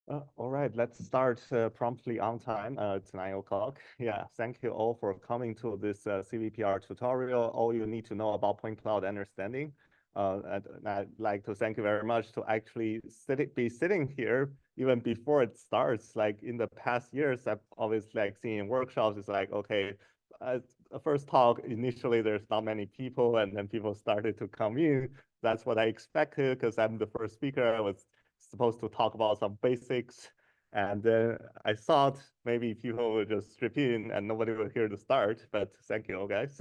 All right, let's start promptly on time. It's 9 o'clock. Yeah, thank you all for coming to this CVPR tutorial. All you need to know about point cloud understanding. And I'd like to thank you very much to actually be sitting here even before it starts. Like in the past years, I've always like seen in workshops, it's like, okay, uh, the first talk, initially there's not many people and then people started to come in. That's what I expected because I'm the first speaker. I was supposed to talk about some basics. And then I thought maybe people would just strip in and nobody will hear the start, but thank you all guys.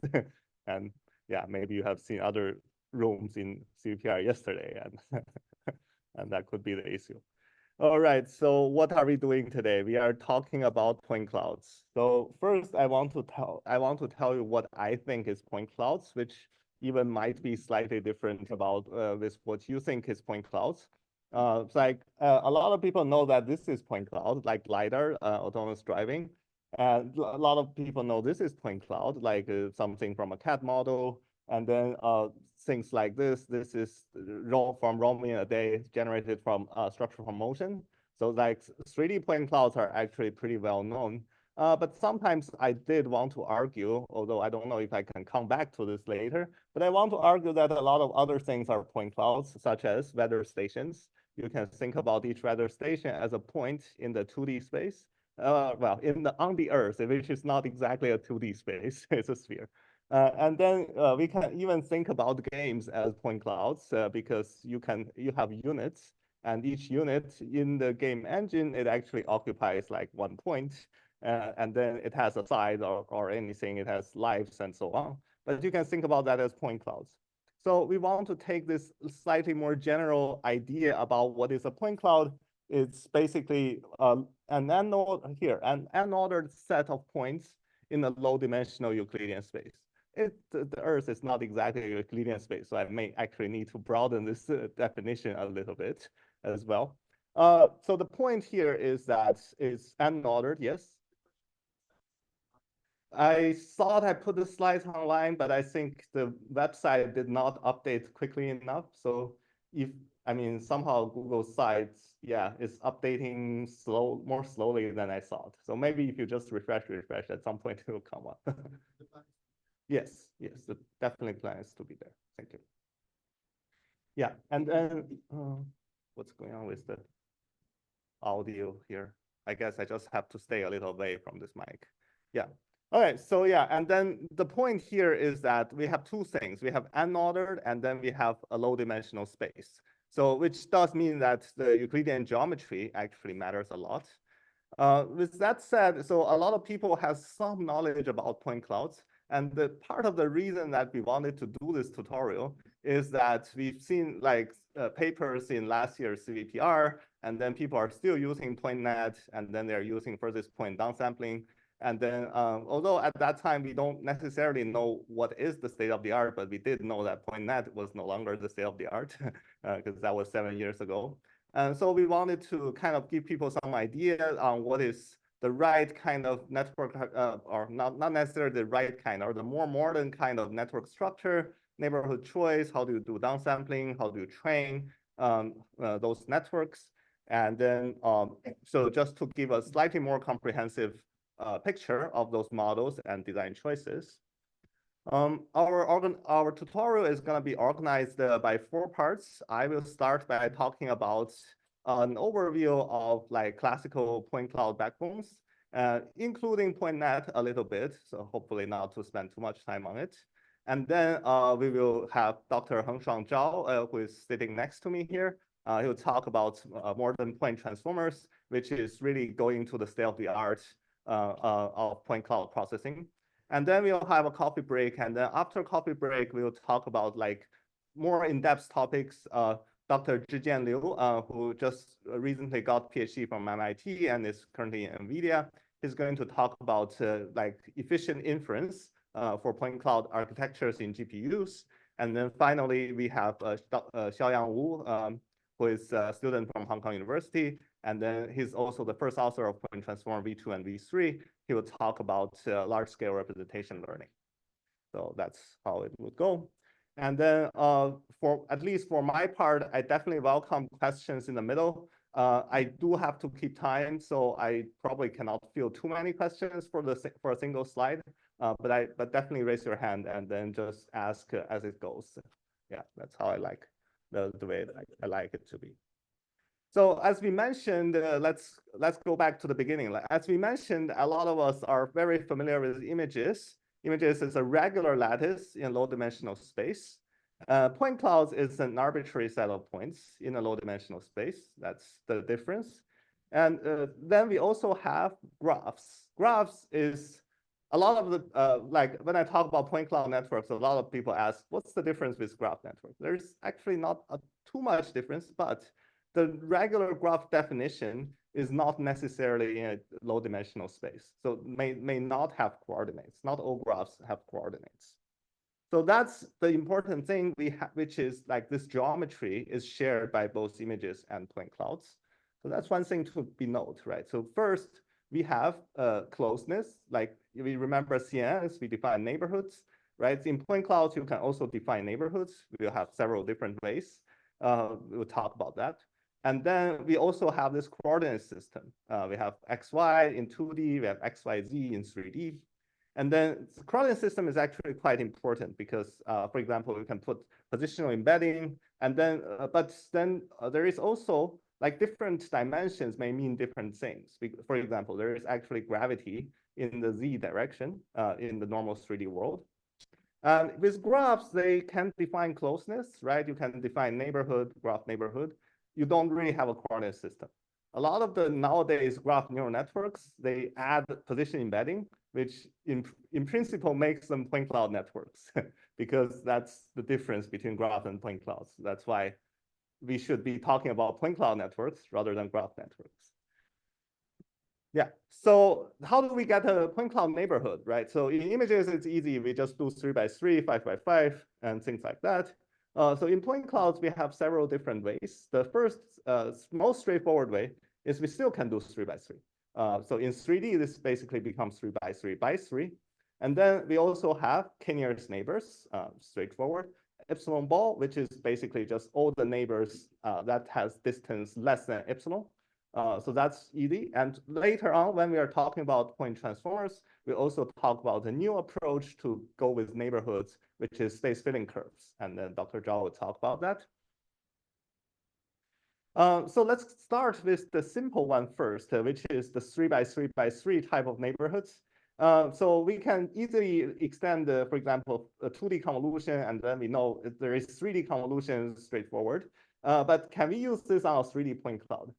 And yeah, maybe you have seen other rooms in CVPR yesterday and, and that could be the issue. All right, so what are we doing today? We are talking about point clouds. So first I want to tell you what I think is point clouds, which even might be slightly different about with what you think is point clouds. It's like a lot of people know that this is point cloud, like LiDAR, autonomous driving. And a lot of people know this is point cloud, like something from a CAD model. And then things like this is from roaming a day generated from structure from motion. So like 3D point clouds are actually pretty well known. But sometimes I did want to argue, although I don't know if I can come back to this later, but I want to argue that a lot of other things are point clouds, such as weather stations. You can think about each weather station as a point in the 2D space. Well, on the Earth, which is not exactly a 2D space, it's a sphere. And then we can even think about games as point clouds because you have units, and each unit in the game engine, it actually occupies like one point, and then it has a side or anything, it has lives and so on. But you can think about that as point clouds. So we want to take this slightly more general idea about what is a point cloud. It's basically an unordered set of points in a low-dimensional Euclidean space. The Earth is not exactly a Euclidean space, so I may actually need to broaden this definition a little bit as well. So the point here is that it's unordered, yes. I thought I put the slides online, but I think the website did not update quickly enough. So I mean, somehow Google Sites, yeah, is updating more slowly than I thought. So maybe if you just refresh, at some point it will come up. Yes, the definitely plans to be there. Thank you. Yeah, and then what's going on with the audio here? I guess I just have to stay a little away from this mic. Yeah. All right, so yeah, and then the point here is that we have two things. We have unordered, and then we have a low-dimensional space. So which does mean that the Euclidean geometry actually matters a lot. With that said, so a lot of people have some knowledge about point clouds. And the part of the reason that we wanted to do this tutorial is that we've seen like papers in last year's CVPR, and then people are still using PointNet, and then they're using furthest point downsampling. And then, although at that time we don't necessarily know what is the state of the art, but we did know that PointNet was no longer the state of the art because that was 7 years ago. And so we wanted to kind of give people some idea on what is the right kind of network, or not necessarily the right kind, or the more modern kind of network structure, neighborhood choice, how do you do downsampling, how do you train those networks. And then, so just to give a slightly more comprehensive picture of those models and design choices. Our tutorial is going to be organized by 4 parts. I will start by talking about an overview of like classical point cloud backbones, including PointNet a little bit, so hopefully not to spend too much time on it. And then we will have Dr. Hengshuang Zhao, who is sitting next to me here. He'll talk about modern point transformers, which is really going to the state of the art of point cloud processing. And then we'll have a coffee break. And then after coffee break, we'll talk about like more in-depth topics. Dr. Zhijian Liu, who just recently got PhD from MIT and is currently in NVIDIA, is going to talk about like efficient inference for point cloud architectures in GPUs. And then finally, we have Xiaoyang Wu, who is a student from Hong Kong University. And then he's also the first author of Point Transform V2 and V3. He will talk about large-scale representation learning. So that's how it would go. And then at least for my part, I definitely welcome questions in the middle. I do have to keep time, so I probably cannot field too many questions for a single slide. But definitely raise your hand and then just ask as it goes. Yeah, that's how I like the way I like it to be. So as we mentioned, let's go back to the beginning. As we mentioned, a lot of us are very familiar with images. Images is a regular lattice in low-dimensional space. Point clouds is an arbitrary set of points in a low-dimensional space. That's the difference. And then we also have graphs. Graphs is a lot of the, like when I talk about point cloud networks, a lot of people ask, what's the difference with graph networks? There's actually not too much difference, but the regular graph definition is not necessarily in a low dimensional space. So may not have coordinates. Not all graphs have coordinates. So that's the important thing we have, which is like this geometry is shared by both images and point clouds. So that's one thing to be noted, right? So first, we have closeness. Like we remember CNNs, we define neighborhoods, right? In point clouds, you can also define neighborhoods. We'll have several different ways. We'll talk about that. And then we also have this coordinate system. We have XY in 2D, we have XYZ in 3D. And then the coordinate system is actually quite important because, for example, we can put positional embedding, and then, but then there is also like different dimensions may mean different things. For example, there is actually gravity in the Z direction in the normal 3D world. With graphs, they can define closeness, right? You can define neighborhood, graph neighborhood. You don't really have a coordinate system. A lot of the nowadays graph neural networks, they add position embedding, which in principle makes them point cloud networks because that's the difference between graph and point clouds. That's why we should be talking about point cloud networks rather than graph networks. Yeah, so how do we get a point cloud neighborhood, right? So in images, it's easy. We just do 3 by 3, 5 by 5, and things like that. So in point clouds, we have several different ways. The first, most straightforward way is we still can do 3 by 3. So in 3D, this basically becomes 3 by 3 by 3. And then we also have k-nearest neighbors, straightforward. Epsilon ball, which is basically just all the neighbors that has distance less than epsilon. So that's easy. And later on, when we are talking about point transformers, we also talk about a new approach to go with neighborhoods, which is space filling curves. And then Dr. Zhao will talk about that. So let's start with the simple one first, which is the 3 by 3 by 3 type of neighborhoods. So we can easily extend, for example, a 2D convolution, and then we know there is 3D convolution straightforward. But can we use this on a 3D point cloud?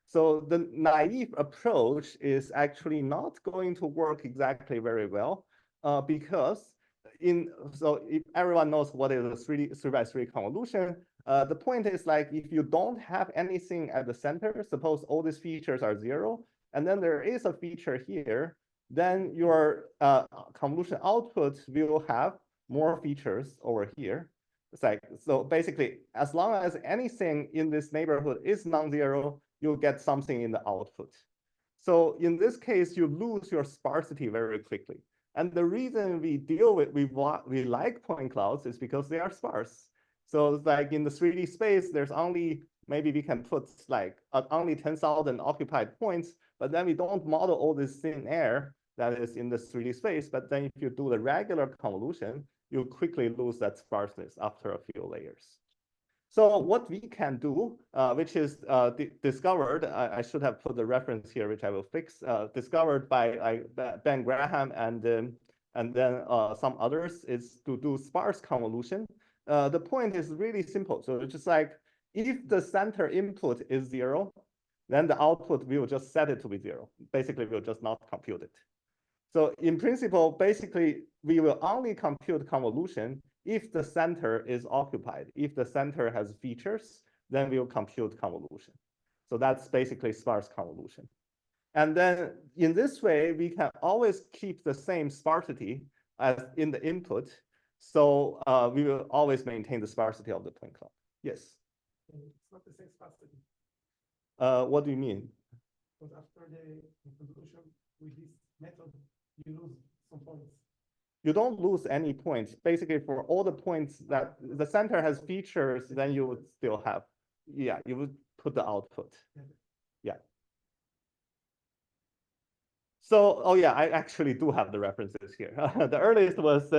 So the naive approach is actually not going to work exactly very well because so if everyone knows what is a 3 by 3 convolution, the point is like if you don't have anything at the center, suppose all these features are 0, and then there is a feature here, then your convolution output will have more features over here. It's like, so basically, as long as anything in this neighborhood is non-zero, you'll get something in the output. So in this case, you lose your sparsity very quickly. And the reason we deal with, we like point clouds is because they are sparse. So it's like in the 3D space, there's only, maybe we can put like only 10,000 occupied points, but then we don't model all this thin air that is in the 3D space. But then if you do the regular convolution, you quickly lose that sparseness after a few layers. So what we can do, which is discovered, I should have put the reference here, which I will fix, discovered by Ben Graham and then some others, is to do sparse convolution. The point is really simple. So it's just like, if the center input is 0, then the output will just set it to be 0. Basically, we'll just not compute it. So in principle, basically, we will only compute convolution if the center is occupied. If the center has features, then we'll compute convolution. So that's basically sparse convolution. And then in this way, we can always keep the same sparsity as in the input. So we will always maintain the sparsity of the point cloud. Yes? It's not the same sparsity. What do you mean? Because after the convolution with this method, you lose some points. You don't lose any points. Basically, for all the points that the center has features, then you would still have, yeah, you would put the output. So, oh yeah, I actually do have the references here. The earliest was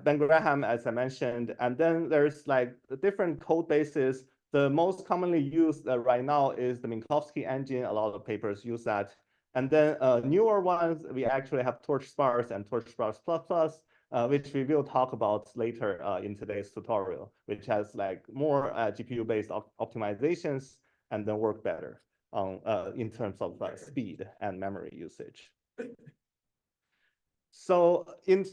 Ben Graham, as I mentioned, and then there's like different code bases. The most commonly used right now is the Minkowski engine. A lot of papers use that. And then newer ones, we actually have Torch Sparse and Torch Sparse Plus, which we will talk about later in today's tutorial, which has like more GPU-based optimizations and then work better in terms of speed and memory usage. So in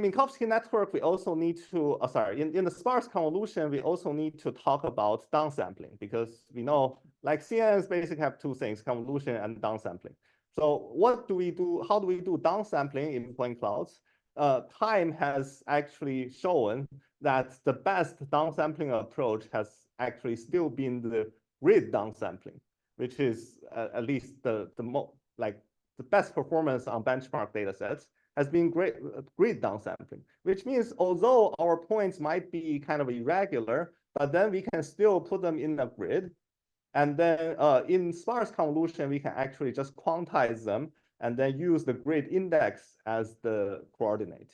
Minkowski network, we also need to, in the sparse convolution, we also need to talk about downsampling because we know like CNNs basically have two things, convolution and downsampling. So what do we do? How do we do downsampling in point clouds? Time has actually shown that the best downsampling approach has actually still been the grid downsampling, which is at least the best performance on benchmark data sets has been grid downsampling, which means although our points might be kind of irregular, but then we can still put them in a grid. And then in sparse convolution, we can actually just quantize them and then use the grid index as the coordinate.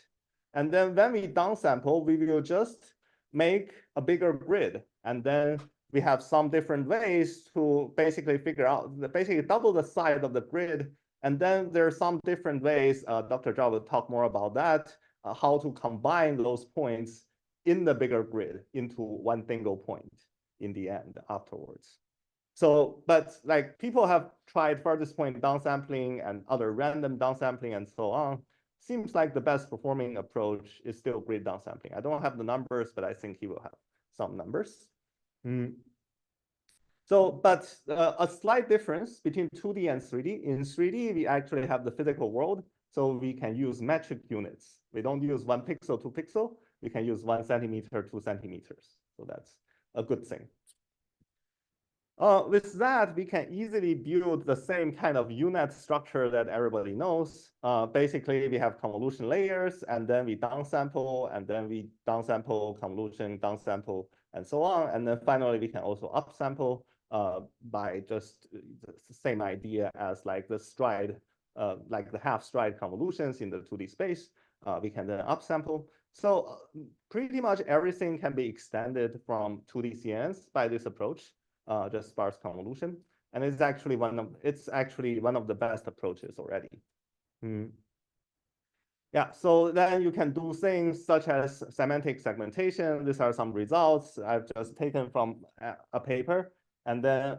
And then when we downsample, we will just make a bigger grid. And then we have some different ways to basically figure out, basically double the size of the grid. And then there are some different ways, Dr. Zhao will talk more about that, how to combine those points in the bigger grid into one single point in the end afterwards. So, but like people have tried furthest point downsampling and other random downsampling and so on. Seems like the best performing approach is still grid downsampling. I don't have the numbers, but I think he will have some numbers. So, but a slight difference between 2D and 3D. In 3D, we actually have the physical world, so we can use metric units. We don't use 1 pixel, 2 pixel. We can use 1 centimeter, 2 centimeters. So that's a good thing. With that, we can easily build the same kind of UNet structure that everybody knows. Basically, we have convolution layers, and then we downsample, and then we downsample, convolution, downsample, and so on. And then finally, we can also upsample by just the same idea as like the stride, like the half stride convolutions in the 2D space. We can then upsample. So pretty much everything can be extended from 2D CNNs by this approach. Just sparse convolution, and it's actually one of the best approaches already. Yeah, so then you can do things such as semantic segmentation. These are some results I've just taken from a paper, and then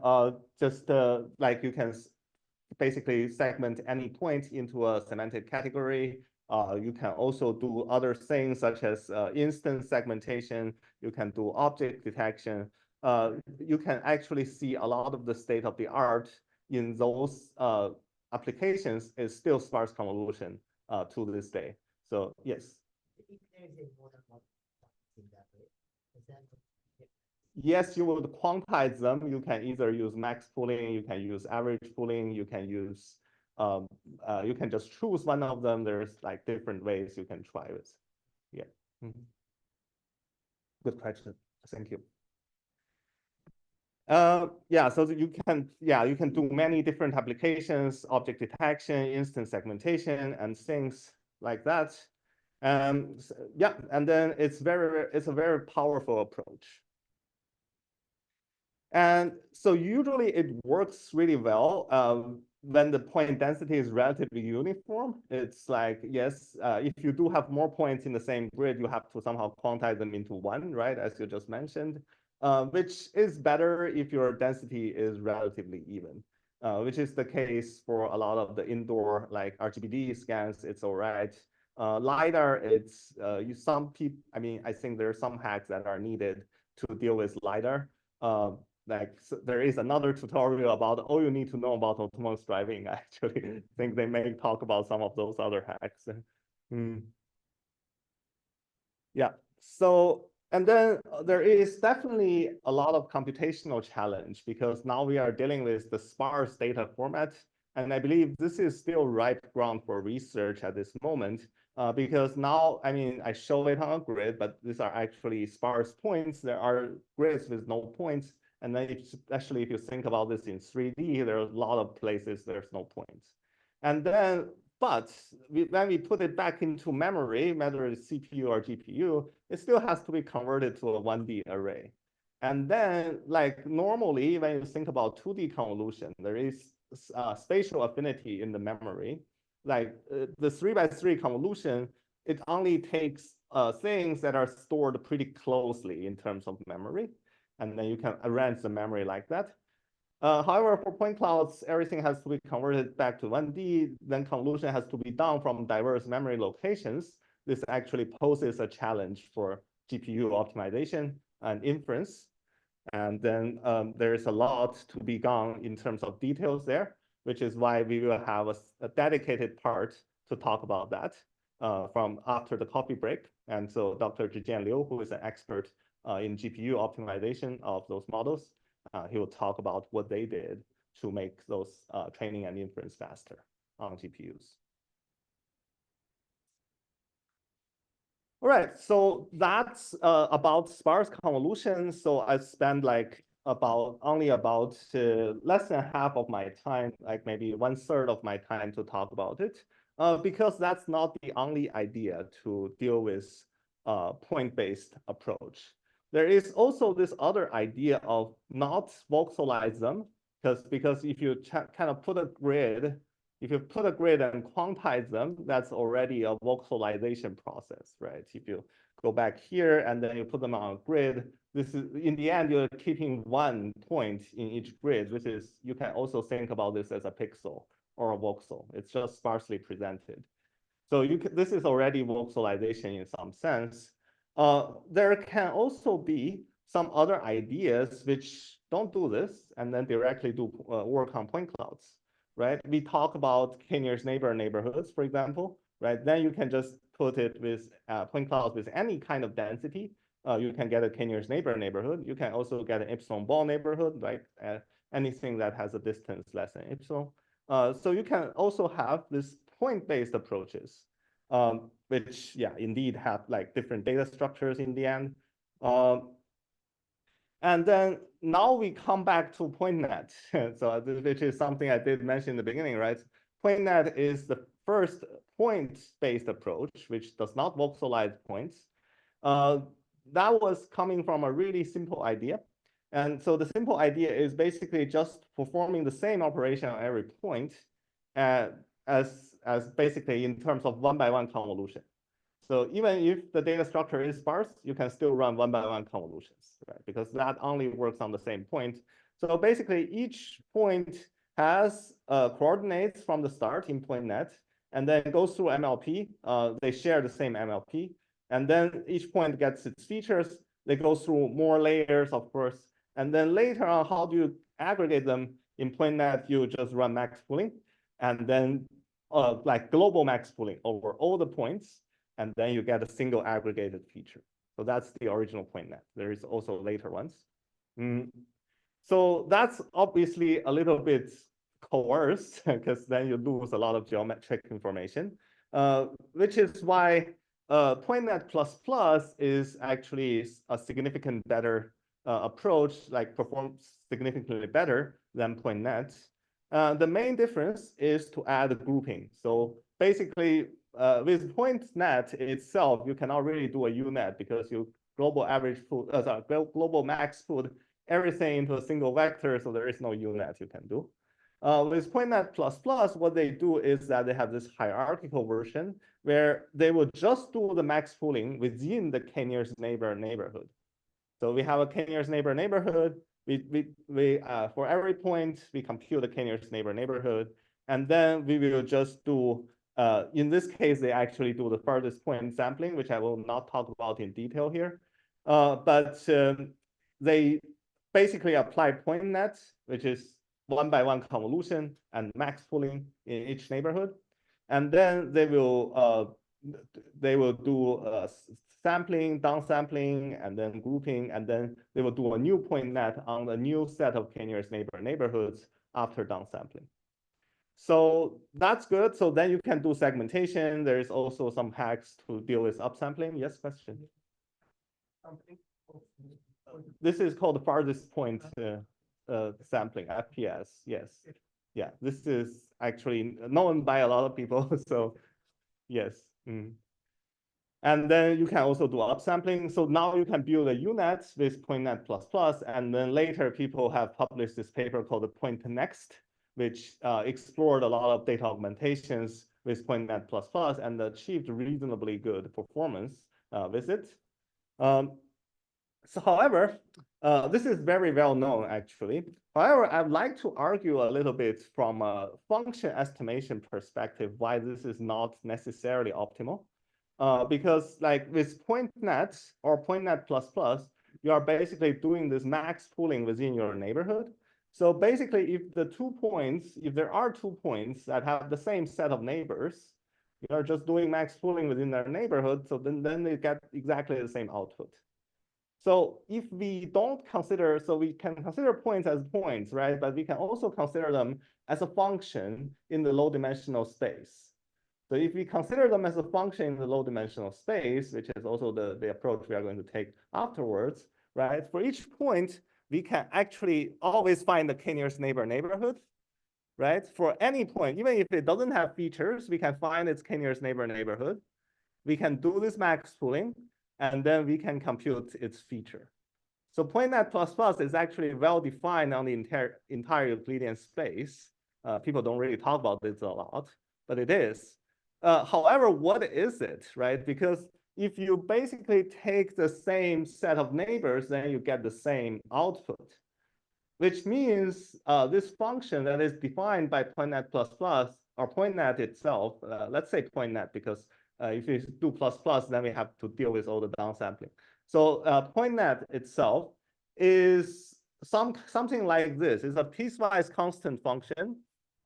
like you can basically segment any point into a semantic category. You can also do other things such as instance segmentation. You can do object detection. You can actually see a lot of the state of the art in those applications is still sparse convolution to this day. So yes. Yes, you would quantize them. You can either use max pooling, you can use average pooling, you can use, you can just choose one of them. There's like different ways you can try it. Yeah. Good question. Thank you. Yeah, so you can do many different applications, object detection, instance segmentation, and things like that. Yeah, and then it's a very powerful approach. And so usually it works really well when the point density is relatively uniform. It's like, yes, if you do have more points in the same grid, you have to somehow quantize them into one, right, as you just mentioned. Which is better if your density is relatively even, which is the case for a lot of the indoor like RGBD scans. It's all right. LiDAR, it's some people. I mean, I think there are some hacks that are needed to deal with LiDAR. Like so there is another tutorial about all you need to know about autonomous driving. I actually think they may talk about some of those other hacks. Yeah. So. And then there is definitely a lot of computational challenge because now we are dealing with the sparse data format. And I believe this is still ripe ground for research at this moment because now, I mean, I show it on a grid, but these are actually sparse points. There are grids with no points. And then especially if you think about this in 3D, there are a lot of places there's no points. And then, but when we put it back into memory, whether it's CPU or GPU, it still has to be converted to a 1D array. And then, like normally, when you think about 2D convolution, there is spatial affinity in the memory. Like the 3x3 convolution, it only takes things that are stored pretty closely in terms of memory. And then you can arrange the memory like that. However, for point clouds, everything has to be converted back to 1D, then convolution has to be done from diverse memory locations. This actually poses a challenge for GPU optimization and inference. And then there is a lot to be gone in terms of details there, which is why we will have a dedicated part to talk about that from after the coffee break. And so Dr. Zhijian Liu, who is an expert in GPU optimization of those models, he will talk about what they did to make those training and inference faster on GPUs. All right, so that's about sparse convolution. So I spent like only about less than half of my time, like maybe 1/3 of my time to talk about it, because that's not the only idea to deal with point-based approach. There is also this other idea of not voxelize them, because if you kind of put a grid, if you put a grid and quantize them, that's already a voxelization process, right? If you go back here and then you put them on a grid, this is in the end, you're keeping one point in each grid, which is, you can also think about this as a pixel or a voxel. It's just sparsely presented. So this is already voxelization in some sense. There can also be some other ideas which don't do this and then directly do work on point clouds, right? We talk about k-nearest neighbor neighborhoods, for example, right? Then you can just put it with point clouds with any kind of density. You can get a k-nearest neighbor neighborhood. You can also get an epsilon ball neighborhood, right? Anything that has a distance less than epsilon. So you can also have this point-based approaches, which, yeah, indeed have like different data structures in the end. And then now we come back to PointNet. So which is something I did mention in the beginning, right? PointNet is the first point-based approach, which does not voxelize points. That was coming from a really simple idea. And so the simple idea is basically just performing the same operation on every point as basically in terms of 1-by-1 convolution. So even if the data structure is sparse, you can still run 1-by-1 convolutions, right? Because that only works on the same point. So basically each point has coordinates from the start in PointNet and then goes through MLP. They share the same MLP. And then each point gets its features. They go through more layers, of course. And then later on, how do you aggregate them? In PointNet, you just run max pooling and then like global max pooling over all the points. And then you get a single aggregated feature. So that's the original PointNet. There is also later ones. So that's obviously a little bit coerced because then you lose a lot of geometric information, which is why PointNet++ is actually a significant better approach, like performs significantly better than PointNet. The main difference is to add grouping. So basically, with PointNet itself, you cannot really do a UNet because you global max put everything into a single vector, so there is no UNet you can do. With PointNet++, what they do is that they have this hierarchical version where they will just do the max pooling within the k-nearest neighbor neighborhood. So we have a k-nearest neighbor neighborhood. For every point, we compute the k-nearest neighbor neighborhood, and then we will just do, in this case, they actually do the furthest point sampling, which I will not talk about in detail here. But they basically apply PointNet, which is 1-by-1 convolution and max pooling in each neighborhood. And then they will do sampling, downsampling, and then grouping, and then they will do a new PointNet on a new set of k-nearest neighbor neighborhoods after downsampling. So that's good. So then you can do segmentation. There is also some hacks to deal with upsampling. Yes, question? This is called the farthest point sampling, FPS, yes. Yeah, this is actually known by a lot of people. So yes. And then you can also do upsampling. So now you can build a UNet with PointNet++, and then later people have published this paper called the PointNext, which explored a lot of data augmentations with PointNet++ and achieved reasonably good performance with it. So however, this is very well known actually. However, I'd like to argue a little bit from a function estimation perspective why this is not necessarily optimal. Because like with PointNet or PointNet++, you are basically doing this max pooling within your neighborhood. So basically, if there are 2 points that have the same set of neighbors, you are just doing max pooling within their neighborhood, so then they get exactly the same output. So if we don't consider, so we can consider points as points, right? But we can also consider them as a function in the low dimensional space. So if we consider them as a function in the low dimensional space, which is also the approach we are going to take afterwards, right? For each point, we can actually always find the k-nearest neighbor neighborhood, right? For any point, even if it doesn't have features, we can find its k-nearest neighbor neighborhood. We can do this max pooling, and then we can compute its feature. So PointNet++ is actually well defined on the entire Euclidean space. People don't really talk about this a lot, but it is. However, what is it, right? Because if you basically take the same set of neighbors, then you get the same output, which means this function that is defined by PointNet++ or PointNet itself, let's say PointNet, because if you do plus, then we have to deal with all the downsampling. So PointNet itself is something like this. It's a piecewise constant function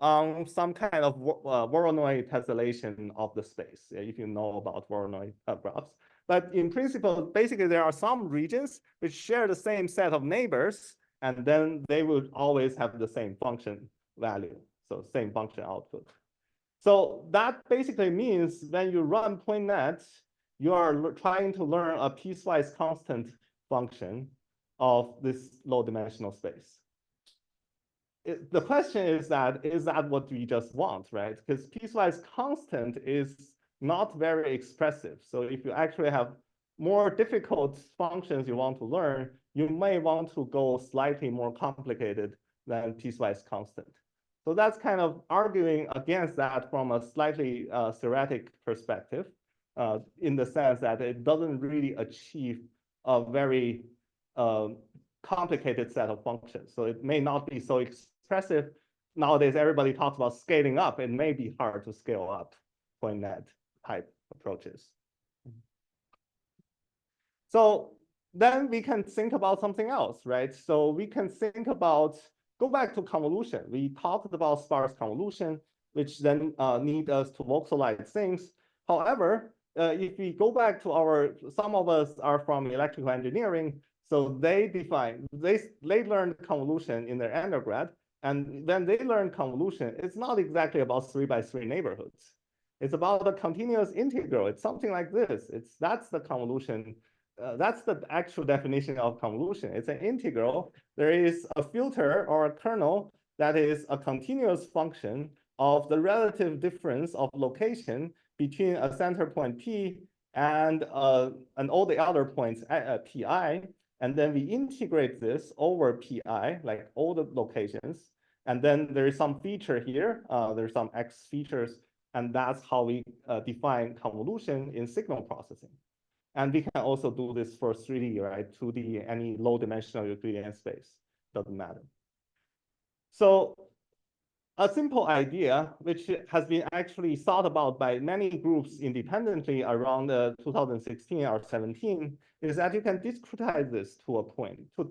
on some kind of Voronoi tessellation of the space, if you know about Voronoi graphs. But in principle, basically, there are some regions which share the same set of neighbors, and then they would always have the same function value, so same function output. So that basically means when you run PointNet, you are trying to learn a piecewise constant function of this low dimensional space. The question is that what we just want, right? Because piecewise constant is not very expressive. So if you actually have more difficult functions you want to learn, you may want to go slightly more complicated than piecewise constant. So that's kind of arguing against that from a slightly theoretic perspective, in the sense that it doesn't really achieve a very complicated set of functions. So it may not be so expressive. Nowadays, everybody talks about scaling up. It may be hard to scale up PointNet type approaches. So then we can think about something else, right? So we can think about, go back to convolution. We talked about sparse convolution, which then need us to voxelize things. However, if we go back to some of us are from electrical engineering, so they learned convolution in their undergrad. And when they learn convolution, it's not exactly about 3x3 neighborhoods. It's about a continuous integral. It's something like this. That's the convolution. That's the actual definition of convolution. It's an integral. There is a filter or a kernel that is a continuous function of the relative difference of location between a center point P and all the other points at Pi. And then we integrate this over Pi, like all the locations. And then there is some feature here. There's some X features. And that's how we define convolution in signal processing. And we can also do this for 3D, right? 2D, any low dimensional Euclidean space, doesn't matter. So a simple idea, which has been actually thought about by many groups independently around 2016 or 17, is that you can discretize this to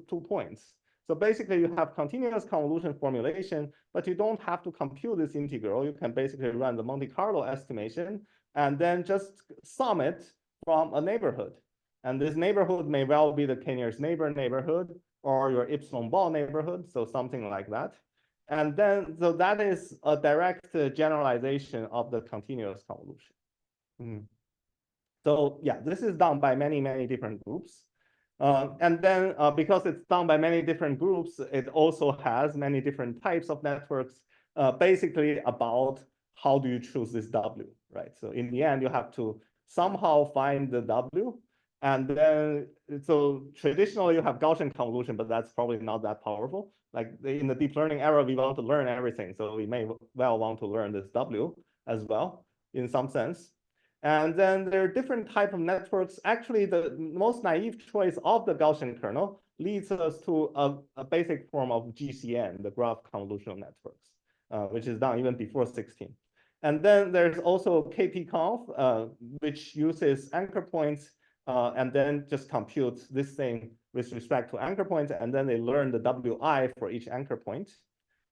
2 points. So basically you have continuous convolution formulation, but you don't have to compute this integral. You can basically run the Monte Carlo estimation and then just sum it from a neighborhood. And this neighborhood may well be the k-nearest neighbor neighborhood or your epsilon ball neighborhood, so something like that. And then, so that is a direct generalization of the continuous convolution. So yeah, this is done by many, many different groups. And then because it's done by many different groups, it also has many different types of networks. basically about how do you choose this W, right? So in the end, you have to somehow find the W. And then, so traditionally you have Gaussian convolution, but that's probably not that powerful. Like in the deep learning era, we want to learn everything. So we may well want to learn this W as well, in some sense. And then there are different type of networks. Actually, the most naive choice of the Gaussian kernel leads us to a basic form of GCN, the graph convolutional networks, which is done even before 16. And then there's also KP-conv, which uses anchor points and then just computes this thing with respect to anchor points, and then they learn the WI for each anchor point.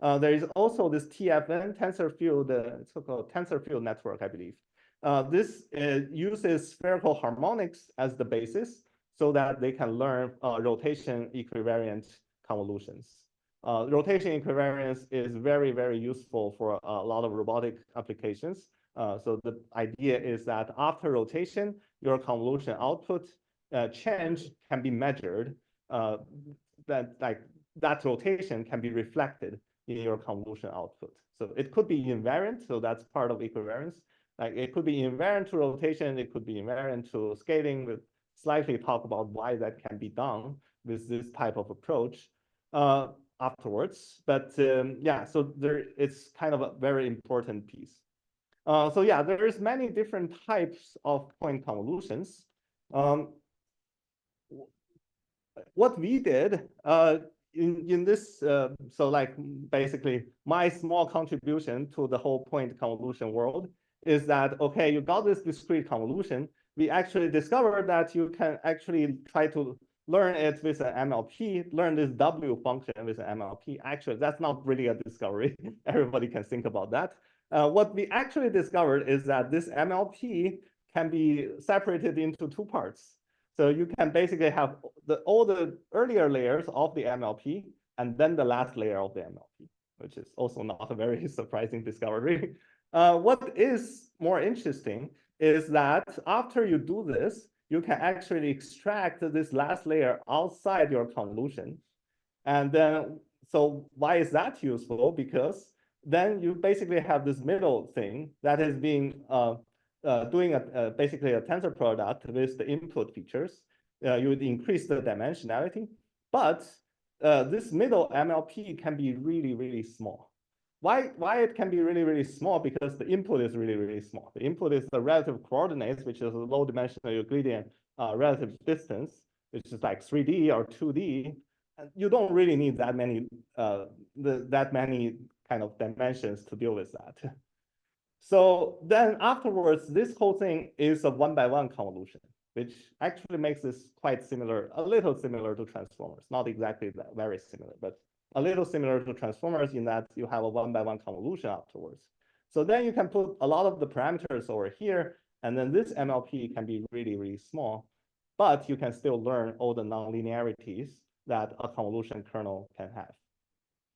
There is also this TFN, tensor field, so-called tensor field network, I believe. This uses spherical harmonics as the basis so that they can learn rotation equivariant convolutions. Rotation equivariance is very, very useful for a lot of robotic applications. So the idea is that after rotation, your convolution output change can be measured. That rotation can be reflected in your convolution output. So it could be invariant, so that's part of equivariance. Like it could be invariant to rotation, it could be invariant to scaling. We'll slightly talk about why that can be done with this type of approach afterwards. But yeah, so it's kind of a very important piece. So yeah, there's many different types of point convolutions. What we did in this, so like basically my small contribution to the whole point convolution world is that, okay, you got this discrete convolution. We actually discovered that you can actually try to learn it with an MLP, learn this W function with an MLP. Actually, that's not really a discovery. Everybody can think about that. What we actually discovered is that this MLP can be separated into two parts. So you can basically have all the earlier layers of the MLP and then the last layer of the MLP, which is also not a very surprising discovery. What is more interesting is that after you do this, you can actually extract this last layer outside your convolution. And then, so why is that useful? Because then you basically have this middle thing that is being doing basically a tensor product with the input features. You would increase the dimensionality, but this middle MLP can be really, really small. Why it can be really, really small? Because the input is really, really small. The input is the relative coordinates, which is a low dimensional Euclidean relative distance, which is like 3D or 2D. And you don't really need that many kind of dimensions to deal with that. So then afterwards, this whole thing is a one-by-one convolution, which actually makes this quite similar, a little similar to transformers. Not exactly that very similar, but a little similar to transformers in that you have a one-by-one convolution afterwards. So then you can put a lot of the parameters over here, and then this MLP can be really, really small, but you can still learn all the nonlinearities that a convolution kernel can have.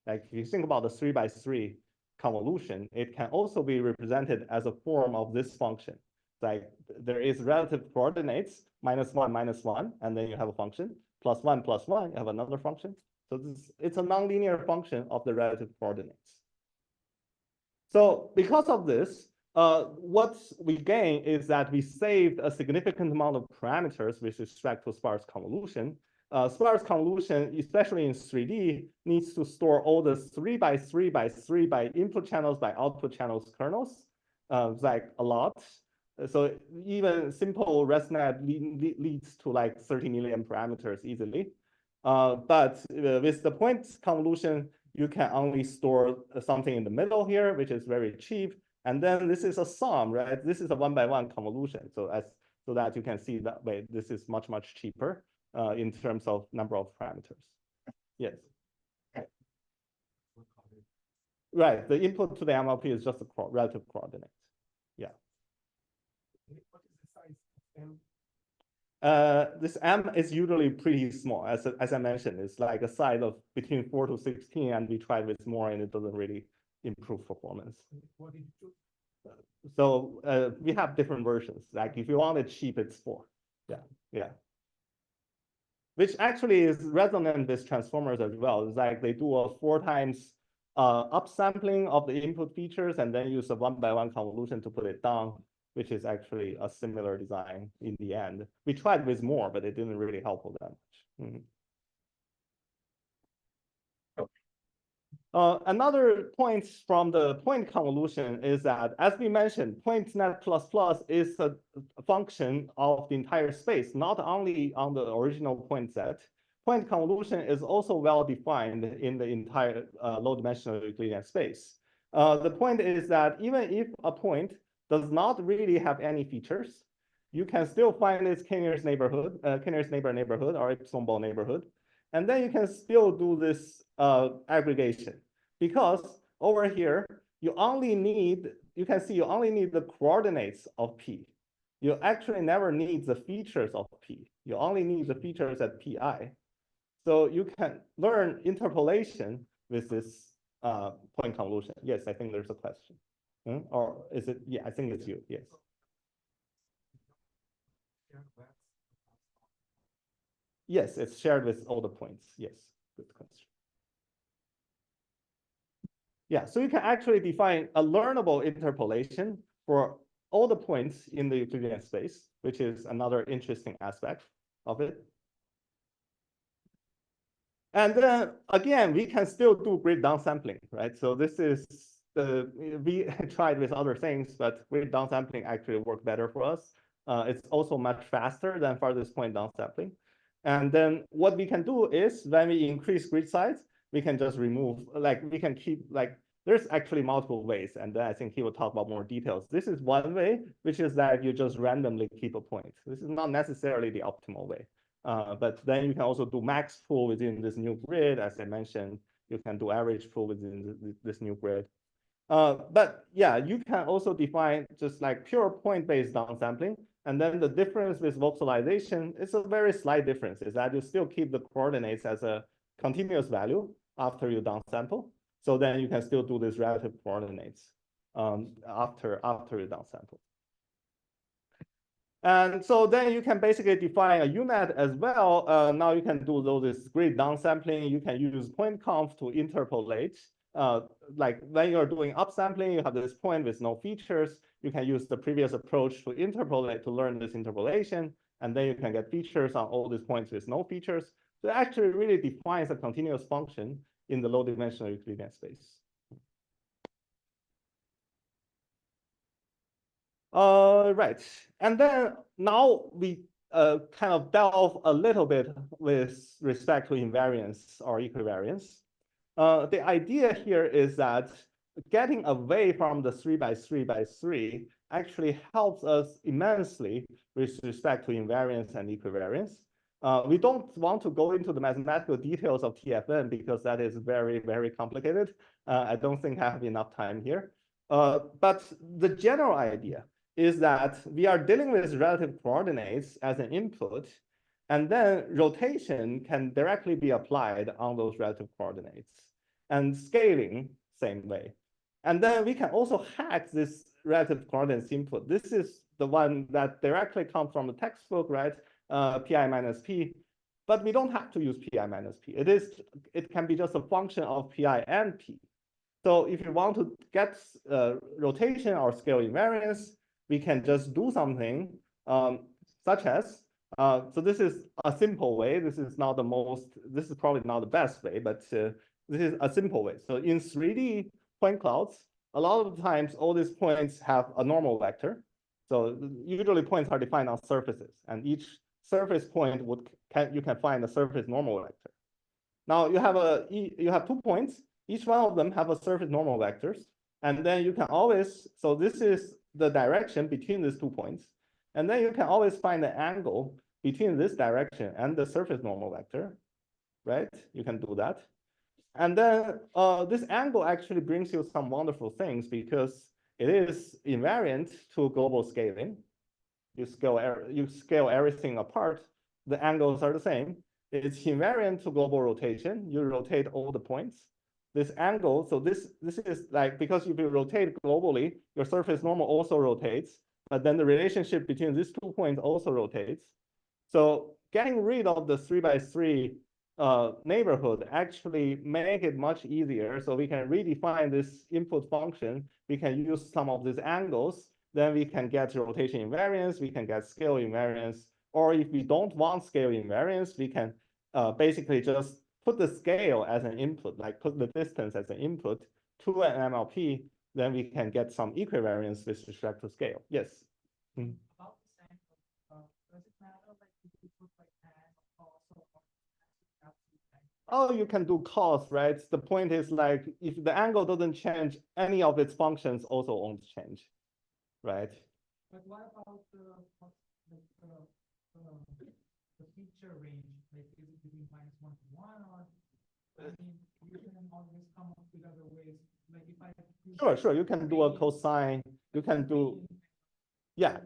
Like if you think about the 3x3 convolution, it can also be represented as a form of this function. Like there is relative coordinates, -1, and then you have a function, +1, +1, you have another function. So it's a nonlinear function of the relative coordinates. So because of this, what we gain is that we saved a significant amount of parameters with respect to sparse convolution. Sparse convolution, especially in 3D, needs to store all the 3x3x3 by input channels, by output channels kernels, like a lot. So even simple ResNet leads to like 30 million parameters easily. But with the point convolution, you can only store something in the middle here, which is very cheap. And then this is a sum, right? This is a one-by-one convolution. So that you can see that way, this is much, much cheaper in terms of number of parameters. Yes. Right. The input to the MLP is just a relative coordinate. Yeah. What is the size of M? This M is usually pretty small. As I mentioned, it's like a size of between 4 to 16, and we tried with more, and it doesn't really improve performance. What did you choose? So we have different versions. Like if you want it cheap, it's 4. Yeah, yeah. Which actually is resonant with transformers as well. It's like they do a 4 times upsampling of the input features and then use a one-by-one convolution to put it down, which is actually a similar design in the end. We tried with more, but it didn't really help all that much. Another point from the point convolution is that, as we mentioned, PointNet++ is a function of the entire space, not only on the original point set. Point convolution is also well defined in the entire low-dimensional Euclidean space. The point is that even if a point does not really have any features, you can still find its k-nearest neighborhood, k-nearest neighborhood, or epsilon ball neighborhood. And then you can still do this aggregation, because over here, you can see you only need the coordinates of P. You actually never need the features of P. You only need the features at Pi. So you can learn interpolation with this point convolution. Yes, I think there's a question. Or is it? Yeah, I think it's you. Yes. Yes, it's shared with all the points. Yes, good question. Yeah, so you can actually define a learnable interpolation for all the points in the Euclidean space, which is another interesting aspect of it. And then again, we can still do grid downsampling, right? So this is we tried with other things, but grid downsampling actually worked better for us. It's also much faster than farthest point downsampling. And then what we can do is when we increase grid size, we can just remove, we can keep, there's actually multiple ways. And then I think he will talk about more details. This is one way, which is that you just randomly keep a point. This is not necessarily the optimal way. But then you can also do max pool within this new grid. As I mentioned, you can do average pool within this new grid. But yeah, you can also define just like pure point-based downsampling. And then the difference with voxelization is a very slight difference, is that you still keep the coordinates as a continuous value after you downsample. So then you can still do these relative coordinates after you downsample. And so then you can basically define a UNet as well. Now you can do this grid downsampling. You can use PointConv to interpolate. Like when you're doing upsampling, you have this point with no features. You can use the previous approach to interpolate to learn this interpolation. And then you can get features on all these points with no features. So it actually really defines a continuous function in the low-dimensional Euclidean space. Right. And then now we kind of delve a little bit with respect to invariance or equivariance. The idea here is that getting away from the 3 by 3 by 3 actually helps us immensely with respect to invariance and equivariance. We don't want to go into the mathematical details of TFN because that is very, very complicated. I don't think I have enough time here. But the general idea is that we are dealing with relative coordinates as an input, and then rotation can directly be applied on those relative coordinates, and scaling same way. And then we can also hack this relative coordinates input. This is the one that directly comes from the textbook, right? Pi minus P, but we don't have to use Pi minus P. It can be just a function of Pi and P. So if you want to get rotation or scale invariance, we can just do something such as, so this is a simple way. This is probably not the best way, but this is a simple way. So in 3D point clouds, a lot of the times, all these points have a normal vector. So usually points are defined on surfaces, and each surface point you can find a surface normal vector. Now you have 2 points. Each one of them have a surface normal vectors, and then you can always, so this is the direction between these 2 points, and then you can always find the angle between this direction and the surface normal vector, right? You can do that. And then this angle actually brings you some wonderful things because it is invariant to global scaling. You scale everything apart, the angles are the same. It's invariant to global rotation. You rotate all the points. This angle, so this is like, because if you rotate globally, your surface normal also rotates, but then the relationship between these 2 points also rotates. So getting rid of the 3 by 3 neighborhood actually make it much easier. So we can redefine this input function. We can use some of these angles. Then we can get rotation invariance. We can get scale invariance. Or if we don't want scale invariance, we can basically just put the scale as an input, like put the distance as an input to an MLP. Then we can get some equivariance with respect to scale. Yes. Mm. About the sample, does it matter like if you put like tan also or Oh, you can do cos, right? The point is like if the angle doesn't change, any of its functions also won't change, right? But what about the feature range? Like is it between -1 to 1 or I mean you can always come up with other ways. Like if I Sure, you can do a cosine, you can do yeah.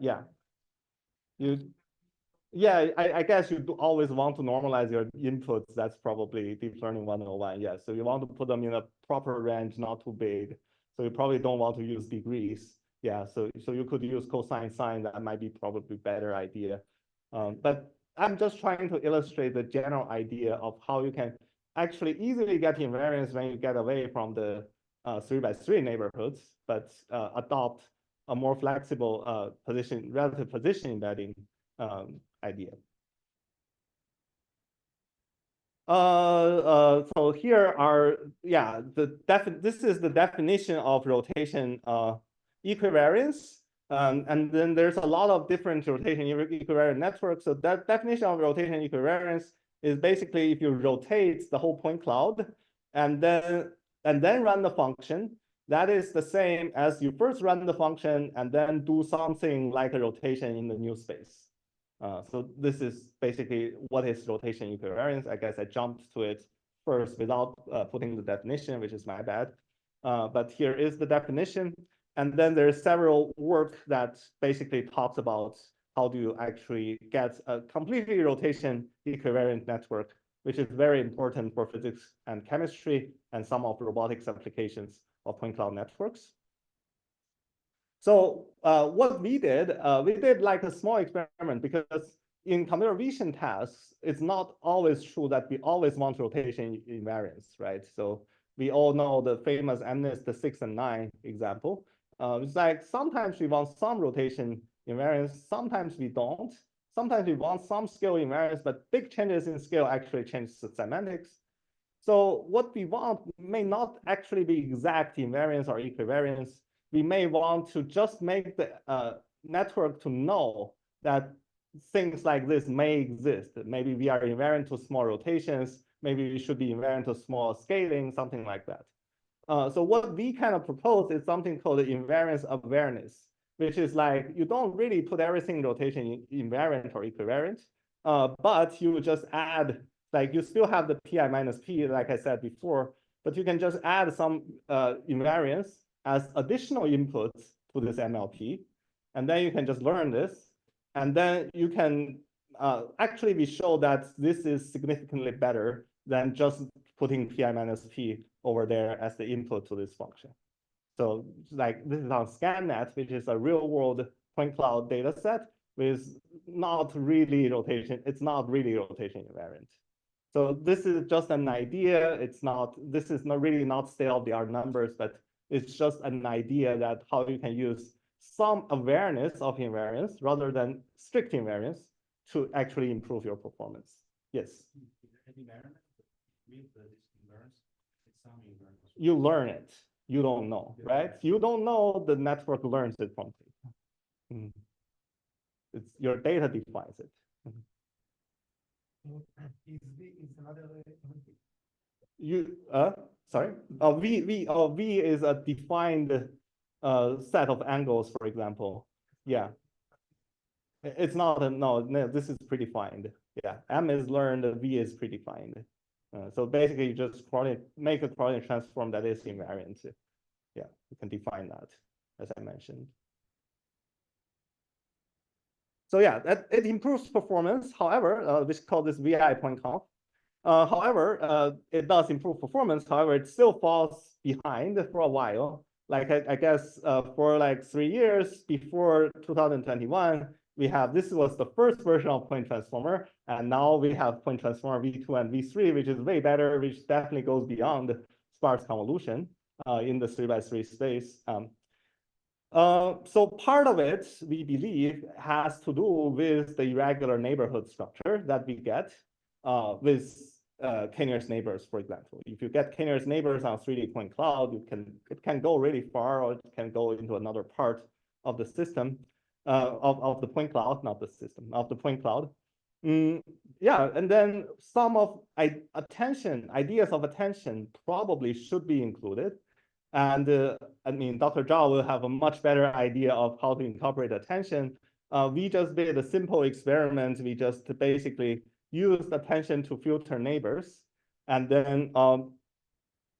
I guess you do always want to normalize your inputs. That's probably deep learning 101. Yeah. So you want to put them in a proper range, not too big. So you probably don't want to use degrees. Yeah. So you could use cosine sine. That might be probably better idea. But I'm just trying to illustrate the general idea of how you can actually easily get invariance when you get away from the 3x3 neighborhoods, but adopt a more flexible relative position embedding idea. So here are, this is the definition of rotation equivariance. And then there's a lot of different rotation equivariant networks. So that definition of rotation equivariance is basically if you rotate the whole point cloud and then run the function, that is the same as you first run the function and then do something like a rotation in the new space. So this is basically what is rotation equivariance. I guess I jumped to it first without putting the definition, which is my bad. But here is the definition. And then there's several work that basically talks about how do you actually get a completely rotation equivariant network, which is very important for physics and chemistry and some of robotics applications of point cloud networks. So what we did like a small experiment because in computer vision tasks, it's not always true that we always want rotation invariance, right? So we all know the famous MNIST, the 6 and 9 example. It's like sometimes we want some rotation invariance, sometimes we don't. Sometimes we want some scale invariance, but big changes in scale actually change the semantics. So what we want may not actually be exact invariance or equivariance. We may want to just make the network to know that things like this may exist. Maybe we are invariant to small rotations. Maybe we should be invariant to small scaling, something like that. So what we kind of propose is something called the invariance awareness, which is like you don't really put everything rotation invariant or equivariant, but you just add, like you still have the pi minus p, like I said before, but you can just add some invariance as additional inputs to this MLP. And then you can just learn this. And then you can actually we show that this is significantly better than just putting pi minus p over there as the input to this function. So like this is on ScanNet, which is a real world point cloud data set with not really rotation. It's not really rotation invariant. So this is just an idea. It's not, this is not really not state-of-the-art numbers, but it's just an idea that how you can use some awareness of invariance rather than strict invariance to actually improve your performance. Yes. You learn it. You don't know, right? You don't know the network learns it from you. It's your data defines it. Is another you sorry, v is a defined set of angles, for example. Yeah, it's not a no, this is predefined. Yeah, m is learned, v is predefined. So basically you just make a coordinate transform that is invariant. Yeah, you can define that, as I mentioned. So yeah, it improves performance. However, we call this VI point conf. However, it does improve performance. However, it still falls behind for a while. Like I guess for like 3 years before 2021, this was the first version of point transformer, and now we have point transformer V2 and V3, which is way better, which definitely goes beyond sparse convolution in the 3x3 space. So part of it, we believe, has to do with the irregular neighborhood structure that we get with k-nearest neighbors, for example. If you get k-nearest neighbors on 3D point cloud, it can go really far, or it can go into another part of the system, of the point cloud, not the system, of the point cloud. Yeah, and then some of ideas of attention probably should be included. And I mean, Dr. Zhao will have a much better idea of how to incorporate attention. We just did a simple experiment. We just basically used attention to filter neighbors, and then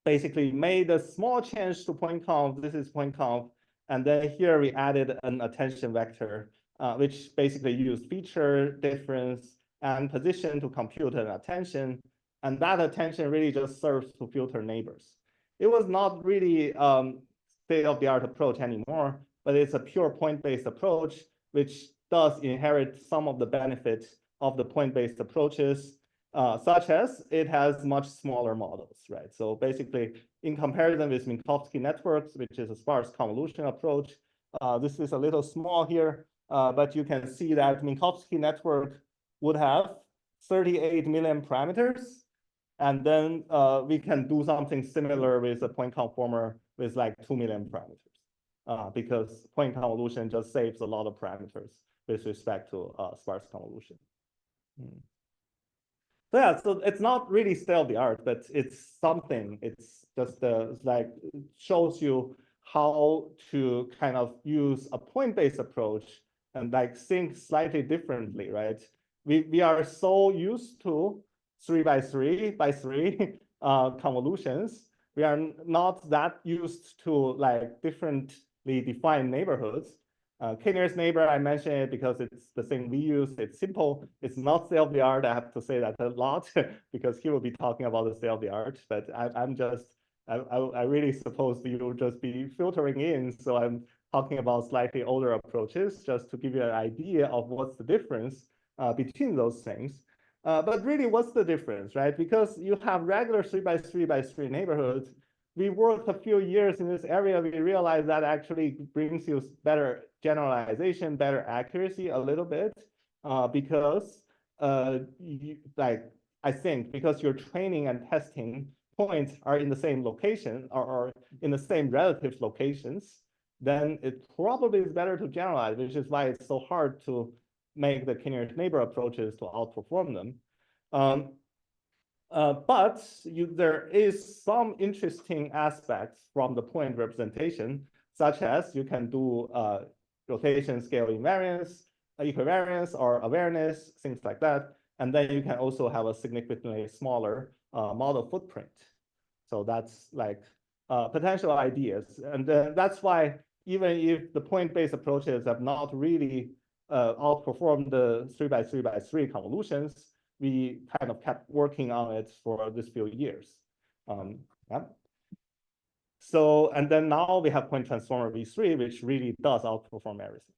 basically made a small change to point conv. This is point conv. And then here we added an attention vector, which basically used feature difference and position to compute an attention. And that attention really just serves to filter neighbors. It was not really state-of-the-art approach anymore, but it's a pure point-based approach, which does inherit some of the benefits of the point-based approaches, such as it has much smaller models, right? So basically, in comparison with Minkowski networks, which is a sparse convolution approach, this is a little small here, but you can see that Minkowski network would have 38 million parameters. And then we can do something similar with a point conformer with like 2 million parameters, because point convolution just saves a lot of parameters with respect to sparse convolution. So yeah, so it's not really state-of-the-art, but it's something. It's just like it shows you how to kind of use a point-based approach and like think slightly differently, right? We are so used to 3x3 convolutions. We are not that used to like differently defined neighborhoods. K-nearest neighbor, I mentioned it because it's the thing we use. It's simple. It's not state-of-the-art. I have to say that a lot because he will be talking about the state-of-the-art. But I really suppose you will just be filtering in. So I'm talking about slightly older approaches just to give you an idea of what's the difference between those things. But really, what's the difference, right? Because you have regular 3x3 neighborhoods. We worked a few years in this area. We realized that actually brings you better generalization, better accuracy a little bit, because I think because your training and testing points are in the same location or in the same relative locations, then it probably is better to generalize, which is why it's so hard to make the k-nearest neighbor approaches to outperform them. But there is some interesting aspects from the point representation, such as you can do rotation scale invariance, equivariance, or awareness, things like that. And then you can also have a significantly smaller model footprint. So that's like potential ideas. And that's why even if the point-based approaches have not really outperformed the 3x3 convolutions, we kind of kept working on it for this few years. Yeah. So, and then now we have point transformer V3, which really does outperform everything.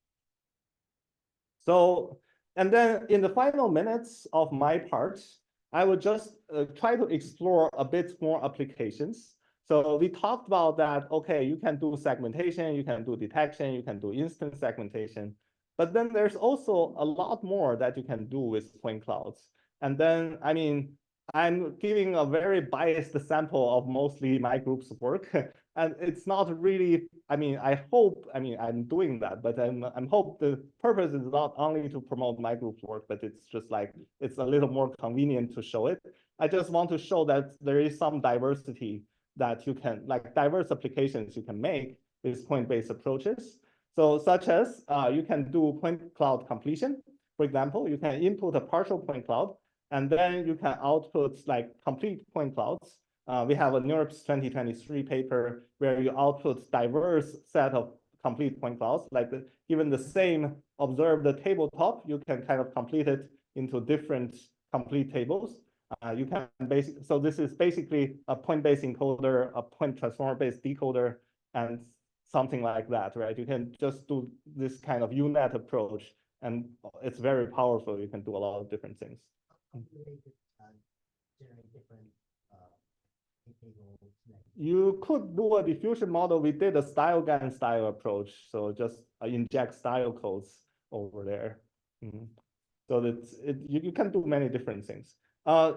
So, and then in the final minutes of my part, I would just try to explore a bit more applications. So we talked about that, okay, you can do segmentation, you can do detection, you can do instance segmentation, but then there's also a lot more that you can do with point clouds. And then, I mean, I'm giving a very biased sample of mostly my group's work. And it's not really, I mean, I'm doing that, but I'm hope the purpose is not only to promote my group's work, but it's just like, it's a little more convenient to show it. I just want to show that there is some diversity that you can, like diverse applications you can make with point-based approaches. So such as you can do point cloud completion. For example, you can input a partial point cloud, and then you can output like complete point clouds. We have a NeurIPS 2023 paper where you output diverse set of complete point clouds, like given the same observed tabletop, you can kind of complete it into different complete tables. You can basically, so this is basically a point-based encoder, a point transformer-based decoder, and something like that, right? You can just do this kind of UNet approach and it's very powerful. You can do a lot of different things. Generate different tables. You could do a diffusion model. We did a StyleGAN style approach, so just inject style codes over there. So you can do many different things.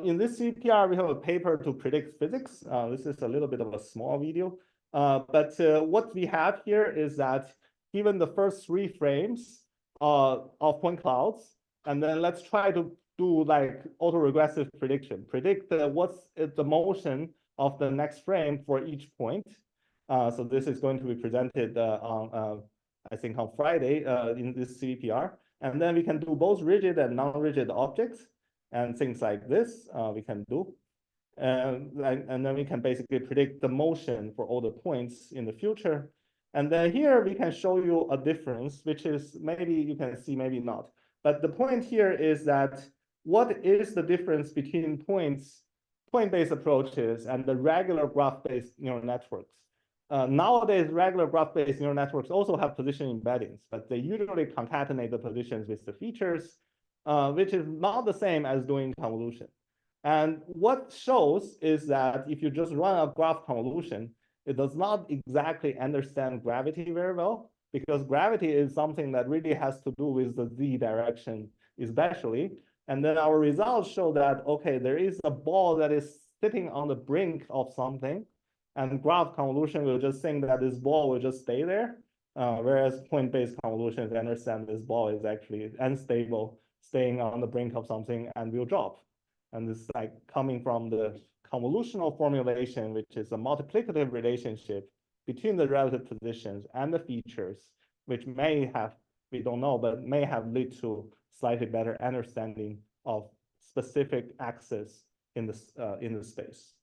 In this CPR, we have a paper to predict physics. This is a little bit of a small video, but what we have here is that given the first 3 frames of point clouds, and then let's try to do like autoregressive prediction. Predict what's the motion of the next frame for each point. So this is going to be presented on, I think, on Friday in this CVPR. And then we can do both rigid and non-rigid objects and things like this we can do. And then we can basically predict the motion for all the points in the future. And then here we can show you a difference, which is maybe you can see, maybe not. But the point here is that what is the difference between point-based approaches and the regular graph-based neural networks? Nowadays, regular graph-based neural networks also have position embeddings, but they usually concatenate the positions with the features, which is not the same as doing convolution. And what shows is that if you just run a graph convolution, it does not exactly understand gravity very well, because gravity is something that really has to do with the z direction, especially. And then our results show that, okay, there is a ball that is sitting on the brink of something, and graph convolution will just think that this ball will just stay there, whereas point-based convolutions understand this ball is actually unstable, staying on the brink of something, and will drop. And this is like coming from the convolutional formulation, which is a multiplicative relationship between the relative positions and the features, which may have, we don't know, but may have led to slightly better understanding of specific axes in the space.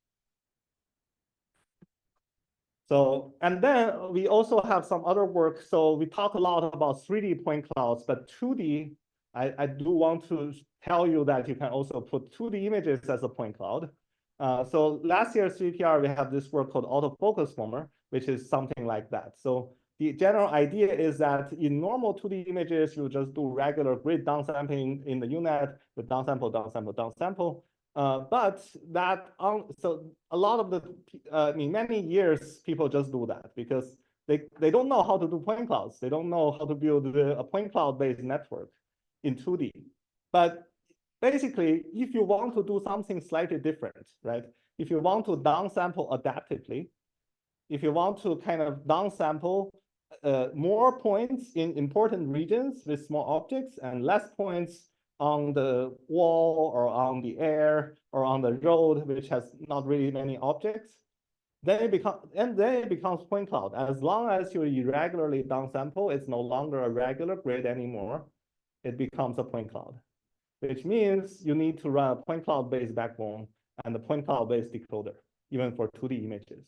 So, and then we also have some other work. So we talk a lot about 3D point clouds, but 2D, I do want to tell you that you can also put 2D images as a point cloud. So last year's CVPR, we have this work called autofocus former, which is something like that. So the general idea is that in normal 2D images, you just do regular grid downsampling in the UNet with downsample, downsample, downsample. But that, so a lot of the, in many years, people just do that because they don't know how to do point clouds. They don't know how to build a point cloud-based network in 2D. But basically, if you want to do something slightly different, right? If you want to downsample adaptively, if you want to kind of downsample more points in important regions with small objects and less points on the wall or on the air or on the road, which has not really many objects, then it becomes point cloud. As long as you irregularly downsample, it's no longer a regular grid anymore. It becomes a point cloud, which means you need to run a point cloud-based backbone and a point cloud-based decoder, even for 2D images.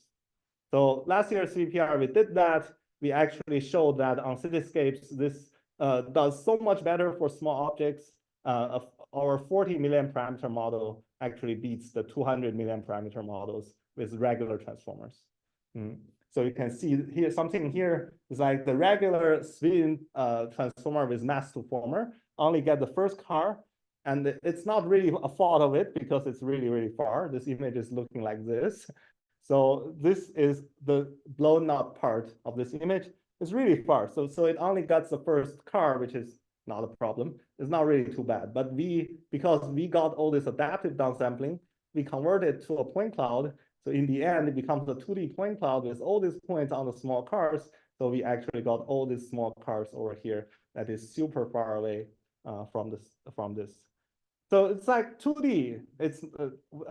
So last year CVPR, we did that. We actually showed that on cityscapes, this does so much better for small objects. Our 40 million parameter model actually beats the 200 million parameter models with regular transformers. So you can see here, something here is like the regular spin transformer with mass to former only get the first car. And it's not really a fault of it because it's really, really far. This image is looking like this. So this is the blown up part of this image. It's really far. So it only gets the first car, which is not a problem. It's not really too bad. But because we got all this adaptive downsampling, we converted to a point cloud. So in the end, it becomes a 2D point cloud with all these points on the small cars. So we actually got all these small cars over here that is super far away from this. So it's like 2D. It's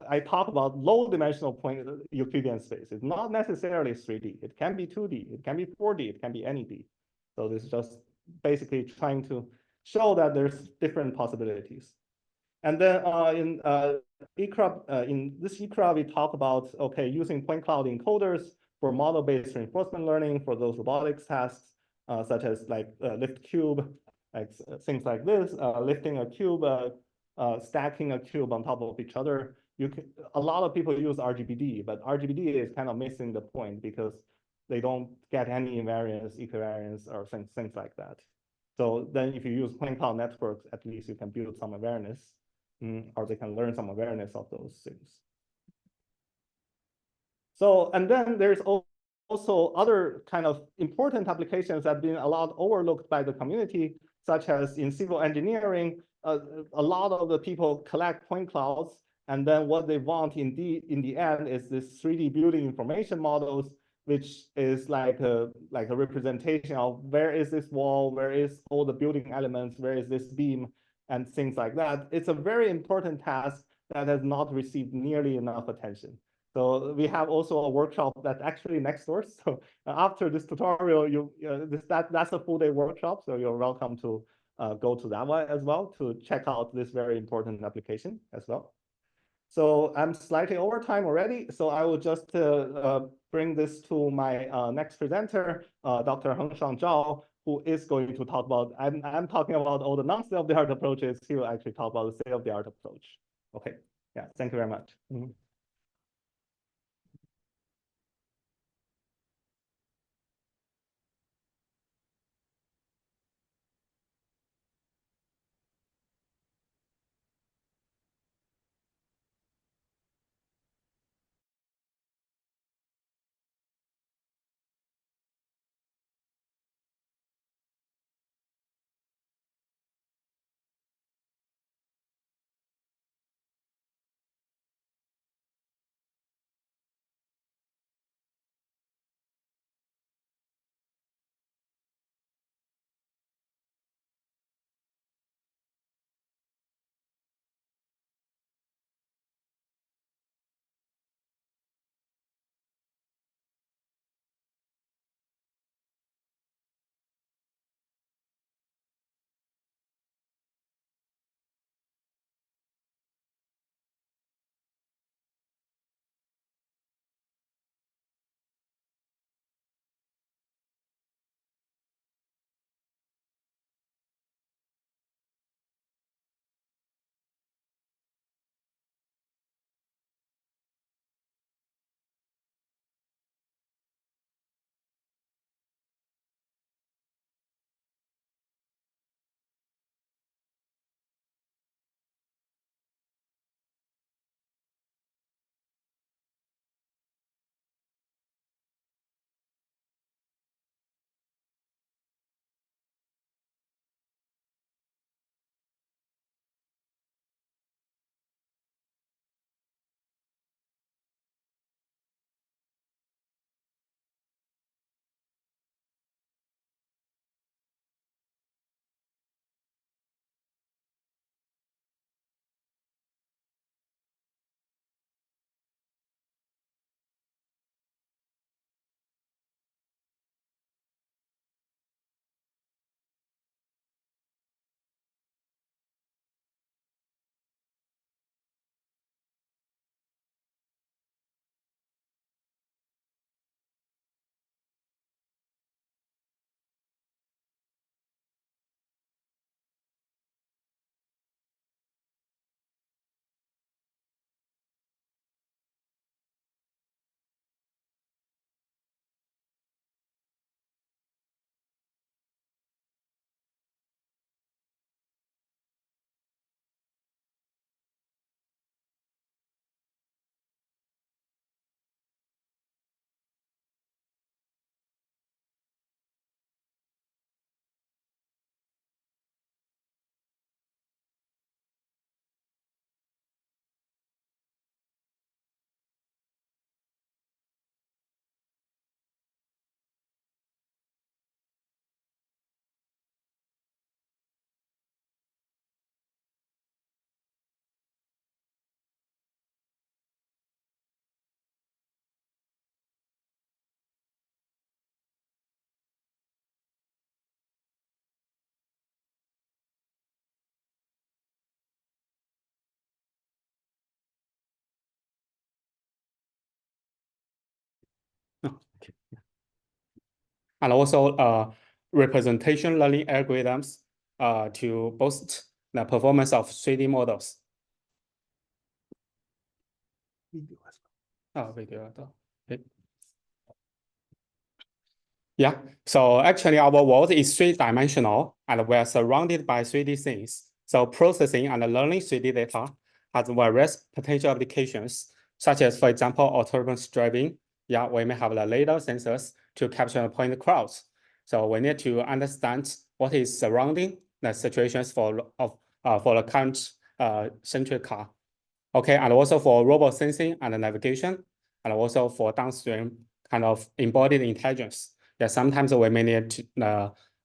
I talk about low dimensional point Euclidean space. It's not necessarily 3D. It can be 2D. It can be 4D. It can be any D. So this is just basically trying to show that there's different possibilities. And then in ICRA, in this ICRA, we talk about, okay, using point cloud encoders for model-based reinforcement learning for those robotics tasks, such as like lift cube, like things like this, lifting a cube, stacking a cube on top of each other. A lot of people use RGBD, but RGBD is kind of missing the point because they don't get any invariance, equivariance, or things like that. So then if you use point cloud networks, at least you can build some awareness, or they can learn some awareness of those things. So, and then there's also other kind of important applications that have been a lot overlooked by the community, such as in civil engineering. A lot of the people collect point clouds, and then what they want in the end is this 3D building information models, which is like a representation of where is this wall, where is all the building elements, where is this beam, and things like that. It's a very important task that has not received nearly enough attention. So we have also a workshop that's actually next door. So after this tutorial, that's a full day workshop. So you're welcome to go to that one as well to check out this very important application as well. So I'm slightly over time already. So I will just bring this to my next presenter, Dr. Hengshang Zhao, who is going to talk about, I'm talking about all the non-state-of-the-art approaches. He will actually talk about the state-of-the-art approach. Okay, yeah, thank you very much. Okay. And also representation learning algorithms to boost the performance of 3D models. Video as well. Video as well. Okay. Yeah, so actually our world is three-dimensional and we are surrounded by 3D scenes. So processing and learning 3D data has various potential applications, such as, for example, autonomous driving. Yeah, we may have the lidar sensors to capture the point clouds. So we need to understand what is surrounding the situations for the current centric car. Okay, and also for robot sensing and navigation, and also for downstream kind of embodied intelligence. Yeah, sometimes we may need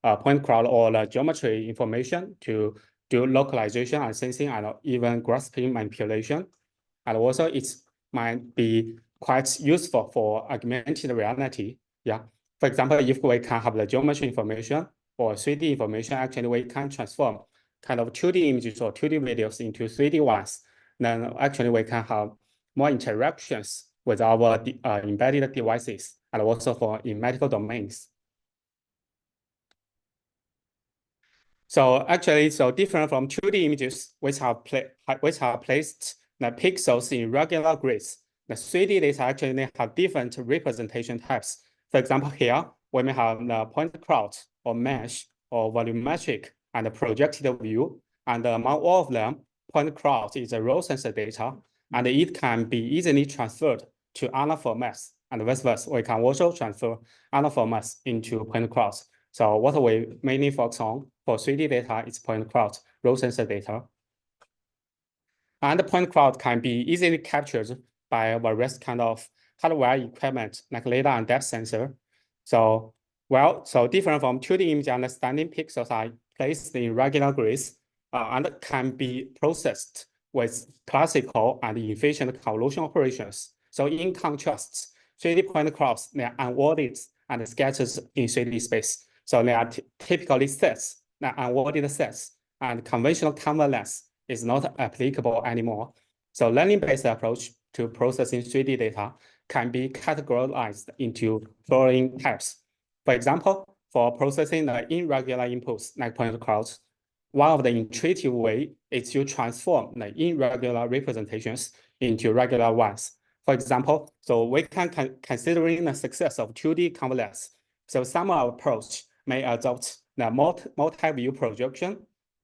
point cloud or the geometry information to do localization and sensing and even grasping manipulation. And also it might be quite useful for augmented reality. Yeah, for example, if we can have the geometry information or 3D information, actually we can transform kind of 2D images or 2D videos into 3D ones. Then actually we can have more interactions with our embedded devices and also for in medical domains. So actually, so different from 2D images, which are placed the pixels in regular grids. The 3D data actually have different representation types. For example, here we may have the point cloud or mesh or volumetric and projected view. And among all of them, point cloud is a raw sensor data, and it can be easily transferred to other formats. And vice versa, we can also transfer other formats into point clouds. So what we mainly focus on for 3D data is point cloud, raw sensor data. And the point cloud can be easily captured by various kind of hardware equipment like lidar and depth sensor. So, so different from 2D image understanding, pixels are placed in regular grids and can be processed with classical and efficient convolution operations. So in contrast, 3D point clouds, they are unworded and scattered in 3D space. So they are typically sets, unworded sets, and conventional canvas length is not applicable anymore. So learning-based approach to processing 3D data can be categorized into following types. For example, for processing the irregular inputs like point clouds, one of the intuitive way is to transform the irregular representations into regular ones. For example, so we can considering the success of 2D canvas. So some approach may adopt the multi-view projection.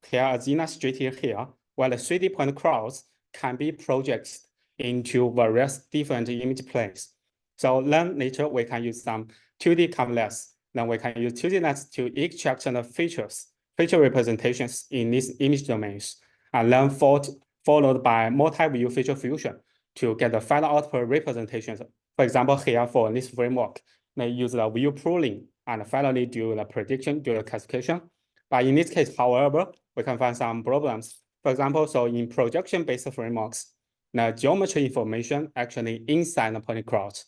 Here is illustrated here, where the 3D point clouds can be projected into various different image planes. So then later we can use some 2D canvas. Then we can use 2D nets to extract the feature representations in these image domains, and then followed by multi-view feature fusion to get the final output representations. For example, here for this framework, they use the view pooling and finally do the prediction, do the classification. But in this case, however, we can find some problems. For example, so in projection-based frameworks, the geometry information actually inside the point cloud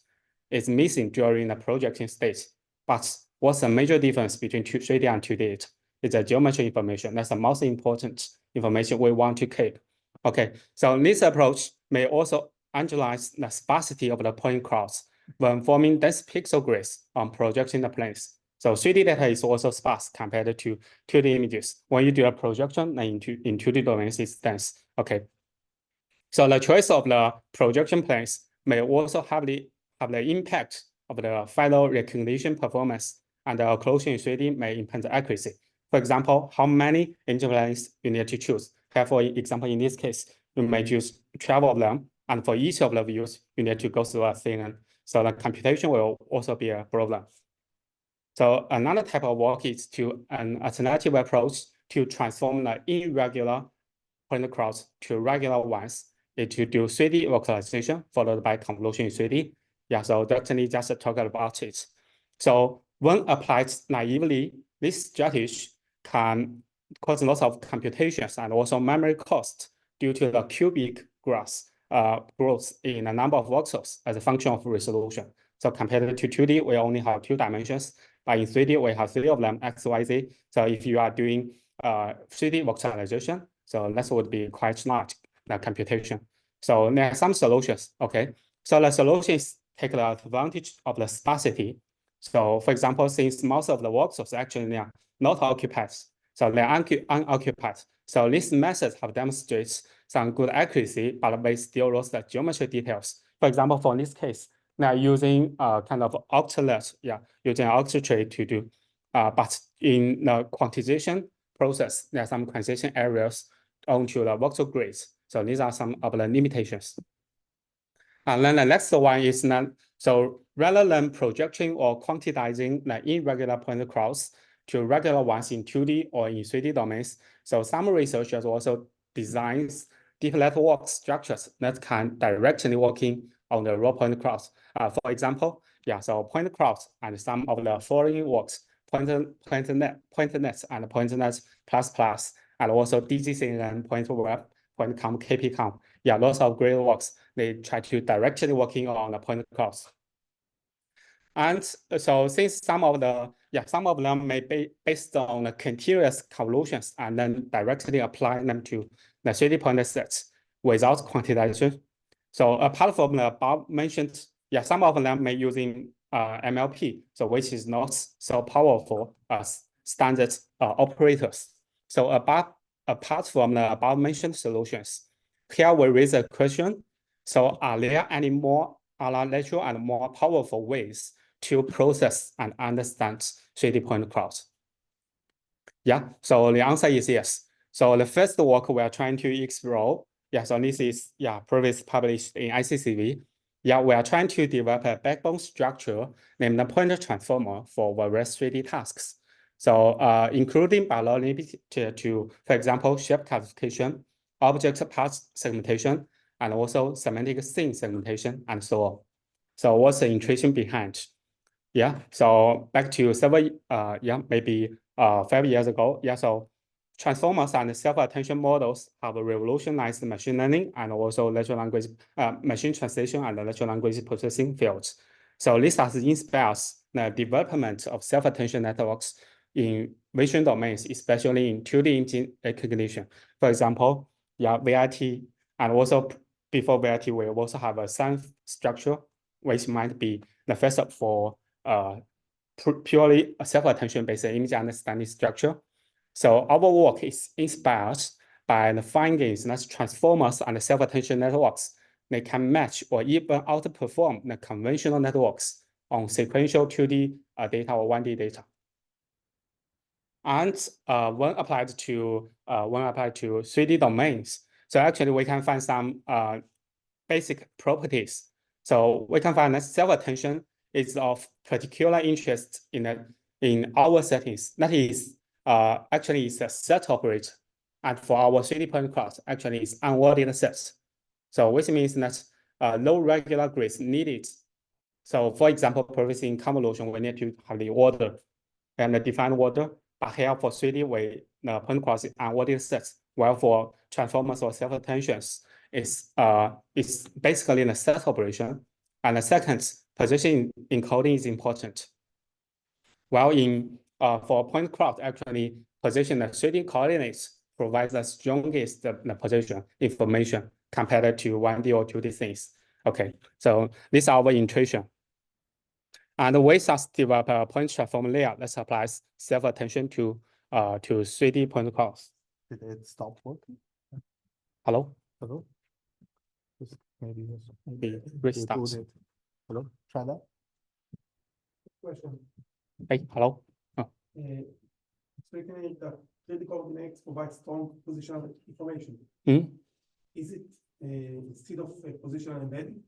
is missing during the projection stage. But what's the major difference between 3D and 2D? It's the geometry information. That's the most important information we want to keep. Okay, so this approach may also analyze the sparsity of the point clouds when forming dense pixel grids on projection planes. So 3D data is also sparse compared to 2D images. When you do a projection in 2D domains, it's dense. Okay. So the choice of the projection planes may also have the impact of the final recognition performance, and the occlusion in 3D may impact the accuracy. For example, how many image planes you need to choose. Here, for example, in this case, you may choose 12 of them, and for each of the views, you need to go through a thing. So the computation will also be a problem. So another type of work is to an alternative approach to transform the irregular point clouds to regular ones, is to do 3D localization followed by convolution in 3D. Yeah, so Dr. just talked about it. So when applied naively, this strategy can cause lots of computations and also memory cost due to the cubic growth in a number of voxels as a function of resolution. So compared to 2D, we only have 2 dimensions, but in 3D, we have 3 of them, X, Y, Z. So if you are doing 3D voxelization, so that would be quite large, the computation. So there are some solutions, okay? So the solutions take the advantage of the sparsity. So for example, since most of the voxels actually are not occupied, so they're unoccupied. So these methods have demonstrated some good accuracy, but they still lose the geometry details. For example, for this case, now using kind of octalet, using octatree to do, but in the quantization process, there are some quantization errors onto the voxel grids. So these are some of the limitations. And then the next one is that, so rather than projecting or quantizing the irregular point clouds to regular ones in 2D or in 3D domains, so some researchers also designs deep network structures that can directly working on the raw point clouds. For example, so point clouds and some of the following works, PointNet and PointNet plus, and also DGCN, PointWeb, PointCom, KPCom. Lots of great works. They try to directly working on the point clouds. And so since some of them may be based on the continuous convolutions and then directly apply them to the 3D point sets without quantization. So apart from the above mentioned, some of them may using MLP, so which is not so powerful as standard operators. So apart from the above mentioned solutions, here we raise a question. So are there any more natural and more powerful ways to process and understand 3D point clouds? So the answer is yes. So the first work we are trying to explore, so this is previously published in ICCV. We are trying to develop a backbone structure named the pointer transformer for various 3D tasks. So including biology to, for example, shape classification, object path segmentation, and also semantic scene segmentation, and so on. So what's the intuition behind? So back to several, maybe 5 years ago. So transformers and self-attention models have revolutionized machine learning and also natural language, machine translation and natural language processing fields. So this has inspired the development of self-attention networks in vision domains, especially in 2D image recognition. For example, VRT, and also before VRT, we also have a SAM structure, which might be the first for purely self-attention based image understanding structure. So our work is inspired by the findings that transformers and self-attention networks, they can match or even outperform the conventional networks on sequential 2D data or 1D data. And when applied to 3D domains, so actually we can find some basic properties. So we can find that self-attention is of particular interest in our settings. That is actually is a set operator, and for our 3D point clouds, actually is unordered sets. So which means that no regular grids needed. So for example, previously in convolution, we need to have the order and the defined order. But here for 3D, the point clouds is unordered sets, while for transformers or self-attentions, it's basically in a set operation. And the second, position encoding is important. While for point cloud, actually position the 3D coordinates provides the strongest the position information compared to 1D or 2D things. Okay, so this is our intuition. And we thus develop a point transform layer that applies self-attention to 3D point clouds. Did it stop working? Hello? Hello? Maybe Restart. Hello? Try that. Question. Hey, hello? Speaking that 3D coordinates provide strong positional information. Is it instead of positional embedding?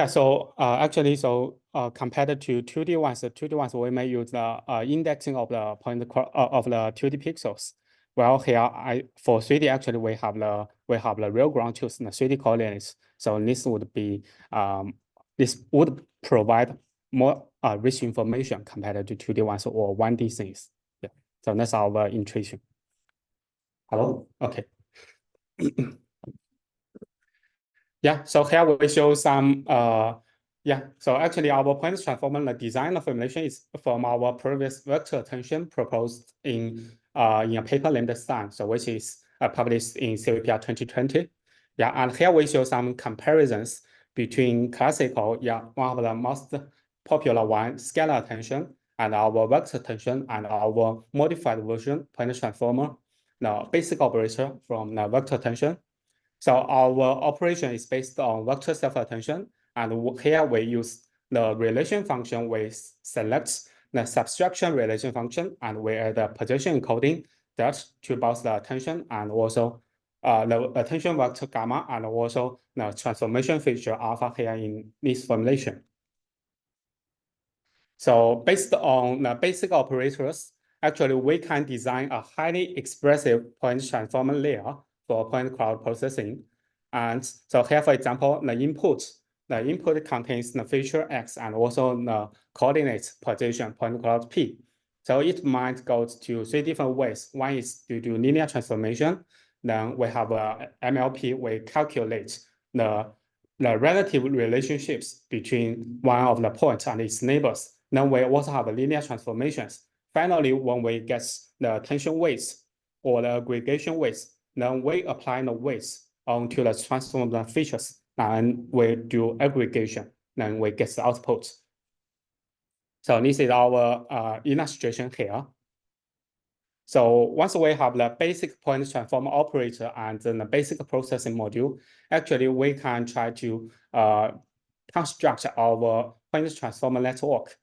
So actually, compared to 2D ones, we may use the indexing of the point of the 2D pixels. Well, here for 3D actually we have the real ground truth in the 3D coordinates. So this would provide more rich information compared to 2D ones or 1D things. So that's our intuition. Hello? Okay. So here we show some so actually our point transformer, the design of formulation is from our previous vector attention proposed in a paper named Sun, so which is published in CVPR 2020. And here we show some comparisons between classical, one of the most popular one, scalar attention, and our vector attention, and our modified version point transformer, the basic operator from the vector attention. So our operation is based on vector self-attention, and here we use the relation function. We select the subtraction relation function, and we add the position encoding that to both the attention and also the attention vector gamma, and also the transformation feature alpha here in this formulation. So based on the basic operators, actually we can design a highly expressive point transformer layer for point cloud processing. And so here, for example, the input contains the feature X and also the coordinate position point cloud P. So it might go to 3 different ways. One is to do linear transformation. Then we have a MLP, we calculate the relative relationships between one of the points and its neighbors. Then we also have linear transformations. Finally, when we get the tension weights or the aggregation weights, then we apply the weights onto the transformed features, and we do aggregation. Then we get the output. So this is our illustration here. So once we have the basic point transformer operator and then the basic processing module, actually we can try to construct our point transformer network.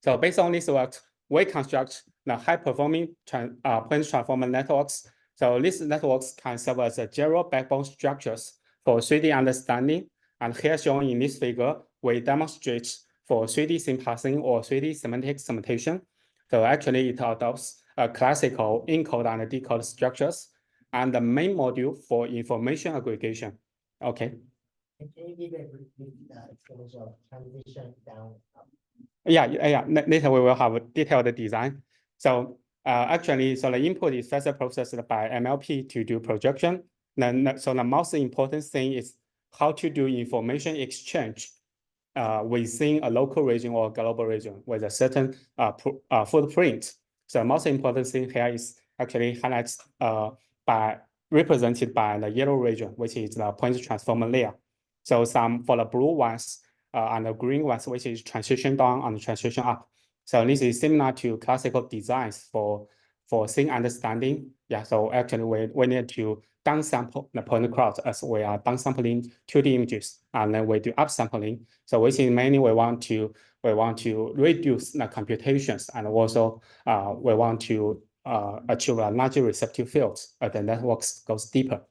So based on this work, we construct the high-performing point transformer networks. So these networks can serve as a general backbone structures for 3D understanding. And here shown in this figure, we demonstrate for 3D scene parsing or 3D semantic segmentation. So actually it adopts a classical encode and decode structures and the main module for information aggregation. Okay. Can you give a brief explanation of transition down up? Yeah. Later we will have a detailed design. So actually, so the input is first processed by MLP to do projection. Then, so the most important thing is how to do information exchange within a local region or global region with a certain footprint. So the most important thing here is actually highlighted represented by the yellow region, which is the point transformer layer. So some for the blue ones and the green ones, which is transition down and transition up. So this is similar to classical designs for scene understanding. Yeah, so actually we need to downsample the point cloud as we are downsampling 2D images, and then we do upsampling. So which is mainly we want to reduce the computations, and also we want to achieve a larger receptive fields as the network goes deeper.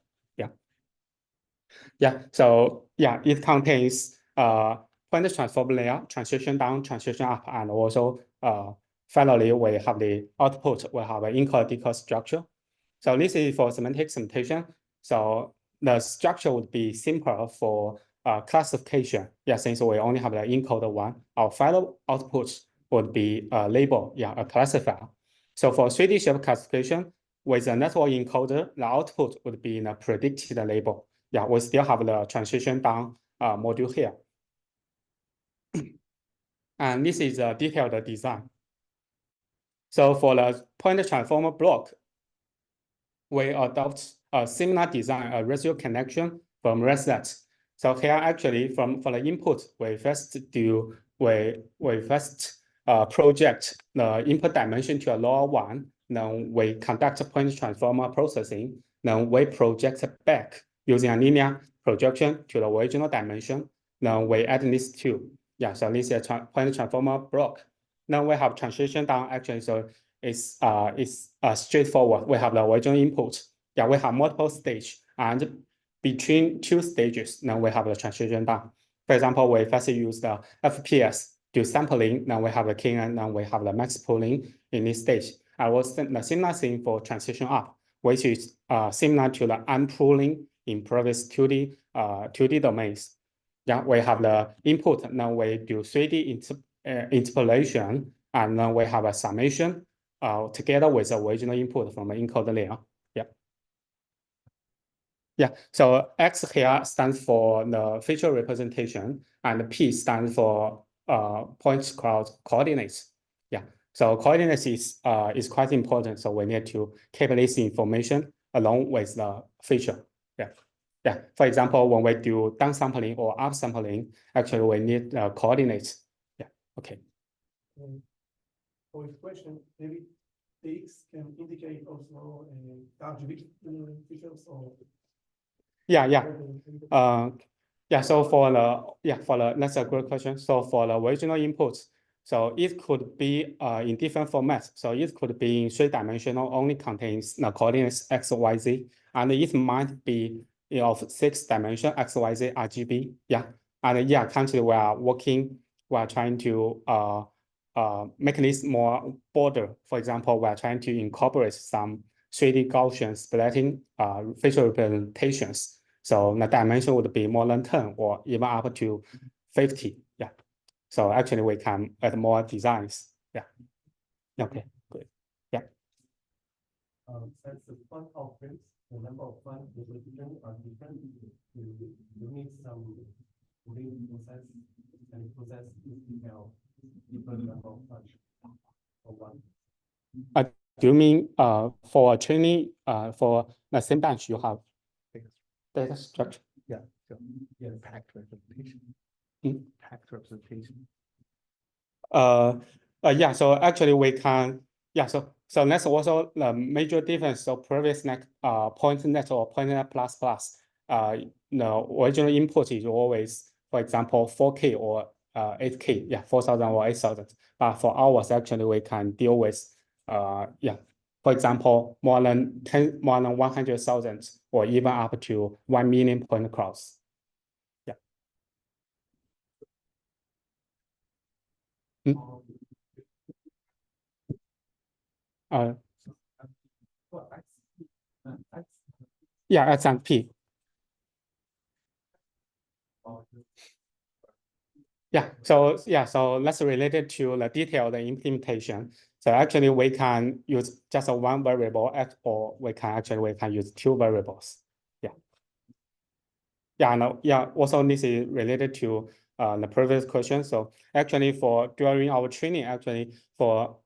So it contains point transformer layer, transition down, transition up, and also finally we have the output. We have an encode decode structure. So this is for semantic segmentation. So the structure would be simpler for classification. Since we only have the encoder one, our final output would be a label, a classifier. So for 3D shape classification, with a network encoder, the output would be in a predicted label. We still have the transition down module here. And this is a detailed design. So for the point transformer block, we adopt a similar design, a residual connection from ResNet. So here actually for the input, we first project the input dimension to a lower one. Then we conduct point transformer processing. Then we project back using a linear projection to the original dimension. Then we add these two. So this is a point transformer block. Now we have transition down actually, so it's straightforward. We have the original input. We have multiple stages, and between two stages, now we have the transition down. For example, we first use the FPS do sampling, then we have the KN, then we have the max pooling in this stage. I was the similar thing for transition up, which is similar to the unpooling in previous 2D domains. We have the input, now we do 3D interpolation, and then we have a summation together with the original input from the encoder layer. So X here stands for the feature representation, and P stands for point cloud coordinates. So coordinates is quite important. So we need to keep this information along with the feature. For example, when we do downsampling or upsampling, actually we need coordinates. Okay. For this question, maybe the X can indicate also RGB features or Yeah, so that's a great question. So for the original input, so it could be in different formats. So it could be in 3-dimensional, only contains the coordinates x, y, z, and it might be of 6-dimension x, y, z, RGB. Yeah, and currently we are trying to make this more broader. For example, we are trying to incorporate some 3D Gaussian splitting facial representations. So the dimension would be more than 10 or even up to 50. Yeah. So actually we can add more designs. Yeah. Okay, good. Yeah. Since the font options, the number of font resolution are different, you need some coding process and process detail different number of font for one. Do you mean for training for the same bench you have data structure? Yeah, so Yes. packed representation. Mm. Packed representation. Yeah, so actually we can, so that's also the major difference. So previous net PointNet or PointNet plus plus, the original input is always, for example, 4K or 8K, 4,000 or 8,000. But for ours, actually we can deal with for example, more than 100,000 or even up to 1 million point clouds. Yeah. Yeah, XMP. So that's related to the detailed implementation. So actually we can use just one variable or we can use 2 variables. Also this is related to the previous question. So actually during our training, for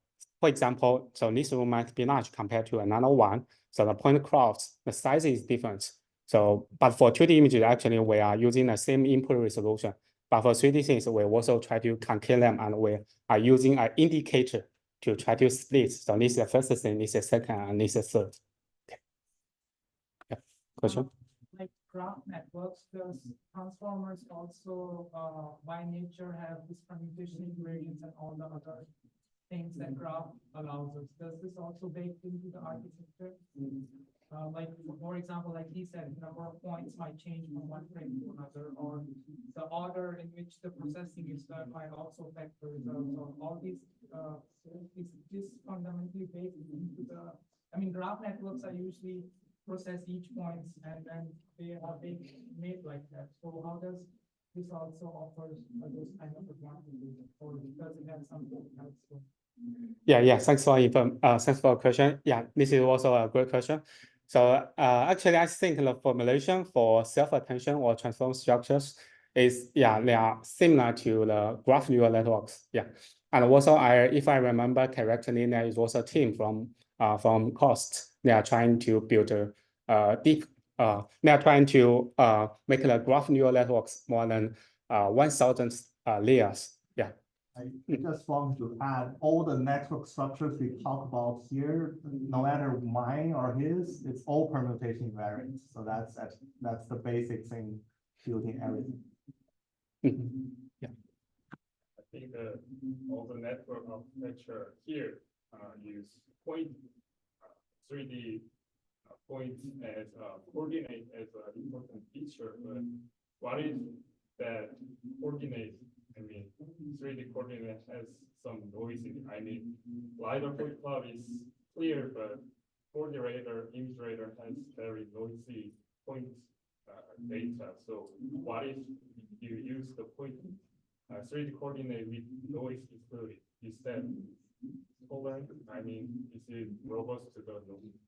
example, so this room might be large compared to another one. So the point clouds, the size is different. So, but for 2D images, actually we are using the same input resolution. But for 3D things, we also try to compare them, and we are using an indicator to try to split. So this is the first thing, this is second, and this is third. Okay. Yeah. Question? Like graph networks, does transformers also by nature have this permutation gradients and all the other things that graph allows us? Does this also bake into the architecture? Like for example, like he said, number of points might change from one frame to another, or the order in which the processing is done might also affect the results. So all these is this fundamentally baked into the. I mean, graph networks are usually process each points and then they are being made like that. So how does this also offers those kind of advantages, or does it have something else? Thanks for the question. This is also a great question. So actually, I think the formulation for self-attention or transform structures is they are similar to the graph neural networks. And also if I remember correctly, there is also a team from COST. They are trying to build a deep. They are trying to make the graph neural networks more than 1,000 layers. I just want to add all the network structures we talk about here, no matter mine or his, it's all permutation invariant. So that's the basic thing building everything. I think all the network architecture here use point 3D point as coordinate as an important feature. But what is that coordinate? I mean, 3D coordinate has some noise in it. I mean, LiDAR point cloud is clear, but coordinator, image radar has very noisy point data. So what if you use the point 3D coordinate with noise included? Is that tolerant? I mean, is it robust to the noise?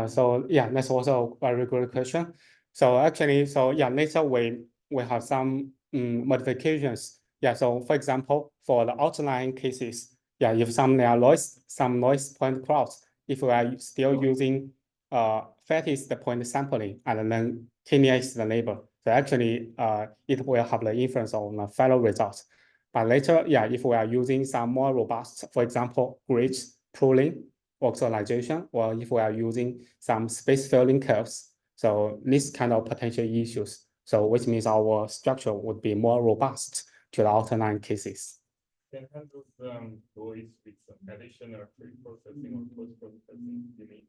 So that's also a very good question. So actually, later we have some modifications. So for example, for the outline cases, if some noise point clouds, if we are still using fetish the point sampling and then KNX is the label, so actually it will have the influence on the final results. But later, if we are using some more robust, for example, grid pooling, voxelization, or if we are using some space filling curves, So this kind of potential issues. So which means our structure would be more robust to the outer line cases. Can handle some noise with some additional pre-processing or post-processing, you mean?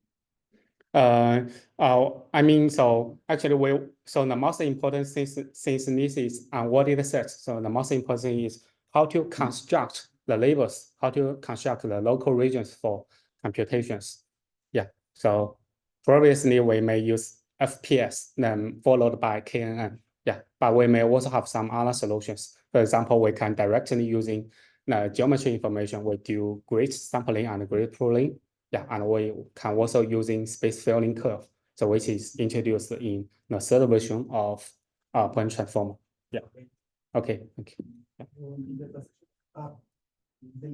I mean, so actually so the most important thing, since this is unworded set, so the most important thing is how to construct the labels, how to construct the local regions for computations. Yeah, so previously we may use FPS, then followed by KNN. Yeah, but we may also have some other solutions. For example, we can directly using the geometry information, we do grid sampling and grid pooling. Yeah, and we can also using space filling curve, so which is introduced in the third version of point transformer. Yeah. Okay. Thank you. The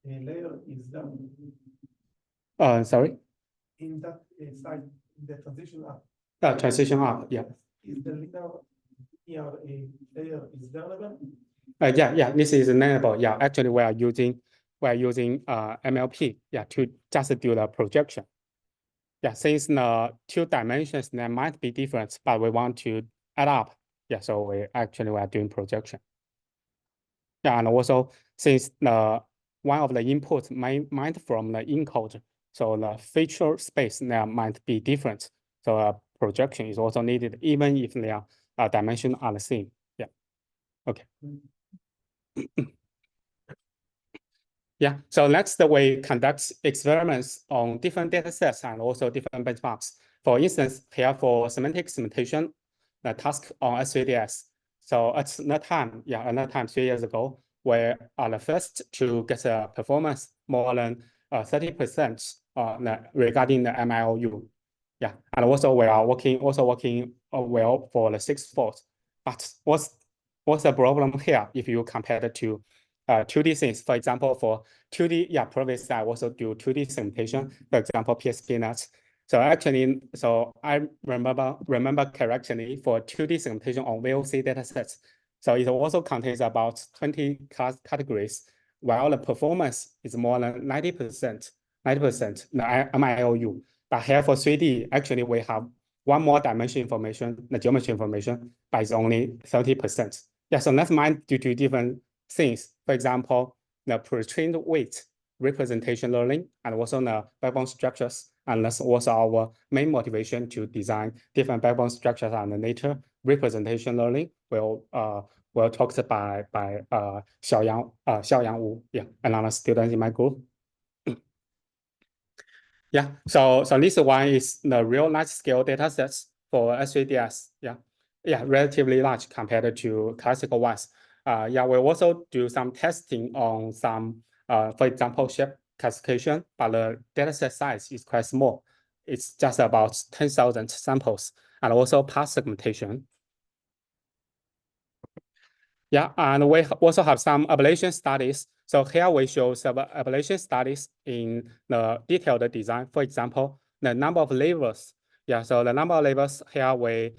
layer is done. Sorry. In that side, the transition up. Transition up. Yeah. Is the layer is learnable? Yeah. This is learnable. Yeah. Actually, we are using MLP. Yeah, to just do the projection. Yeah, since the 2 dimensions that might be different, but we want to add up. Yeah, so we are doing projection. Yeah, and also since the one of the inputs might from the encode, so the feature space there might be different. So projection is also needed, even if their dimensions are the same. Yeah. Okay. Yeah, so next we conduct experiments on different data sets and also different benchmarks. For instance, here for semantic segmentation, the task on S3DS. So at that time, 3 years ago, we are the first to get a performance more than 30% regarding the MIOU. Yeah, and also we are working well for the 6-fold. But what's the problem here if you compare it to 2D things? For example, for 2D, previously I also do 2D segmentation, for example, PSP-NET. So actually, I remember correctly for 2D segmentation on VOC datasets. So it also contains about 20 categories, while the performance is more than 90%, the MIOU. But here for 3D, actually we have one more dimension information, the geometry information, but it's only 30%. Yeah, so let's mind due to different things. For example, the pre-trained weight representation learning, and also the backbone structures. And that's also our main motivation to design different backbone structures and the nature representation learning. Well talked by Xiaoyang Wu, another student in my group. Yeah, so this one is the real large scale data sets for S3DS. Relatively large compared to classical ones. We also do some testing on some, for example, shape classification, but the dataset size is quite small. It's just about 10,000 samples, and also path segmentation. Yeah, and we also have some ablation studies. So here we show some ablation studies in the detailed design. For example, the number of labels. Yeah, so the number of labels here we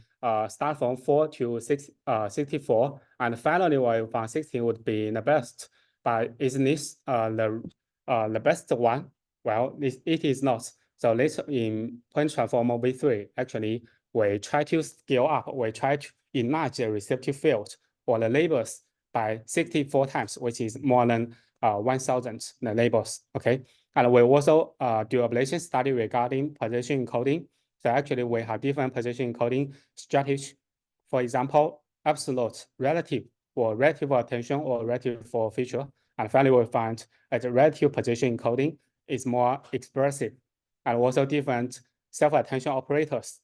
start from 4 to 64, and finally we found 16 would be the best. But isn't this the best one? Well, it is not. So later in point transformer V3, actually we try to scale up. We try to enlarge the receptive field or the labels by 64 times, which is more than 1,000 the labels. Okay, and we also do ablation study regarding position encoding. So actually, we have different position encoding strategy. For example, absolute, relative, or relative attention, or relative for feature. And finally, we find that the relative position encoding is more expressive, and also different self-attention operators.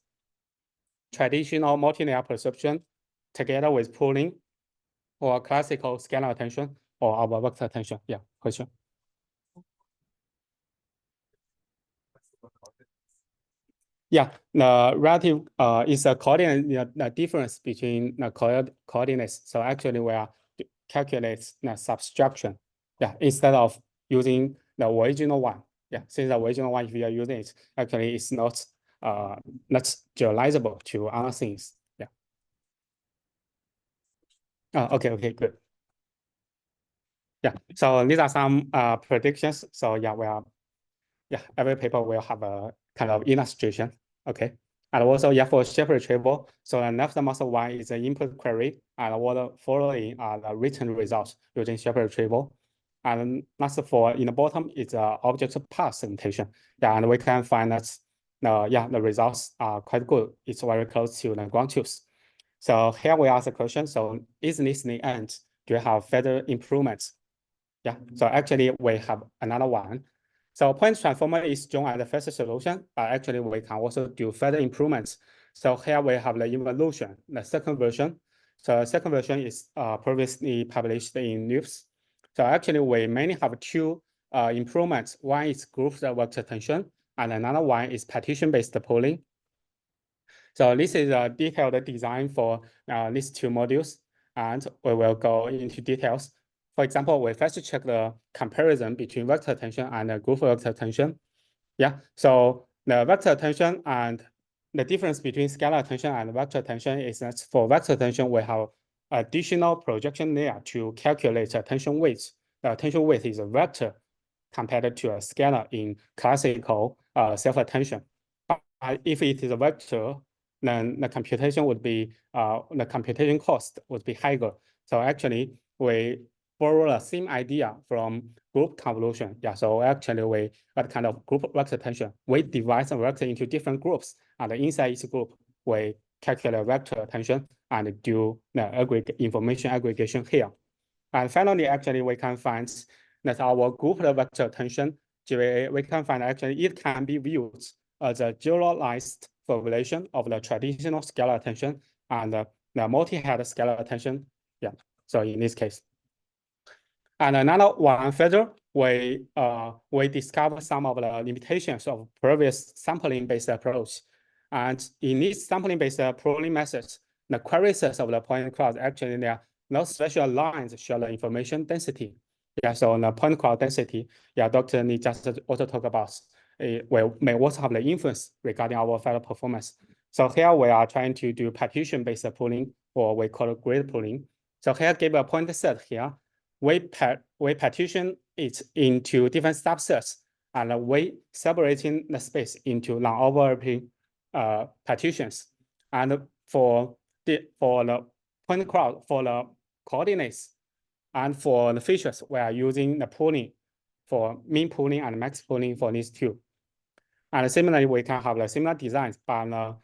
Traditional multilinear perception together with pooling, or classical scalar attention, or our vector attention. Yeah, question. Yeah, the relative is a coordinate, the difference between the coordinates. So actually we are calculate the subtraction. Yeah, instead of using the original one. Yeah, since the original one, if you are using it, actually it's not generalizable to other things. Yeah. Okay, good. Yeah, so these are some predictions. So every paper will have a kind of illustration. Okay, And also, yeah, for shape retrieval, so the next muscle one is the input query, and what the following are the written results using shape retrieval. And that's for in the bottom is object path segmentation. Yeah, and we can find that the results are quite good. It's very close to the ground truth. So here we ask the question, so is this the end? Do you have further improvements? Yeah, so actually we have another one. So point transformer is shown as the first solution, but actually we can also do further improvements. So here we have the evolution, the second version. So the second version is previously published in NUPS. So actually we mainly have two improvements. One is group vector tension, and another one is partition-based pooling. So this is a detailed design for these two modules, and we will go into details. For example, we first check the comparison between vector tension and group vector tension. Yeah, so the vector tension and the difference between scalar tension and vector tension is that for vector tension, we have additional projection layer to calculate tension weight. The tension weight is a vector compared to a scalar in classical self-attention. But if it is a vector, then the computation would be, the computation cost would be higher. So actually, we borrow the same idea from group convolution. Yeah, so actually we got kind of group vector tension. We divide the vector into different groups, and inside each group, we calculate vector tension and do the information aggregation here. And finally, actually, we can find that our group vector tension, GVA, we can find actually it can be viewed as a generalized formulation of the traditional scalar tension and the multi-head scalar tension. Yeah, so in this case. And another one further, we discover some of the limitations of previous sampling-based approach. And in this sampling-based pooling methods, the query sets of the point cloud actually there are no special lines show the information density. Yeah, so the point cloud density, yeah, Dr. Ni just also talked about, may also have the influence regarding our file performance. So here we are trying to do partition-based pooling, or we call it grid pooling. So here give a point set here. We partition it into different subsets, and we separating the space into non-overlapping partitions. And for the point cloud, for the coordinates, and for the features, we are using the pooling for min pooling and max pooling for these two. And similarly, we can have the similar designs, but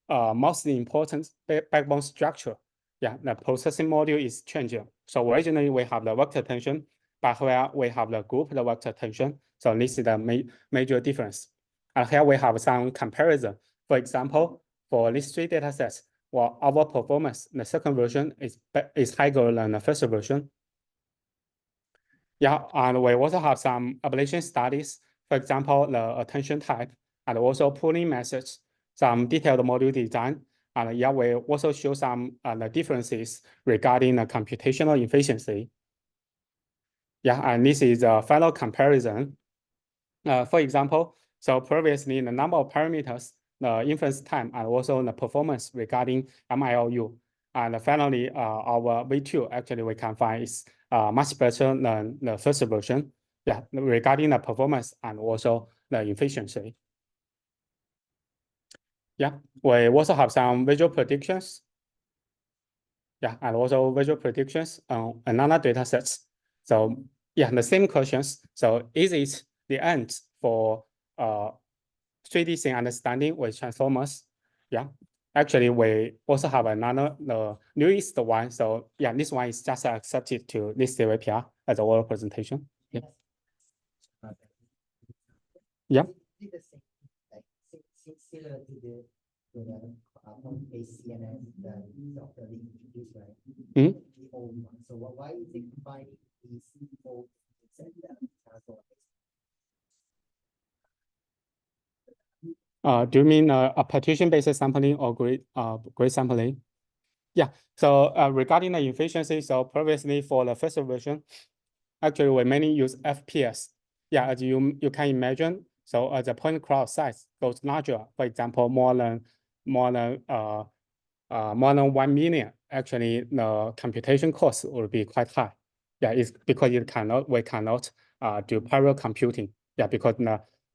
most important backbone structure. Yeah, the processing module is changing. So originally we have the vector tension, but here we have the group vector tension. So this is the major difference. And here we have some comparison. For example, for these three data sets, well, our performance, the second version is higher than the first version. Yeah, and we also have some ablation studies. For example, the attention type and also pooling methods, some detailed module design. And yeah, we also show some the differences regarding the computational efficiency. Yeah, and this is a final comparison. For example, so previously the number of parameters, the inference time, and also the performance regarding MILU. And finally, our V2 actually we can find is much better than the first version. Yeah, regarding the performance and also the efficiency. Yeah, we also have some visual predictions. Yeah, and also visual predictions on another data sets. So yeah, the same questions. So is it the end for 3D scene understanding with transformers? Yeah, actually we also have another, the newest one. So yeah, this one is just accepted to this CVPR as a oral presentation. Yeah. Yeah. Similar to the CNN, the of the introduced, right? Mm-hmm. The old one. So why is it combining these old do you mean a partition-based sampling or grid sampling? Yeah. So regarding the efficiency, so previously for the first version, actually we mainly use FPS. Yeah, as you can imagine. So as the point cloud size goes larger, for example, more than 1 million, actually the computation cost will be quite high. Yeah, it's because we cannot do parallel computing. Yeah, because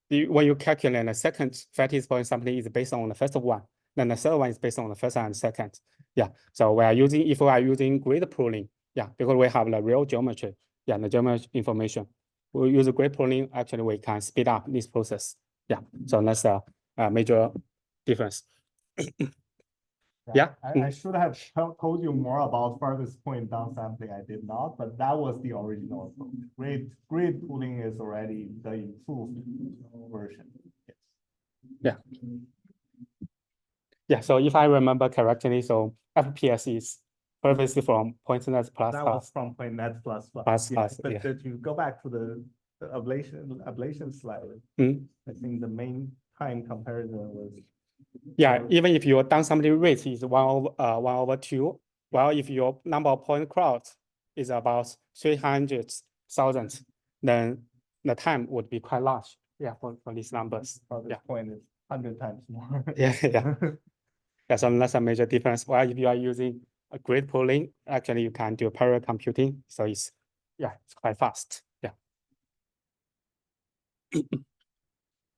when you calculate the second fastest point sampling is based on the first one. Then the third one is based on the first and second. Yeah. So we are using, if we are using grid pooling, yeah, because we have the real geometry, yeah, the geometry information. We use grid pooling, actually we can speed up this process. Yeah. So that's a major difference. Yeah. I should have told you more about farthest point downsampling. I did not, but that was the original approach. Grid pooling is already the improved version. Yes. Yeah. Yeah. So if I remember correctly, so FPS is previously from PointNet plus That was from PointNet plus. But yeah. if you go back to the ablation slide, Mm. I think the main time comparison was. Yeah, even if your downsampling rate is 1/2, well, if your number of point clouds is about 300,000, then the time would be quite large. Yeah, for these numbers. Farthest point is 100 times more. Yeah, yeah. Yeah, so that's a major difference. Well, if you are using a grid pooling, actually you can do parallel computing. So it's quite fast. Yeah.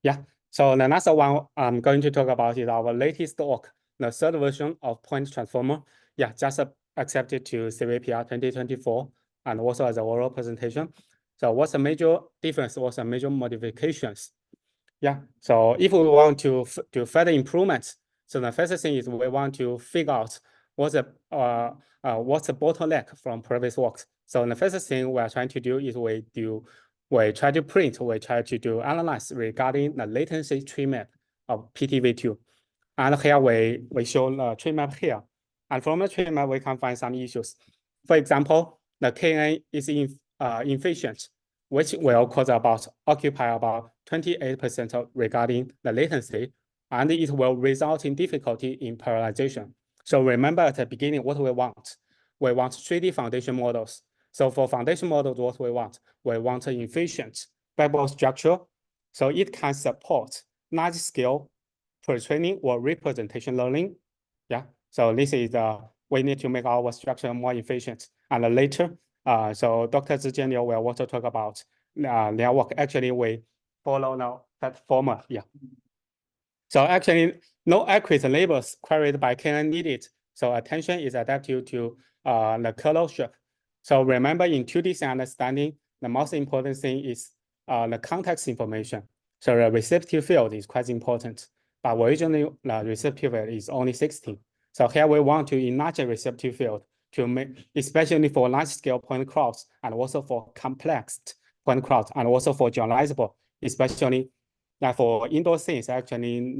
Yeah. So the next one I'm going to talk about is our latest work, the third version of point transformer. Yeah, just accepted to CVPR 2024 and also as an oral presentation. So what's the major difference? What's the major modifications? Yeah, so if we want to do further improvements, so the first thing is we want to figure out what's the bottleneck from previous works. So the first thing we are trying to do is we try to do analyze regarding the latency tree map of PTV2. And here we show the tree map here. And from the tree map, we can find some issues. For example, the KN is inefficient, which will occupy about 28% regarding the latency, and it will result in difficulty in parallelization. So remember at the beginning what we want. We want 3D foundation models. So for foundation models, what we want an efficient backbone structure, so it can support large scale pre-training or representation learning. Yeah, so this is we need to make our structure more efficient. And later, so Dr. Zhijian Liu will also talk about their work. Actually, we follow now that format. Yeah. So actually, no accurate labels queried by KN needed. So attention is adaptive to the kernel shape. So remember, in 2D understanding, the most important thing is the context information. So the receptive field is quite important. But originally, the receptive field is only 16. So here we want to enlarge the receptive field to make, especially for large-scale point clouds and also for complex point clouds and also for generalizable, especially for indoor scenes. Actually,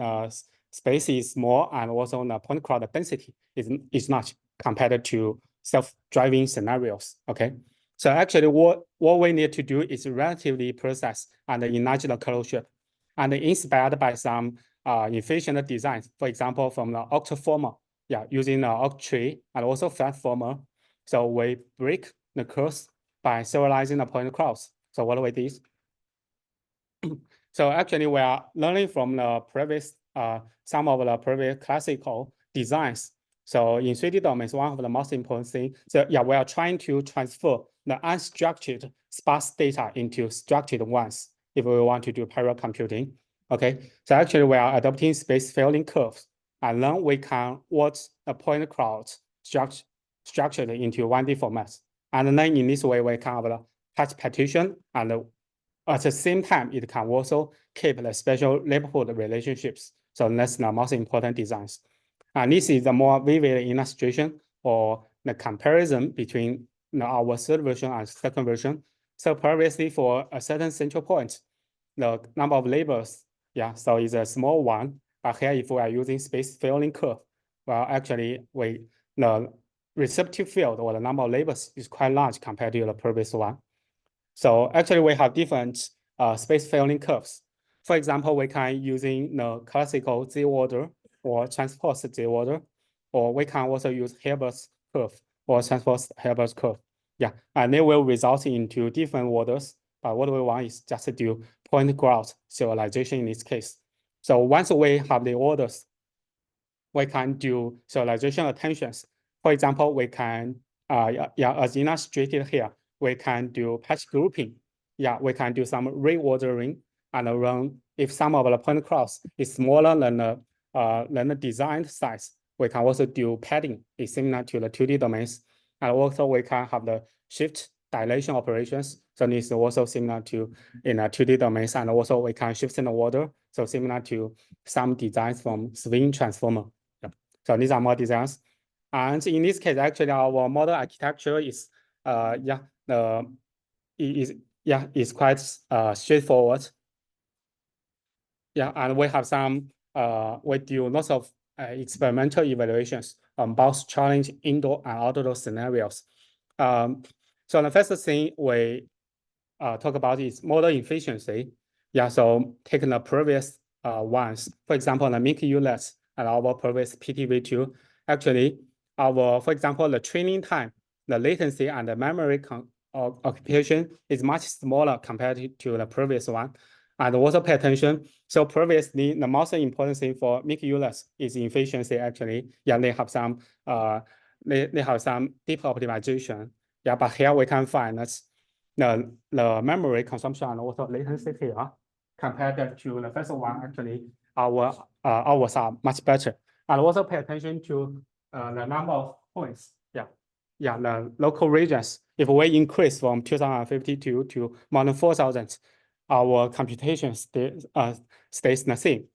space is small and also the point cloud density is large compared to self-driving scenarios. Okay, so actually, what we need to do is relatively process and enlarge the kernel shape, and inspired by some efficient designs. For example, from the octoformer, using the octree and also flatformer. So we break the curves by serializing the point clouds. So what do we do? So actually, we are learning from the previous some of the previous classical designs. So in 3D domains, one of the most important things. So we are trying to transfer the unstructured sparse data into structured ones if we want to do parallel computing. Okay, so actually we are adopting space filling curves, and then we can watch the point clouds structured into 1D formats. And then in this way, we can have a patch partition, and at the same time, it can also keep the special neighborhood relationships. So that's the most important designs. And this is the more vivid illustration or the comparison between our third version and second version. So previously for a certain central point, the number of labels, so it's a small one. But here, if we are using space filling curve, well, actually, the receptive field or the number of labels is quite large compared to the previous one. So actually, we have different space filling curves. For example, we can using the classical Z-order or transpose Z-order, or we can also use Hilbert's curve or transpose Hilbert's curve. And they will result into different orders. But what we want is just to do point cloud serialization in this case. So once we have the orders, we can do serialization attentions. For example, we can, as illustrated here, we can do patch grouping. We can do some reordering and run if some of the point clouds is smaller than the then the designed size, we can also do padding, is similar to the 2D domains. And also we can have the shift dilation operations. So this is also similar to in a 2D domains, and also we can shift in the order. So similar to some designs from swing transformer. Yeah. So these are more designs. And in this case, actually our model architecture is is quite straightforward. Yeah, and we have some we do lots of experimental evaluations on both challenge indoor and outdoor scenarios. So the first thing we talk about is model efficiency. Yeah, so taking the previous ones, for example, the MIC-ULET and our previous PTV2, actually for example, the training time, the latency and the memory occupation is much smaller compared to the previous one. And also pay attention. So previously, the most important thing for MIC-ULET is efficiency. Actually, yeah, they have some they have some deep optimization. Yeah, but here we can find that the memory consumption and also latency here compared to the first one. Actually, ours are much better. And also pay attention to the number of points. Yeah, the local regions. If we increase from 2052 to more than 4,000. Our computation stays the same.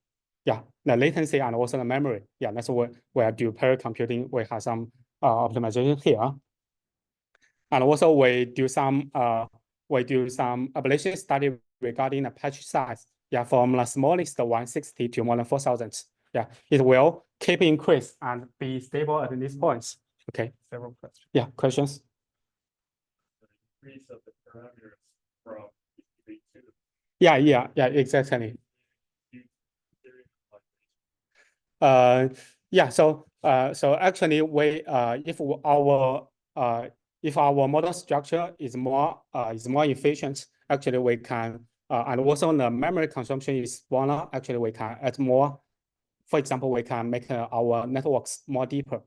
Yeah, the latency and also the memory. Yeah, that's what we do pair computing. We have some optimization here. And also we do some ablation study regarding the patch size. Yeah, from the smallest 160 to more than 4,000. Yeah, it will keep increase and be stable at these points. Okay. Several questions. Yeah, questions? Increase of the parameters from PTV2. Yeah, exactly. So actually we if our model structure is more efficient, actually we can and also the memory consumption is smaller, actually we can add more. For example, we can make our networks more deeper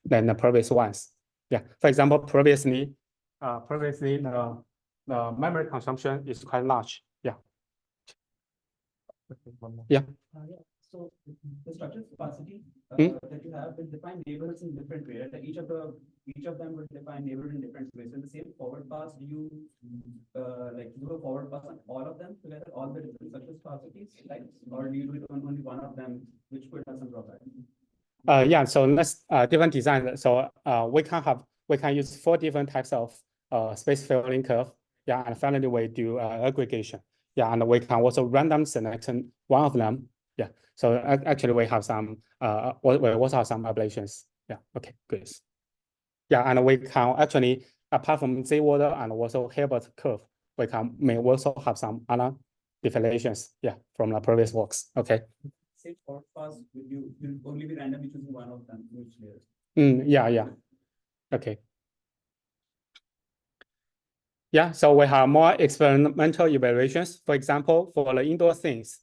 than the previous ones. Yeah, for example, previously the memory consumption is quite large. Yeah. Yeah. So the structure capacity that you have will define neighbors in different ways. Like each of them will define neighbors in different ways. In the same forward pass, do you do a forward pass on all of them together, all the different structure capacities, or do you do it on only one of them, which could have some drawbacks? Yeah. So that's different design. So we can use 4 different types of space filling curve. Yeah, and finally we do aggregation. Yeah, and we can also random select one of them. Yeah. So actually we have some we also have some ablations. Yeah. Okay. Good. Yeah, and we can actually apart from Z-order and also Hilbert curve, we may also have some other definitions. Yeah, from the previous works. Okay. Say forward pass, you'll only be randomly choosing one of them which layers. Yeah. Okay. Yeah, so we have more experimental evaluations. For example, for the indoor things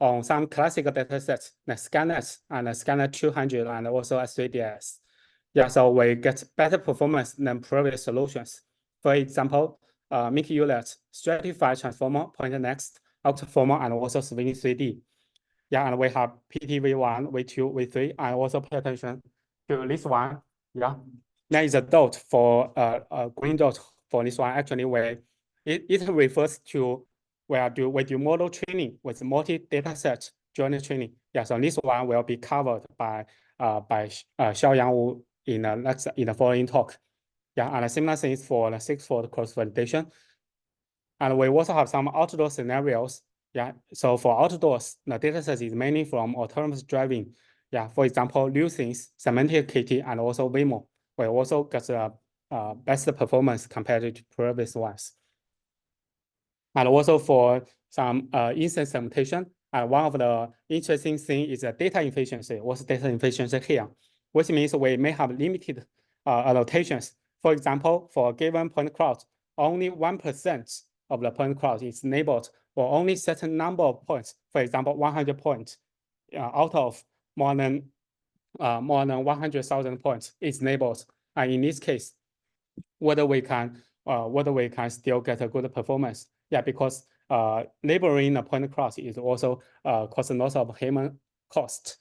on some classical data sets, like SkyNet and SkyNet 200 and also S3DS. Yeah, so we get better performance than previous solutions. For example, MIC-ULET, Stratified Transformer, PointNext, Octaformer, and also Swing 3D. Yeah, and we have PTV1, V2, V3, and also pay attention to this one. Yeah, there is a dot for a green dot for this one. Actually, it refers to where we do model training with multi-data set joint training. Yeah, so this one will be covered by Xiaoyang Wu in the following talk. Yeah, and a similar thing is for the 6-fold cross-validation. And we also have some outdoor scenarios. Yeah, so for outdoors, the dataset is mainly from autonomous driving. Yeah, for example, new things, Semantic KT, and also Waymo. We also got best performance compared to previous ones. And also for some instance segmentation, and one of the interesting things is the data efficiency. What's data efficiency here? Which means we may have limited annotations. For example, for a given point cloud, only 1% of the point cloud is enabled, or only certain number of points. For example, 100 points out of more than 100,000 points is enabled. And in this case, whether we can still get a good performance. Yeah, because labeling a point cloud is also cause lots of human cost.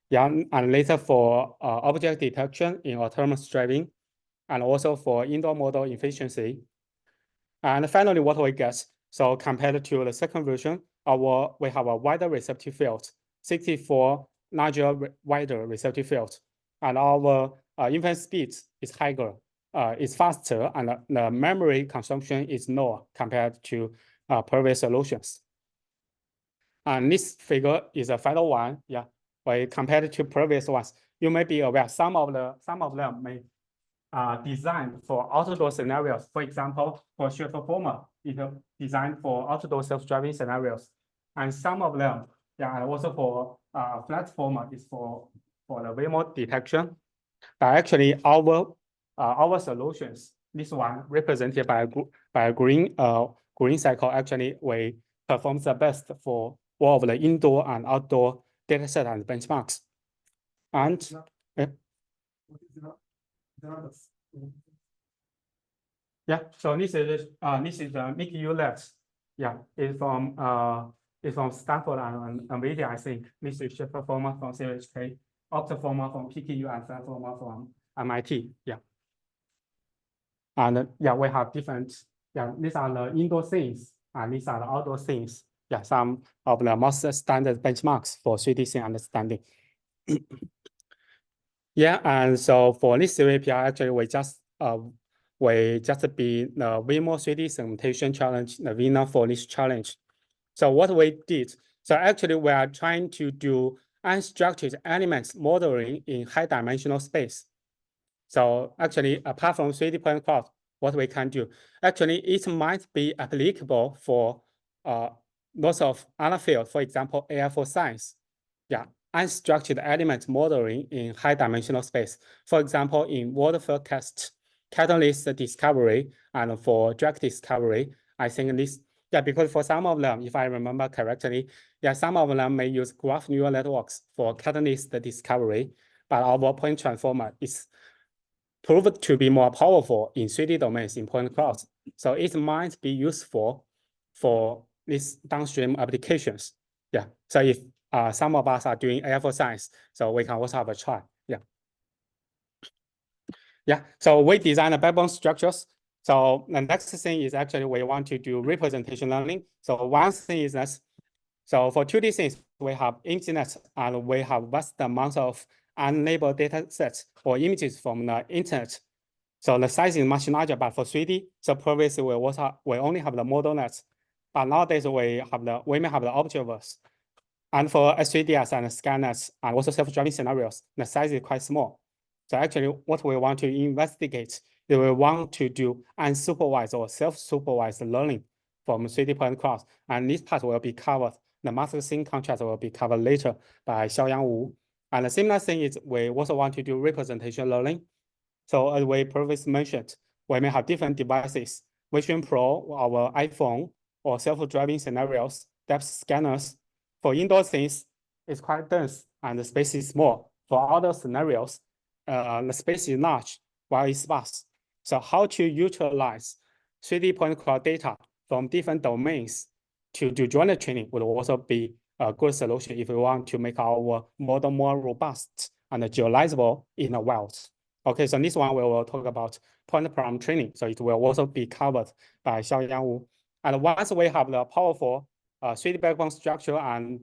Yeah, and later for object detection in autonomous driving, and also for indoor model efficiency. And finally, what we get, so compared to the second version, we have a wider receptive field, 64 larger, wider receptive field, and our inference speed is higher, is faster, and the memory consumption is lower compared to previous solutions. And this figure is a final one, yeah. When compared to previous ones, you may be aware some of them may designed for outdoor scenarios. For example, for Chauffeur Former, it's designed for outdoor self-driving scenarios, and some of them, yeah, and also for Flat Former is for the Waymo detection. But actually, our solutions, this one represented by a green cycle, actually we performs the best for all of the indoor and outdoor dataset and benchmarks. And yeah, so this is the MICU Labs. Yeah, it's from Stanford and NVIDIA, I think. This is Chauffeur Former from CHK, Optiformer from PKU, and Flatformer from MIT. Yeah. And yeah, we have different, yeah, these are the indoor scenes, and these are the outdoor scenes. Yeah, some of the most standard benchmarks for 3D scene understanding. Yeah, and so for this CVPR, actually we just beat the Waymo 3D segmentation challenge, the winner for this challenge. So what we did, so actually we are trying to do unstructured elements modeling in high dimensional space. So actually, apart from 3D point cloud, what we can do, actually it might be applicable for lots of other fields, for example, AI for science. Yeah, unstructured element modeling in high dimensional space. For example, in word forecast, catalyst discovery, and for drug discovery, I think this, yeah, because for some of them, if I remember correctly, yeah, some of them may use graph neural networks for catalyst discovery, but our point transformer is proved to be more powerful in 3D domains in point clouds. So it might be useful for these downstream applications. Yeah, so if some of us are doing AI for science, so we can also have a try. Yeah. Yeah, so we design the backbone structures. So the next thing is actually we want to do representation learning. So one thing is that, so for 2D things, we have internet and we have vast amounts of unlabeled data sets or images from the internet. So the size is much larger, but for 3D, so previously we only have the model nets, but nowadays we may have the observers. And for S3DS and SkyNets and also self-driving scenarios, the size is quite small. So actually what we want to investigate is we want to do unsupervised or self-supervised learning from 3D point clouds. And this part will be covered. The master scene contract will be covered later by Xiaoyang Wu. And the similar thing is we also want to do representation learning. So as we previously mentioned, we may have different devices, Vision Pro, our iPhone, or self-driving scenarios, depth scanners. For indoor things, it's quite dense and the space is small. For other scenarios, the space is large while it's sparse. So how to utilize 3D point cloud data from different domains to do joiner training would also be a good solution if we want to make our model more robust and generalizable in the wild. Okay, so this one we will talk about point prompt training. So it will also be covered by Xiaoyang Wu. And once we have the powerful 3D backbone structure and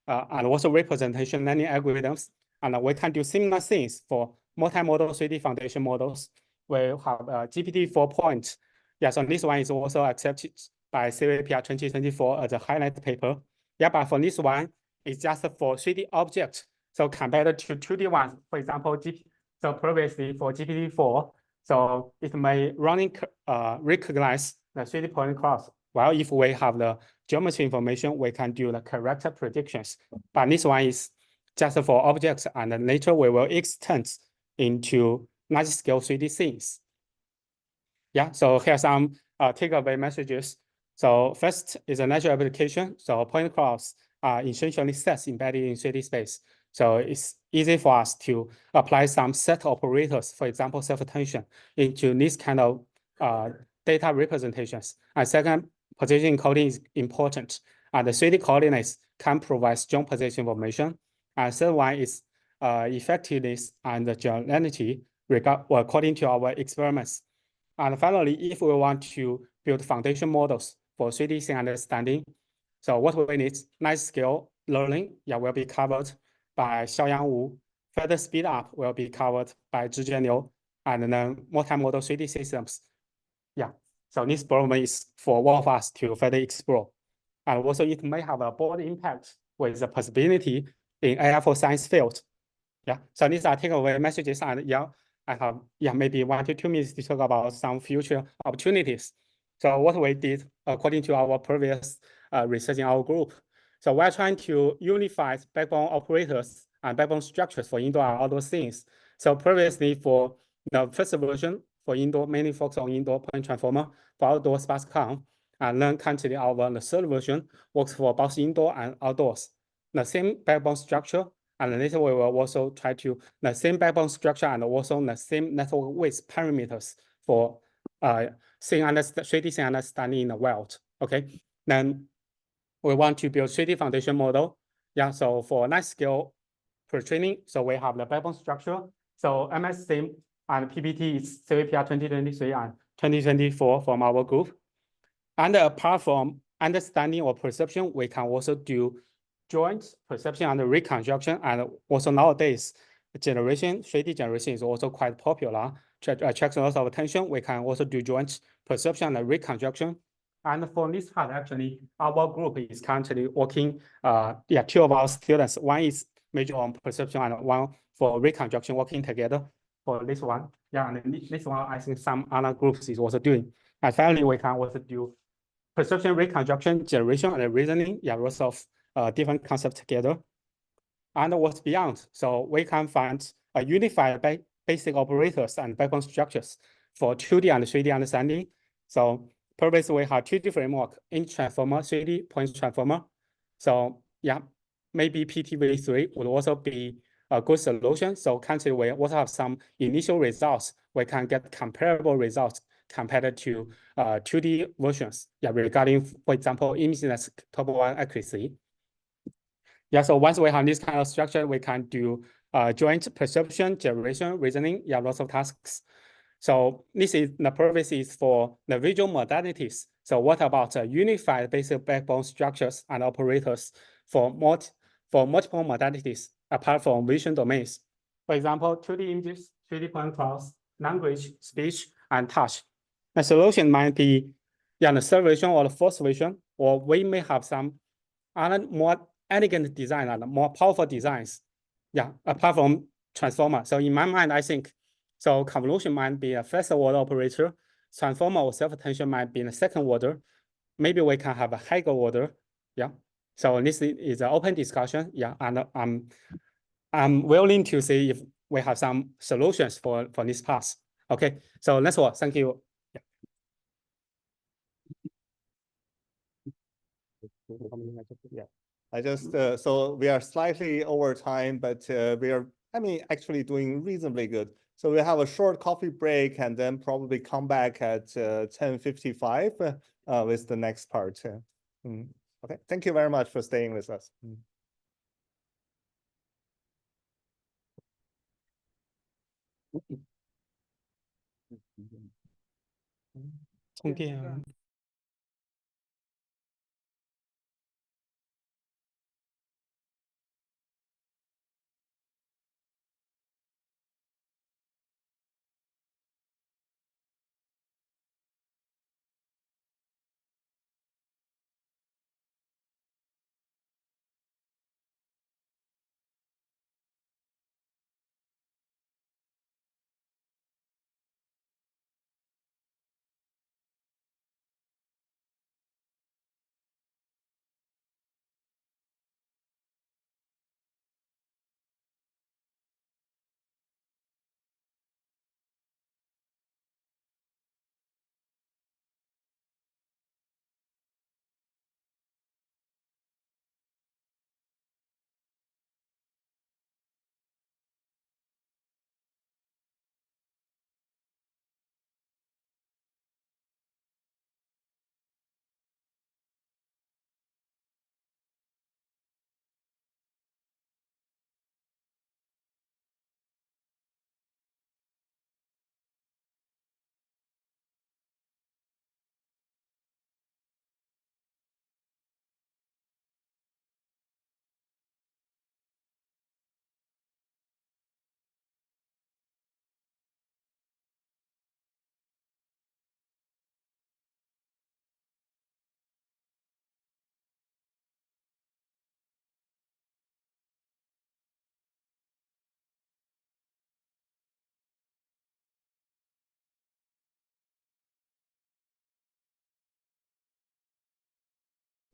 also representation learning algorithms, and we can do similar things for multimodal 3D foundation models. We have GPT-4 point. Yeah, so this one is also accepted by CVPR 2024 as a highlight paper. Yeah, but for this one, it's just for 3D objects. So compared to 2D ones, for example, so previously for GPT-4, so it may recognize the 3D point clouds. Well, if we have the geometry information, we can do the correct predictions. But this one is just for objects, and later we will extend into large-scale 3D scenes. Yeah, so here's some takeaway messages. So first is a natural application. So point clouds are essentially sets embedded in 3D space. So it's easy for us to apply some set operators, for example, self-attention, into this kind of data representations. And second, position encoding is important. And the 3D coordinates can provide strong position information. And third one is effectiveness and generality according to our experiments. And finally, if we want to build foundation models for 3D scene understanding, so what we need, nice scale learning, will be covered by Xiaoyang Wu. Further speed up will be covered by Zhijian Liu, and then multimodal 3D systems. So this problem is for all of us to further explore. And also it may have a broad impact with the possibility in AI for science field. So these are takeaway messages, and I have maybe 1 to 2 minutes to talk about some future opportunities. So what we did according to our previous research in our group. So we're trying to unify backbone operators and backbone structures for indoor and outdoor scenes. So previously for the first version for indoor, mainly focus on indoor point transformer, for outdoor SparseCon, and then currently the third version works for both indoor and outdoors. The same backbone structure, and later we will also try to the same backbone structure and also the same network width parameters for 3D scene understanding in the wild. Okay, then we want to build 3D foundation model. So for nice scale pre-training, so we have the backbone structure. So MSSIM and PPT is CVPR 2023 and 2024 from our group. And apart from understanding or perception, we can also do joint perception and reconstruction. And also nowadays, 3D generation is also quite popular, attracts a lot of attention. We can also do joint perception and reconstruction. And for this part, actually, our group is currently working, 2 of our students. One is major on perception and one for reconstruction, working together for this one. And this one, I think some other groups is also doing. And finally, we can also do perception, reconstruction, generation, and reasoning. Lots of different concepts together. And what's beyond? So we can find a unified basic operators and backbone structures for 2D and 3D understanding. So previously we have 2D framework, image transformer, 3D point transformer. So maybe PTV3 would also be a good solution. So currently we also have some initial results. We can get comparable results compared to 2D versions, regarding, for example, imageness top 1 accuracy. So once we have this kind of structure, we can do joint perception, generation, reasoning, lots of tasks. So this is the purpose is for the visual modalities. So what about unified basic backbone structures and operators for multiple modalities apart from vision domains? For example, 2D images, 3D point clouds, language, speech, and touch. The solution might be the third version or the fourth version, or we may have some other more elegant design and more powerful designs. Apart from transformer. So in my mind, I think so convolution might be a first order operator. Transformer or self-attention might be in the second order. Maybe we can have a higher order. So this is an open discussion. And I'm willing to see if we have some solutions for this path. Okay, so that's all. Thank you. I just so we are slightly over time, but we are, actually doing reasonably good. So we have a short coffee break and then probably come back at 10:55 with the next part. Okay, thank you very much for staying with us. 充电。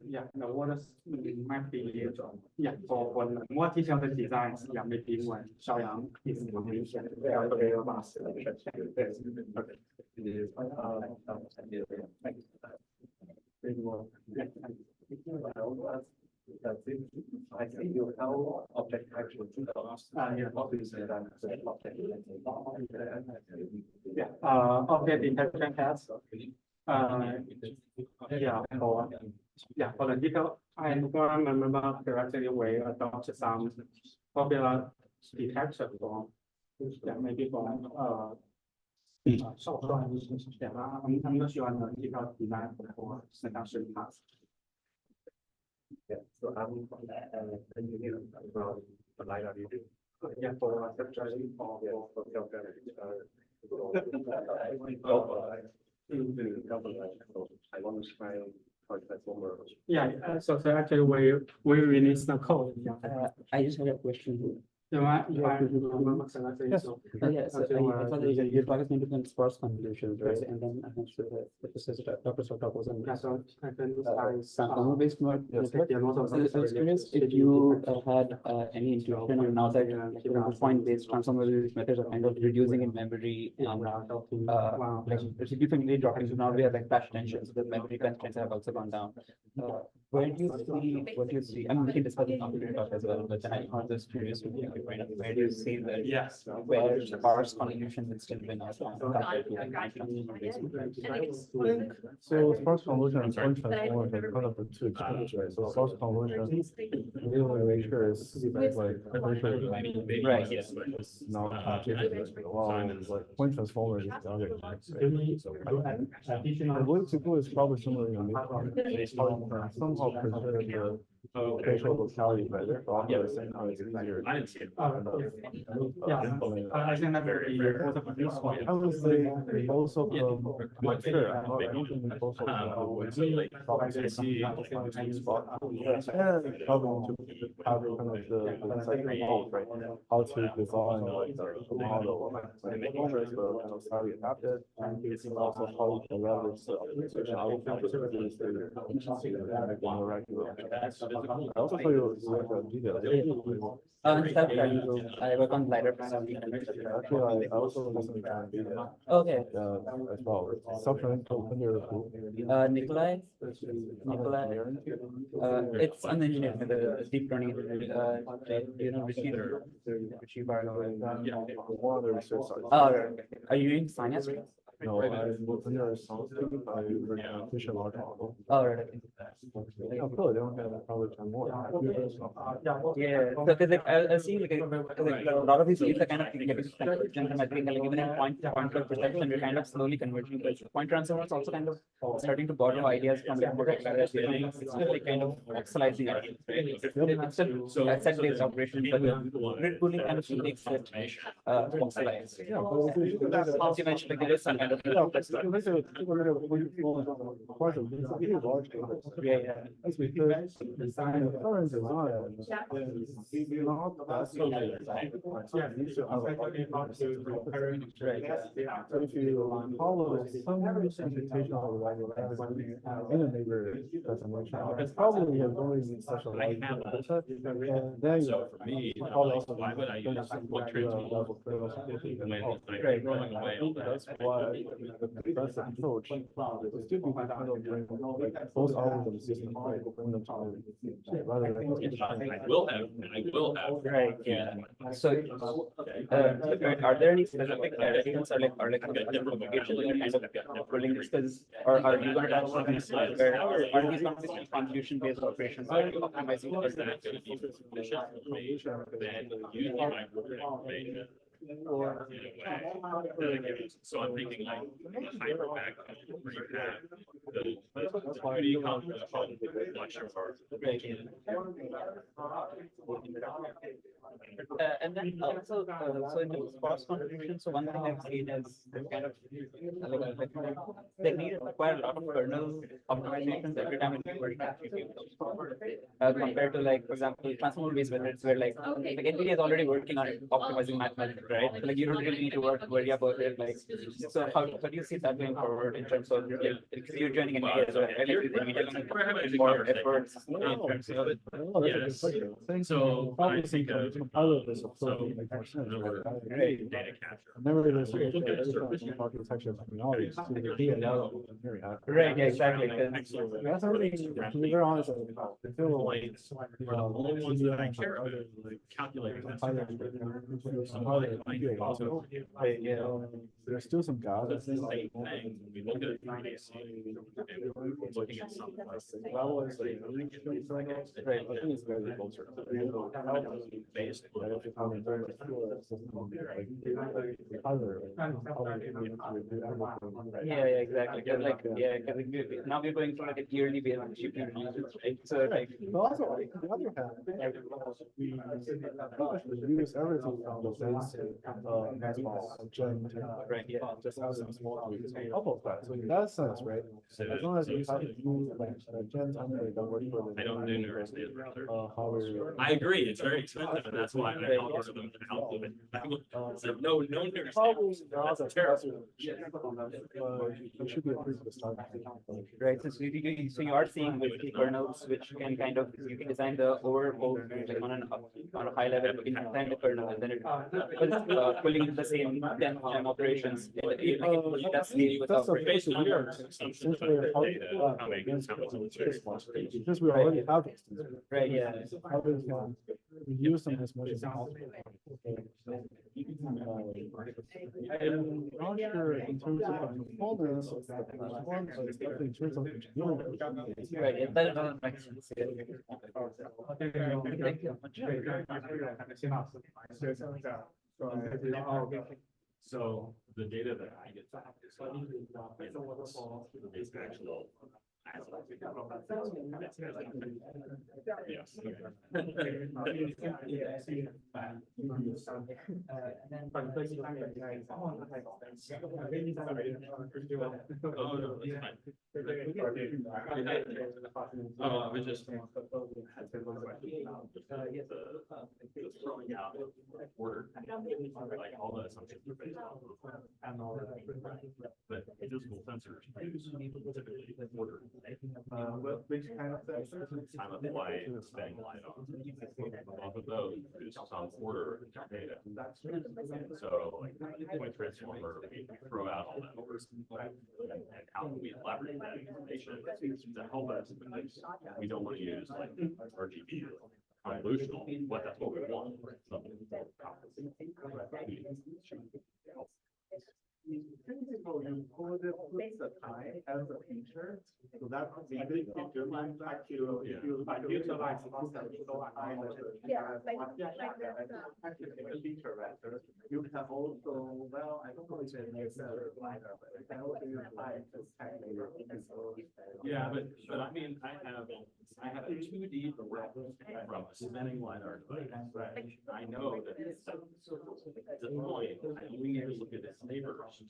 Yeah, the orders might be, yeah, for the more detailed designs, yeah, maybe when Xiaoyang is in the region. I think you how object actually. Yeah. Obviously, that Yeah, object detection test. Yeah, for the detail, I don't remember correctly, we adopt some popular detection from, yeah, maybe from, yeah, I'm not sure on the detailed design for seduction task. Yeah, so I'm engineer from the LiDAR you do. Yeah, for structuring or I want to try transformer. yeah, so actually we release the code. Yeah. I just had a question. You want, you want to remember selecting, Yes. so. Yes, I thought that you're talking into sparse convolutions, right? And then I'm not sure that this is Dr. Sotak was in. Yeah, so I can Transformer based mode. Yes, network. yeah, most of So I was curious if you had any intuition or now that point based transformer based methods are kind of reducing in memory and like significantly dropping. So now we have like flash tension, so the memory constraints have also gone down. Where do you see, what do you see? I mean, we can discuss the computer talk as well, but then I was just curious with you, where do you see that? Yes. Where sparse convolution would still win out compared to So sparse convolution and point transformer are kind of the two extremes, right? So sparse convolution, the only way sure is like Right. it's not like point transformer is the other. I believe people is probably similar in the somehow preserve the spatial locality better. But also at the same time, it's easier. I think that very useful. I would say also like sure, I don't think also problem to have kind of the cycle, right? How to design like the model, like the owner is the kind of how we adapt it, and it's also how to leverage the optimization. I would think it's the regular. I also thought you were like a detail. I work on LiDAR. Actually, I also listen to NVIDIA. Okay, As well. Something to Nikolai, it's an engineer with a deep learning, you know, Rishi Barlow. one of the research sites. Oh, are you using Science? No, I was under Songs, I fish a large model. Oh, right. Yeah, probably they don't have probably 10 more. Yeah, so because like I see like a lot of these fields are kind of getting convergent, and I think like even in point cloud perception, we're kind of slowly converging. But point transformer is also kind of starting to borrow ideas from the more it's still like kind of voxelizing ideas. It's still set-based operation, but grid pooling kind of still makes it voxelized. As you mentioned, like there is some kind of yeah. That's because the current design is not that so if you follow some computational in a neighborhood presentation, it's probably has only been such a large data, and then you probably also that's why the best approach is to be kind of bring both algorithms system right bring them to rather than I will have. Right, yeah. So, are there any specific directions or like different applications that you're kind of pulling this because, or are you going to have something where are these not convolution based operations or optimizing for that? So I'm thinking like hyperback where you have the 2D lecture part. And then also, so in the sparse convolution, so one thing I've seen is kind of they need to require a lot of kernel optimizations every time it's compared to like, for example, transformer based methods where like NVIDIA is already working on optimizing mathematical right? Like you don't really need to worry about it. Like, so how do you see that going forward in terms of because you're joining a media as well, right? Like, media going to put more efforts in terms of it. Yes. So I think compiled this approach make more sense, right? data capture. Remember this architecture technologies to the DLL very high. Right, yeah, exactly. That's everything, to be very honest, I feel like, The only ones that I care about calculating this. There's still some guys. That's the same thing. When we look at PDC, and we're looking at something like Right, I think it's very closer. based. Yeah, exactly. Cause like, yeah, cause now we're going from like a yearly basis shipping releases, right? So like, But also, like, on the other hand, we use everything from the sense, Gen, right, yeah. just as a small tweaks on top of that. So in that sense, right, as long as we have to do like Gen template that works for the. I don't do neurostate research. How we're. I agree, it's very expensive, and that's why I algorithm can help with it. So no neurostate. Probably not That's as terrible. It should be a pretty good start. Right, so you are seeing with the kernels, which can kind of, you can design the like on a high level, you can design the kernel and then it pulling in the same gem operations. That's the That's a Based on weird. your assumptions about the data, Since we already have this. Right, yeah. How we can reuse them as much as possible. I'm not sure in terms of the performance of the platform, but it's definitely in terms of engineering. Right, yeah, that doesn't make sense. So the data that I get back is actual. Yes. Oh, no, it's fine. Oh, I was just. Throwing out order, like all the assumptions are based on. But physical sensors use typically order. Which kind of Time of flight, staying light on. Both of those produce some order data. So like point transformer, we throw out all that order. And how can we leverage that information to help us? Because we don't want to use like RGB convolutional, but that's what we want. Something put the time as a feature, so that would be good if you like to, if you like utilize feature vector, you can also, well, I don't know if it makes a glider, but you can also utilize this technique. Yeah, but I mean, I have a 2D from a spinning LiDAR device. I know that it's at the point, we need to look at its neighbors. So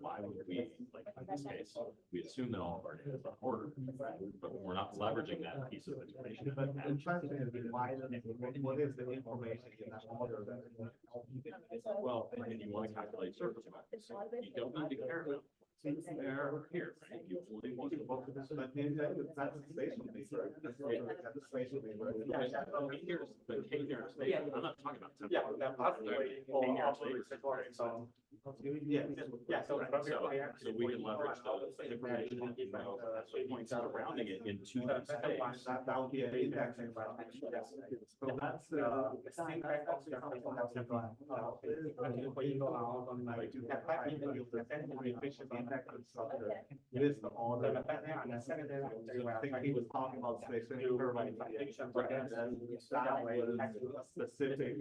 why would we, like in this case, we assume that all of our data is on order, but we're not leveraging that piece of information. But the question is, what is the information in that order that? Well, and you want to calculate surface values, you don't need to care about. Since they're here, right? You only want to focus on But that's a spatial piece, right? That's a spatial piece, right? Here's the K-near state. I'm not talking about. Yeah, possibly. Yeah, So we can leverage the information that you know, so points surrounding it into that space. That would be an indexing. So that's the same kind of stuff. List all the. I think he was talking about specific. That way, specific.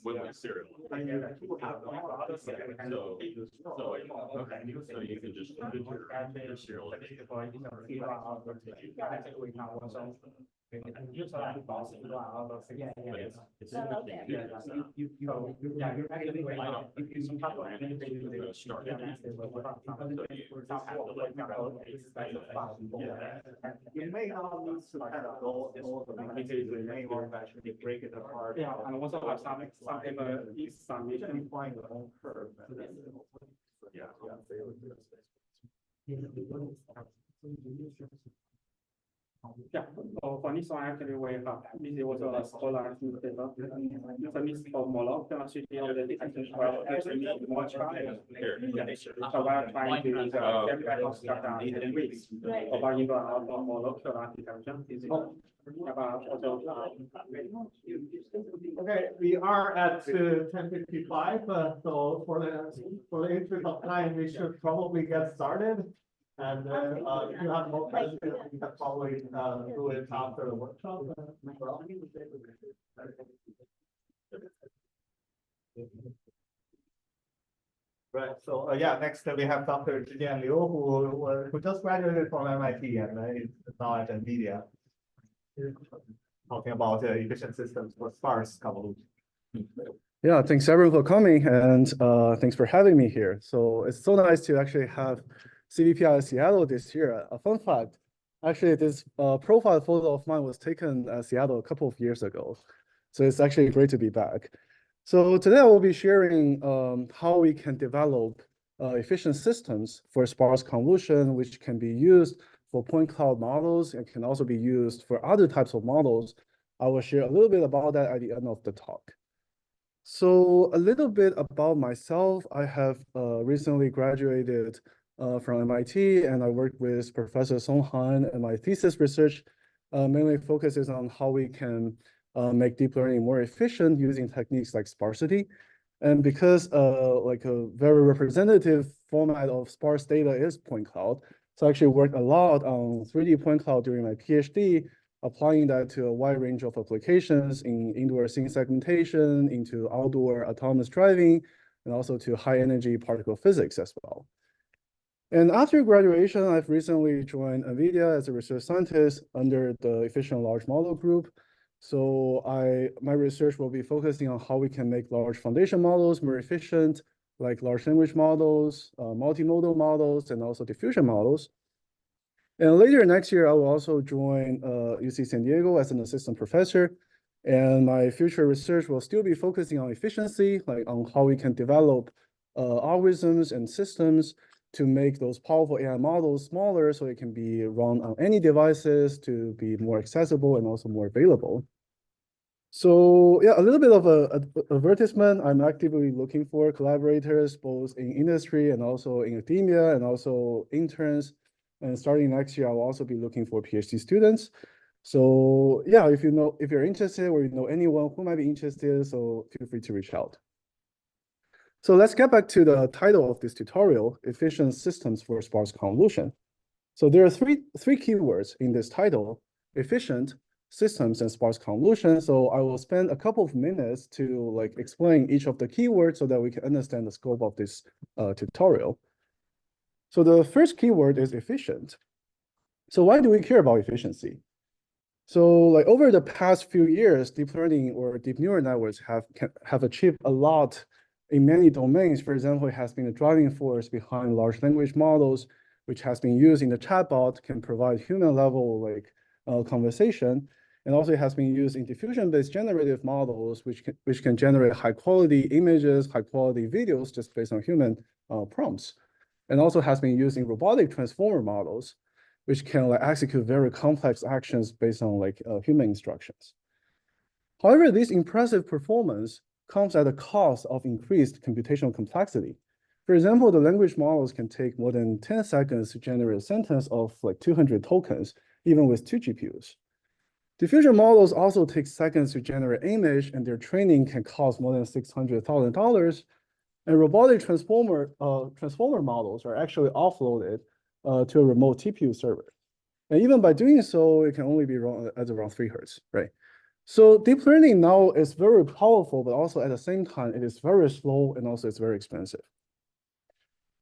When we serial. So you can just put your serial. But it's interesting. You may not need to kind of go all the way, you may want to actually break it apart. Yeah, and also have some Usually find the own curve. Yeah. Yeah, for this one, actually, we have, this is also a scholar paper. So this for molecular 3D identification, well, actually more trial. So we're trying to use data about even out of molecular architecture. About also, Okay, we are at 10:55, so for the interest of time, we should probably get started. And then, if you have more questions, we can probably, do it after the workshop. Right, so, yeah, next we have Dr. Zhijian Liu, who just graduated from MIT and is now at NVIDIA. Talking about efficient systems for sparse convolution. Yeah, thanks everyone for coming and thanks for having me here. So it's so nice to actually have CVPR Seattle this year. A fun fact, actually this profile photo of mine was taken at Seattle a couple of years ago. So it's actually great to be back. So today I will be sharing how we can develop efficient systems for sparse convolution, which can be used for point cloud models and can also be used for other types of models. I will share a little bit about that at the end of the talk. So a little bit about myself. I have recently graduated from MIT, and I worked with Professor Song Han, and my thesis research mainly focuses on how we can make deep learning more efficient using techniques like sparsity. And because like a very representative format of sparse data is point cloud, so I actually worked a lot on 3D point cloud during my PhD, applying that to a wide range of applications in indoor scene segmentation, into outdoor autonomous driving, and also to high energy particle physics as well. And after graduation, I've recently joined NVIDIA as a research scientist under the Efficient Large Model Group. So my research will be focusing on how we can make large foundation models more efficient, like large language models, multimodal models, and also diffusion models. And later next year, I will also join UC San Diego as an assistant professor. And my future research will still be focusing on efficiency, like on how we can develop algorithms and systems to make those powerful AI models smaller so it can be run on any devices to be more accessible and also more available. So yeah, a little bit of a advertisement. I'm actively looking for collaborators, both in industry and also in academia and also interns. And starting next year, I will also be looking for PhD students. So yeah, if you're interested or you know anyone who might be interested, so feel free to reach out. So let's get back to the title of this tutorial, Efficient Systems for Sparse Convolution. So there are three keywords in this title, efficient, systems, and sparse convolution. So I will spend a couple of minutes to like explain each of the keywords so that we can understand the scope of this tutorial. So the first keyword is efficient. So why do we care about efficiency? So like over the past few years, deep learning or deep neural networks have achieved a lot in many domains. For example, it has been a driving force behind large language models, which has been used in the chatbot, can provide human level like conversation. And also it has been used in diffusion-based generative models, which can generate high quality images, high quality videos just based on human prompts. And also has been used in robotic transformer models, which can like execute very complex actions based on like human instructions. However, this impressive performance comes at a cost of increased computational complexity. For example, the language models can take more than 10 seconds to generate a sentence of like 200 tokens, even with 2 GPUs. Diffusion models also take seconds to generate image, and their training can cost more than $600,000. And robotic transformer models are actually offloaded to a remote TPU server. And even by doing so, it can only be run at around 3 Hertz, right? So deep learning now is very powerful, but also at the same time, it is very slow and also it's very expensive.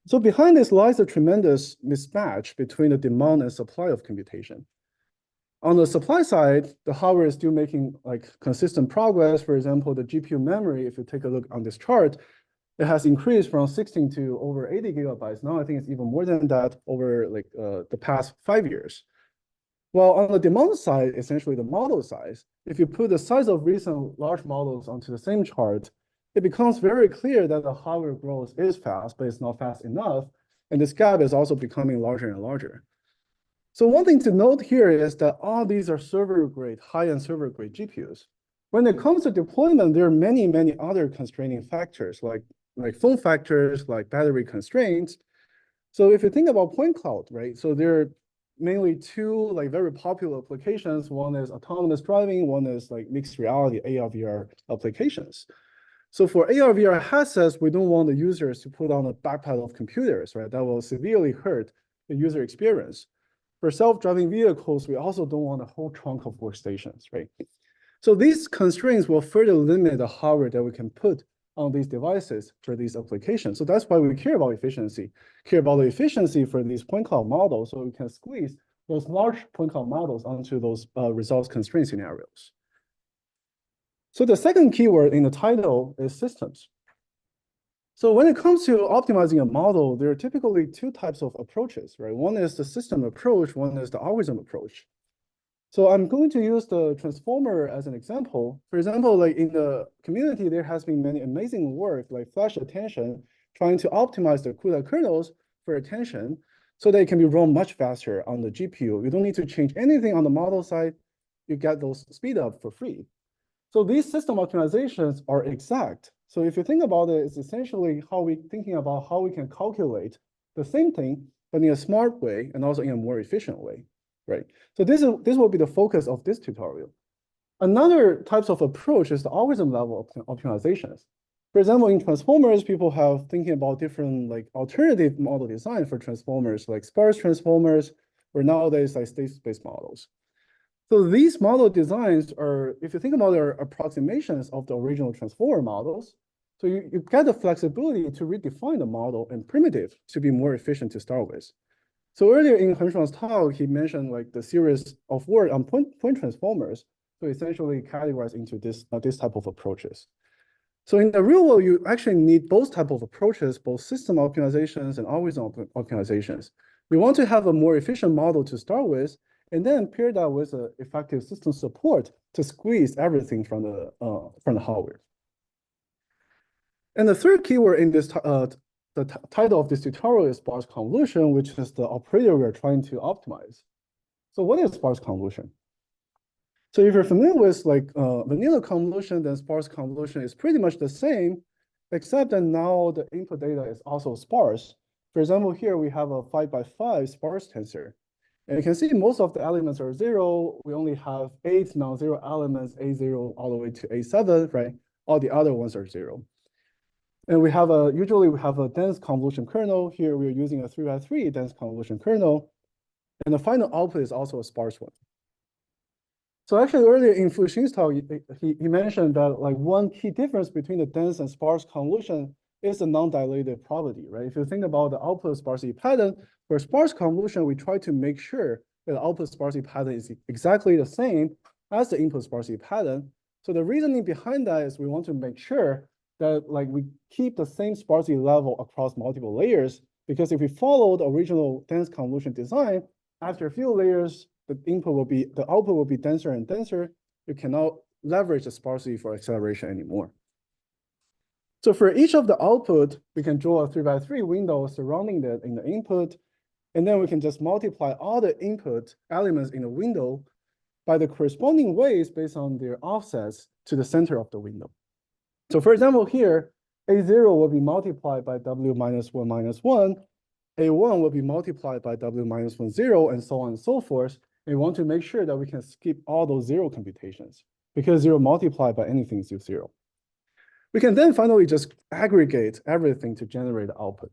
So behind this lies a tremendous mismatch between the demand and supply of computation. On the supply side, the hardware is still making like consistent progress. For example, the GPU memory, if you take a look on this chart, it has increased from 16 to over 80 gigabytes. Now I think it's even more than that over like the past 5 years. Well, on the demand side, essentially the model size, if you put the size of recent large models onto the same chart, it becomes very clear that the hardware growth is fast, but it's not fast enough. And this gap is also becoming larger and larger. So one thing to note here is that all these are server-grade, high-end server-grade GPUs. When it comes to deployment, there are many, many other constraining factors like form factors, like battery constraints. So if you think about point cloud, right? So there are mainly two like very popular applications. One is autonomous driving, one is like mixed reality, AR, VR applications. So for AR, VR headsets, we don't want the users to put on a backpack of computers, right? That will severely hurt the user experience. For self-driving vehicles, we also don't want a whole trunk of workstations, right? So these constraints will further limit the hardware that we can put on these devices for these applications. So that's why we care about efficiency, care about the efficiency for these point cloud models, so we can squeeze those large point cloud models onto those results constraint scenarios. So the second keyword in the title is systems. So when it comes to optimizing a model, there are typically two types of approaches, right? One is the system approach, one is the algorithm approach. So I'm going to use the transformer as an example. For example, like in the community, there has been many amazing work like flash attention, trying to optimize the CUDA kernels for attention so they can be run much faster on the GPU. You don't need to change anything on the model side. You get those speed up for free. So these system optimizations are exact. So if you think about it, it's essentially how we thinking about how we can calculate the same thing, but in a smart way and also in a more efficient way, right? So this will be the focus of this tutorial. Another types of approach is the algorithm level optimizations. For example, in transformers, people have thinking about different like alternative model design for transformers, like sparse transformers, or nowadays like state space models. So these model designs are, if you think about their approximations of the original transformer models, so you get the flexibility to redefine the model and primitive to be more efficient to start with. So earlier in Henshuang's talk, he mentioned like the series of work on point transformers, so essentially categorized into this type of approaches. So in the real world, you actually need both type of approaches, both system optimizations and algorithm optimizations. We want to have a more efficient model to start with, and then pair that with an effective system support to squeeze everything from the hardware. And the third keyword in this the title of this tutorial is sparse convolution, which is the operator we are trying to optimize. So what is sparse convolution? So if you're familiar with like vanilla convolution, then sparse convolution is pretty much the same, except that now the input data is also sparse. For example, here we have a 5x5 sparse tensor. And you can see most of the elements are 0. We only have 8 non-zero elements, A0 all the way to A7, right? All the other ones are 0. And we have usually we have a dense convolution kernel. Here we're using a 3x3 dense convolution kernel. And the final output is also a sparse one. So actually earlier in Fuxin's talk, he mentioned that like one key difference between the dense and sparse convolution is the non-dilated property, right? If you think about the output sparsity pattern, for sparse convolution, we try to make sure that the output sparsity pattern is exactly the same as the input sparsity pattern. So the reasoning behind that is we want to make sure that like we keep the same sparsity level across multiple layers, because if we follow the original dense convolution design, after a few layers, the output will be denser and denser. You cannot leverage the sparsity for acceleration anymore. So for each of the output, we can draw a 3x3 window surrounding that in the input, and then we can just multiply all the input elements in the window by the corresponding weights based on their offsets to the center of the window. So for example, here, A0 will be multiplied by W minus 1 minus 1, A1 will be multiplied by W minus 1, 0, and so on and so forth. And we want to make sure that we can skip all those 0 computations, because 0 multiplied by anything is 0. We can then finally just aggregate everything to generate the output.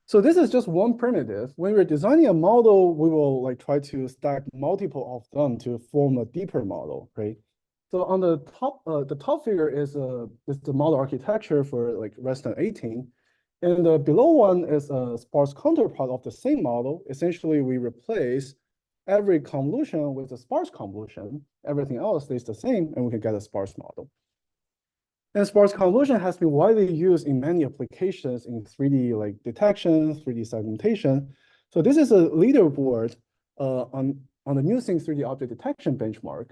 So this is just one primitive. When we're designing a model, we will like try to stack multiple of them to form a deeper model, right? So on the top figure is the model architecture for like Reston 18. And the below one is a sparse counterpart of the same model. Essentially, we replace every convolution with a sparse convolution, everything else stays the same, and we can get a sparse model. And sparse convolution has been widely used in many applications in 3D like detection, 3D segmentation. So this is a leaderboard on the NewSync 3D object detection benchmark.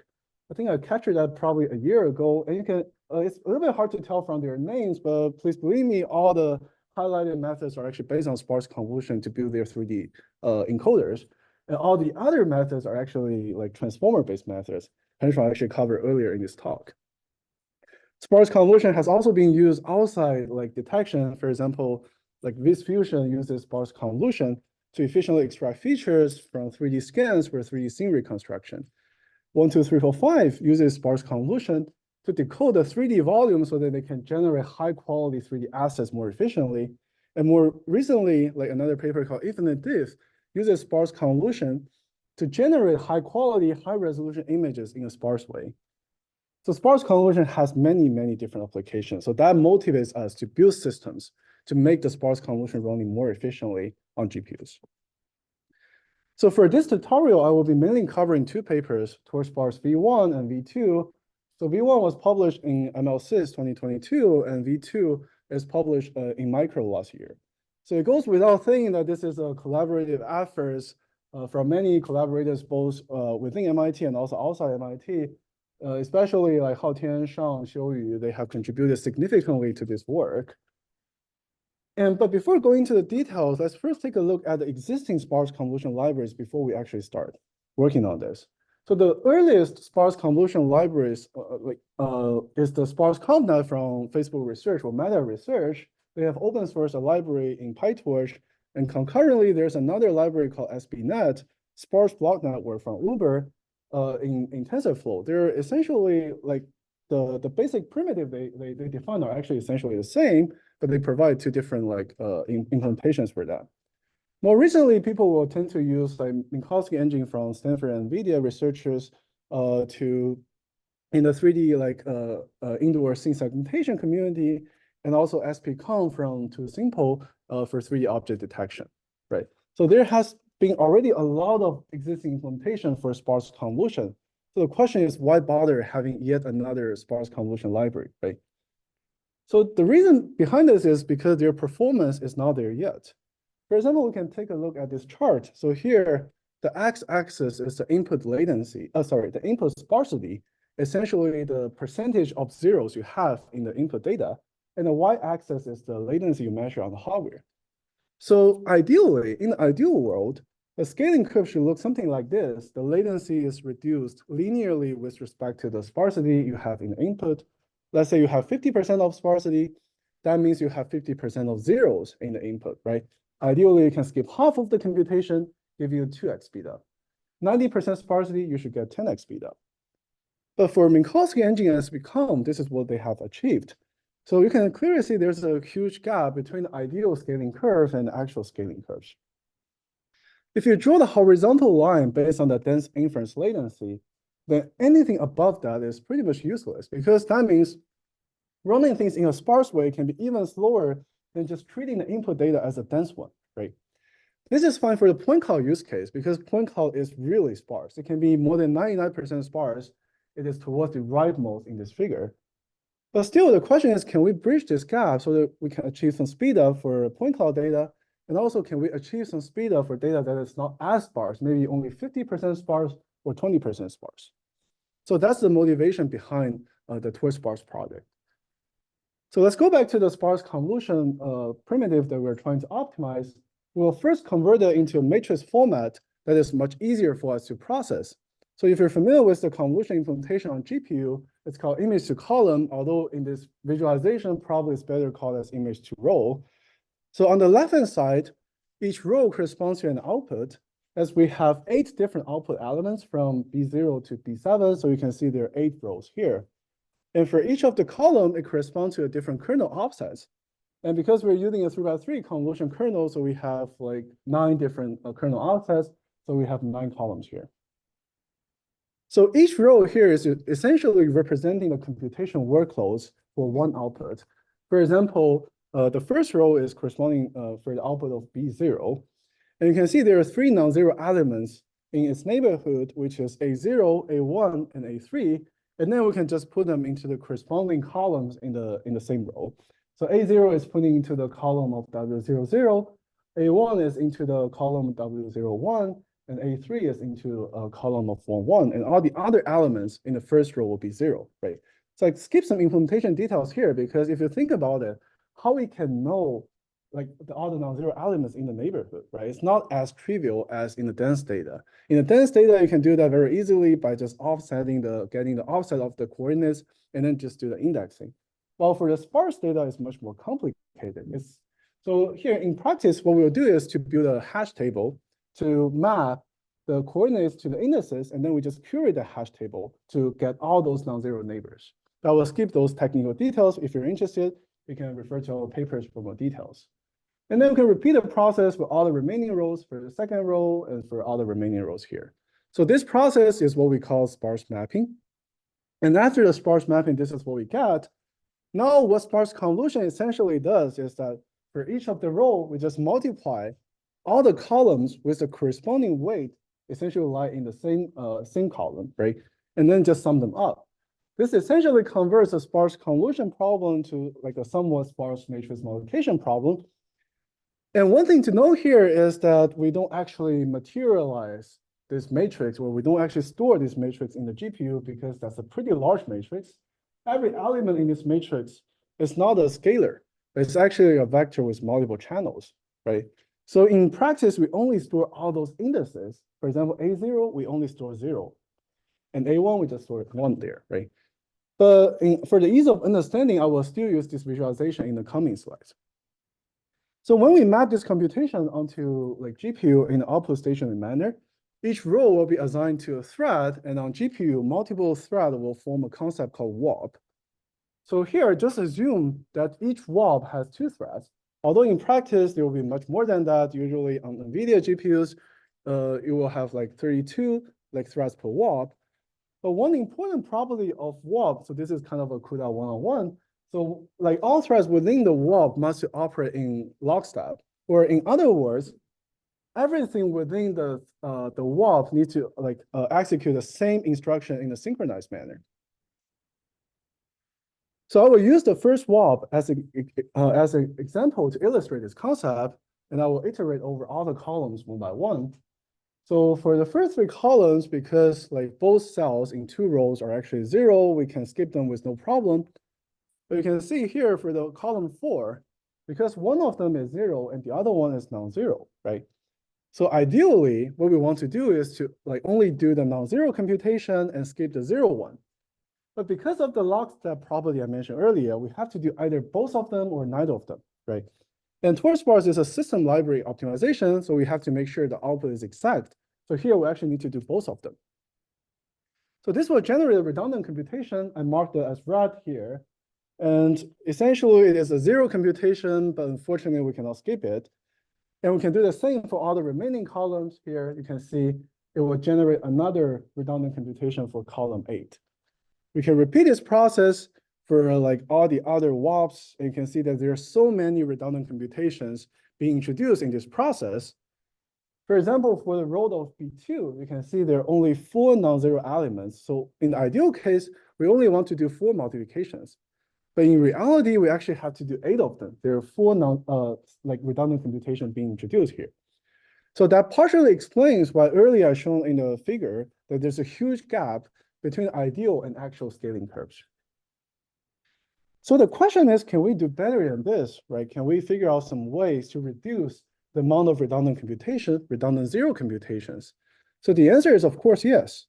I think I captured that probably a year ago, and you can, it's a little bit hard to tell from their names, but please believe me, all the highlighted methods are actually based on sparse convolution to build their 3D encoders. And all the other methods are actually like transformer-based methods, which I actually covered earlier in this talk. Sparse convolution has also been used outside like detection. For example, like VisFusion uses sparse convolution to efficiently extract features from 3D scans for 3D scene reconstruction. 12345 uses sparse convolution to decode the 3D volume so that they can generate high quality 3D assets more efficiently. And more recently, like another paper called Infinite Diff uses sparse convolution to generate high quality, high resolution images in a sparse way. So sparse convolution has many, many different applications. So that motivates us to build systems to make the sparse convolution running more efficiently on GPUs. So for this tutorial, I will be mainly covering two papers, TorchSparse V1 and V2. So V1 was published in MLSys 2022, and V2 is published in Micro last year. So it goes without saying that this is a collaborative effort from many collaborators, both within MIT and also outside MIT, especially like Haotian, Shang, Xiuyu, they have contributed significantly to this work. But before going into the details, let's first take a look at the existing sparse convolution libraries before we actually start working on this. So the earliest sparse convolution libraries is the sparse ConvNet from Facebook Research or Meta Research. They have open source a library in PyTorch, and concurrently there's another library called SBNet, sparse block network from Uber in TensorFlow. They're essentially like the basic primitive they define are actually essentially the same, but they provide two different like implementations for that. More recently, people will tend to use like Minkowski engine from Stanford and NVIDIA researchers in the 3D like indoor scene segmentation community, and also SPCon from TuSimple for 3D object detection, right? So there has been already a lot of existing implementation for sparse convolution. So the question is, why bother having yet another sparse convolution library, right? So the reason behind this is because their performance is not there yet. For example, we can take a look at this chart. So here, the x-axis is the input latency, the input sparsity, essentially the percentage of zeros you have in the input data. And the y-axis is the latency you measure on the hardware. So ideally, in the ideal world, the scaling curve should look something like this. The latency is reduced linearly with respect to the sparsity you have in the input. Let's say you have 50% of sparsity. That means you have 50% of zeros in the input, right? Ideally, you can skip half of the computation, give you 2x speed up. 90% sparsity, you should get 10x speed up. But for Minkowski engine and SPCon, this is what they have achieved. So you can clearly see there's a huge gap between the ideal scaling curve and the actual scaling curves. If you draw the horizontal line based on the dense inference latency, then anything above that is pretty much useless, because that means running things in a sparse way can be even slower than just treating the input data as a dense one, right? This is fine for the point cloud use case because point cloud is really sparse. It can be more than 99% sparse. It is towards the rightmost in this figure. But still, the question is, can we bridge this gap so that we can achieve some speed up for point cloud data? And also, can we achieve some speed up for data that is not as sparse, maybe only 50% sparse or 20% sparse? So that's the motivation behind the TorchSparse project. So let's go back to the sparse convolution primitive that we're trying to optimize. We'll first convert it into a matrix format that is much easier for us to process. So if you're familiar with the convolution implementation on GPU, it's called image to column, although in this visualization, probably it's better called as image to row. So on the left-hand side, each row corresponds to an output, as we have 8 different output elements from B0 to B7. So you can see there are 8 rows here. And for each of the column, it corresponds to a different kernel offsets. And because we're using a 3x3 convolution kernel, so we have like 9 different kernel offsets. So we have 9 columns here. So each row here is essentially representing the computation workloads for one output. For example, the first row is corresponding for the output of B0. And you can see there are 3 non-zero elements in its neighborhood, which is A0, A1, and A3, and then we can just put them into the corresponding columns in the same row. So A0 is putting into the column of W00, A1 is into the column W01, and A3 is into a column of 1, and all the other elements in the first row will be 0, right? So I skip some implementation details here, because if you think about it, how we can know like all the non-zero elements in the neighborhood, right? It's not as trivial as in the dense data. In the dense data, you can do that very easily by just getting the offset of the coordinates and then just do the indexing. While for the sparse data, it's much more complicated. So here in practice, what we'll do is to build a hash table to map the coordinates to the indices, and then we just query the hash table to get all those non-zero neighbors. I will skip those technical details. If you're interested, you can refer to our papers for more details. And then we can repeat the process for all the remaining rows for the second row and for all the remaining rows here. So this process is what we call sparse mapping. And after the sparse mapping, this is what we get. Now what sparse convolution essentially does is that for each of the row, we just multiply all the columns with the corresponding weight essentially lie in the same column, right? And then just sum them up. This essentially converts a sparse convolution problem to like a somewhat sparse matrix multiplication problem. And one thing to note here is that we don't actually materialize this matrix, or we don't actually store this matrix in the GPU, because that's a pretty large matrix. Every element in this matrix is not a scalar, but it's actually a vector with multiple channels, right? So in practice, we only store all those indices. For example, A0, we only store 0. And A1, we just store 1 there, right? But for the ease of understanding, I will still use this visualization in the coming slides. So when we map this computation onto like GPU in an output stationary manner, each row will be assigned to a thread, and on GPU, multiple threads will form a concept called warp. So here, just assume that each warp has 2 threads. Although in practice, there will be much more than that. Usually on NVIDIA GPUs, it will have like 32 like threads per warp. But one important property of warp, so this is kind of a CUDA 101. So like all threads within the warp must operate in lockstep, or in other words, everything within the warp needs to like execute the same instruction in a synchronized manner. So I will use the first warp as an example to illustrate this concept, and I will iterate over all the columns one by one. So for the first 3 columns, because like both cells in 2 rows are actually 0, we can skip them with no problem. But you can see here for the column 4, because one of them is 0 and the other one is non-zero, right? So ideally, what we want to do is to like only do the non-zero computation and skip the 0 one. But because of the lockstep property I mentioned earlier, we have to do either both of them or neither of them, right? And TorchSparse is a system library optimization, so we have to make sure the output is exact. So here we actually need to do both of them. So this will generate a redundant computation. I marked it as red here. And essentially it is a 0 computation, but unfortunately we cannot skip it. And we can do the same for all the remaining columns here. You can see it will generate another redundant computation for column 8. We can repeat this process for like all the other warps. And you can see that there are so many redundant computations being introduced in this process. For example, for the row of B2, you can see there are only 4 non-zero elements. So in the ideal case, we only want to do 4 multiplications. But in reality, we actually have to do 8 of them. There are 4 like redundant computations being introduced here. So that partially explains why earlier I shown in the figure that there's a huge gap between ideal and actual scaling curves. So the question is, can we do better than this, right? Can we figure out some ways to reduce the amount of redundant computation, redundant 0 computations? So the answer is, of course, yes.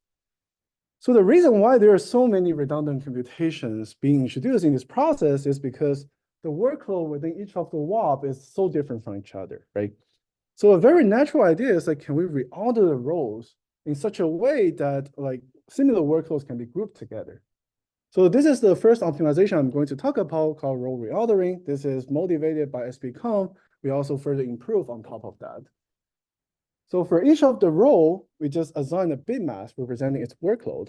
So the reason why there are so many redundant computations being introduced in this process is because the workload within each of the warp is so different from each other, right? So a very natural idea is like, can we reorder the rows in such a way that like similar workloads can be grouped together? So this is the first optimization I'm going to talk about called row reordering. This is motivated by SPConf. We also further improve on top of that. So for each of the row, we just assign a bitmask representing its workload.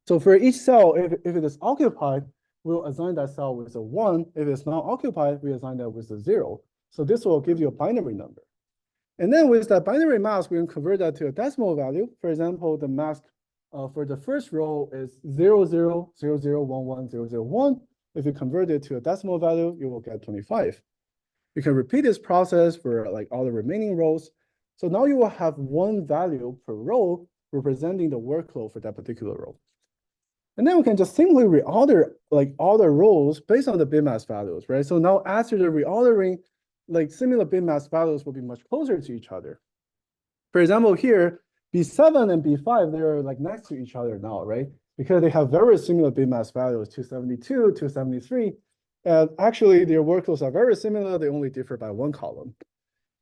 So for each cell, if it is occupied, we'll assign that cell with a 1. If it's not occupied, we assign that with a 0. So this will give you a binary number. And then with that binary mask, we can convert that to a decimal value. For example, the mask for the first row is 0000110001. If you convert it to a decimal value, you will get 25. You can repeat this process for like all the remaining rows. So now you will have one value per row representing the workload for that particular row. And then we can just simply reorder like all the rows based on the bitmask values, right? So now after the reordering, like similar bitmask values will be much closer to each other. For example, here, B7 and B5, they're like next to each other now, right? Because they have very similar bitmask values, 272, 273. And actually, their workloads are very similar. They only differ by one column.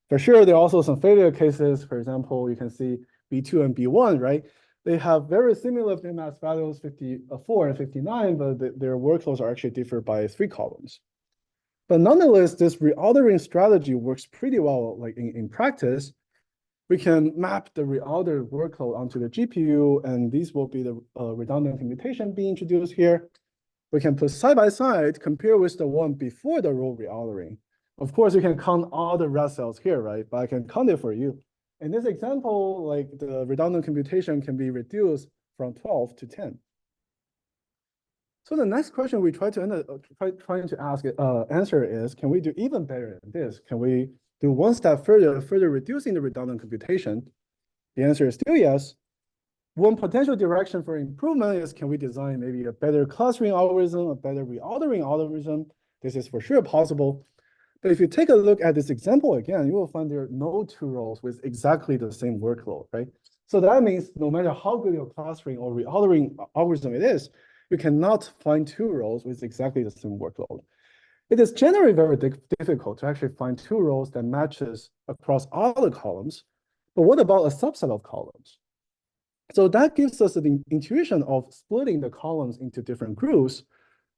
For sure, there are also some failure cases. For example, you can see B2 and B1, right? They have very similar bitmask values, 54 and 59, but their workloads are actually differ by 3 columns. But nonetheless, this reordering strategy works pretty well. Like in practice, we can map the reordered workload onto the GPU, and these will be the redundant computation being introduced here. We can put side by side, compare with the one before the row reordering. Of course, you can count all the red cells here, right? But I can count it for you. In this example, like the redundant computation can be reduced from 12 to 10. So the next question we trying to answer is, can we do even better than this? Can we do one step further reducing the redundant computation? The answer is still yes. One potential direction for improvement is, can we design maybe a better clustering algorithm, a better reordering algorithm? This is for sure possible. But if you take a look at this example again, you will find there are no 2 rows with exactly the same workload, right? So that means no matter how good your clustering or reordering algorithm it is, you cannot find 2 rows with exactly the same workload. It is generally very difficult to actually find 2 rows that matches across all the columns. But what about a subset of columns? So that gives us the intuition of splitting the columns into different groups.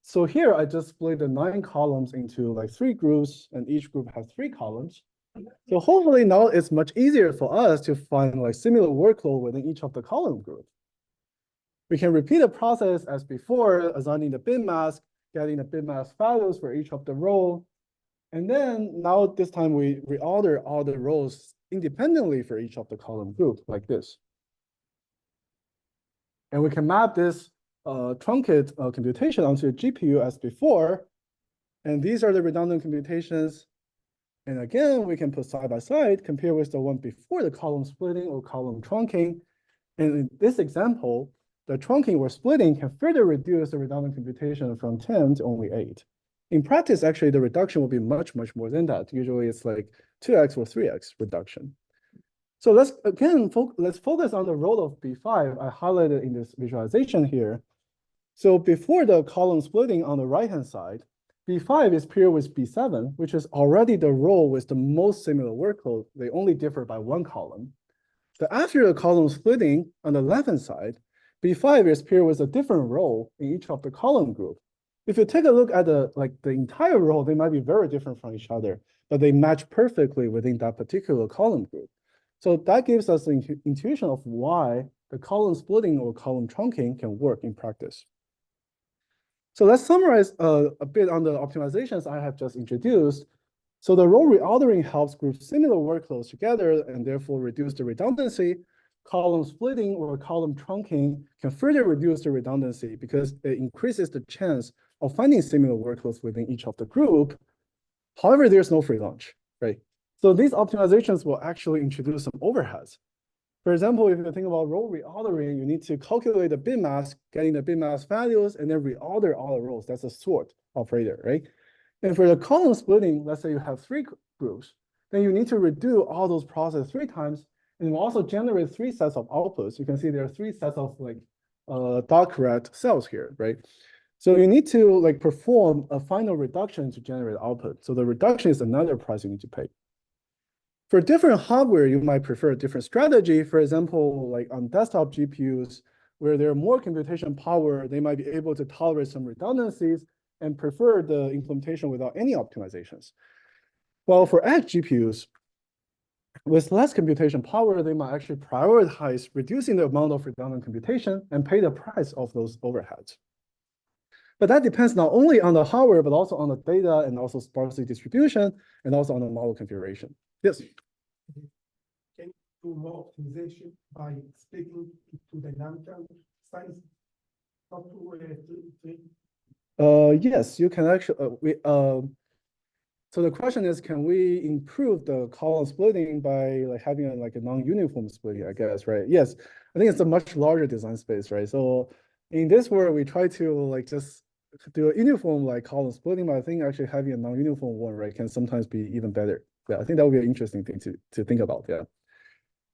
So here I just split the 9 columns into like 3 groups, and each group has 3 columns. So hopefully now it's much easier for us to find like similar workload within each of the column group. We can repeat the process as before, assigning the bitmask, getting the bitmask values for each of the row. And then now this time we reorder all the rows independently for each of the column group like this. And we can map this truncate computation onto the GPU as before. And these are the redundant computations. And again, we can put side by side, compare with the one before the column splitting or column trunking. And in this example, the trunking or splitting can further reduce the redundant computation from 10 to only 8. In practice, actually, the reduction will be much, much more than that. Usually it's like 2x or 3x reduction. So let's focus on the role of B5 I highlighted in this visualization here. So before the column splitting on the right-hand side, B5 is paired with B7, which is already the row with the most similar workload. They only differ by 1 column. But after the column splitting on the left-hand side, B5 is paired with a different row in each of the column group. If you take a look at the entire row, they might be very different from each other, but they match perfectly within that particular column group. So that gives us the intuition of why the column splitting or column trunking can work in practice. So let's summarize a bit on the optimizations I have just introduced. So the row reordering helps group similar workloads together and therefore reduce the redundancy. Column splitting or column trunking can further reduce the redundancy because it increases the chance of finding similar workloads within each of the group. However, there's no free lunch, right? So these optimizations will actually introduce some overheads. For example, if you think about row reordering, you need to calculate the bitmask, getting the bitmask values, and then reorder all the rows. That's a sort operator, right? And for the column splitting, let's say you have 3 groups, then you need to redo all those processes 3 times, and it will also generate 3 sets of outputs. You can see there are 3 sets of like dot correct cells here, right? So you need to like perform a final reduction to generate output. So the reduction is another price you need to pay. For different hardware, you might prefer a different strategy. For example, like on desktop GPUs, where there are more computation power, they might be able to tolerate some redundancies and prefer the implementation without any optimizations. While for edge GPUs, with less computation power, they might actually prioritize reducing the amount of redundant computation and pay the price of those overheads. But that depends not only on the hardware, but also on the data and also sparsity distribution and also on the model configuration. Yes? do more optimization by splitting to dynamical size? How to Yes, you can actually, so the question is, can we improve the column splitting by like having a non-uniform splitting, I guess, right? Yes, I think it's a much larger design space, right? So in this world, we try to just do a uniform column splitting, but I think actually having a non-uniform one, right, can sometimes be even better. Yeah, I think that would be an interesting thing to think about, yeah.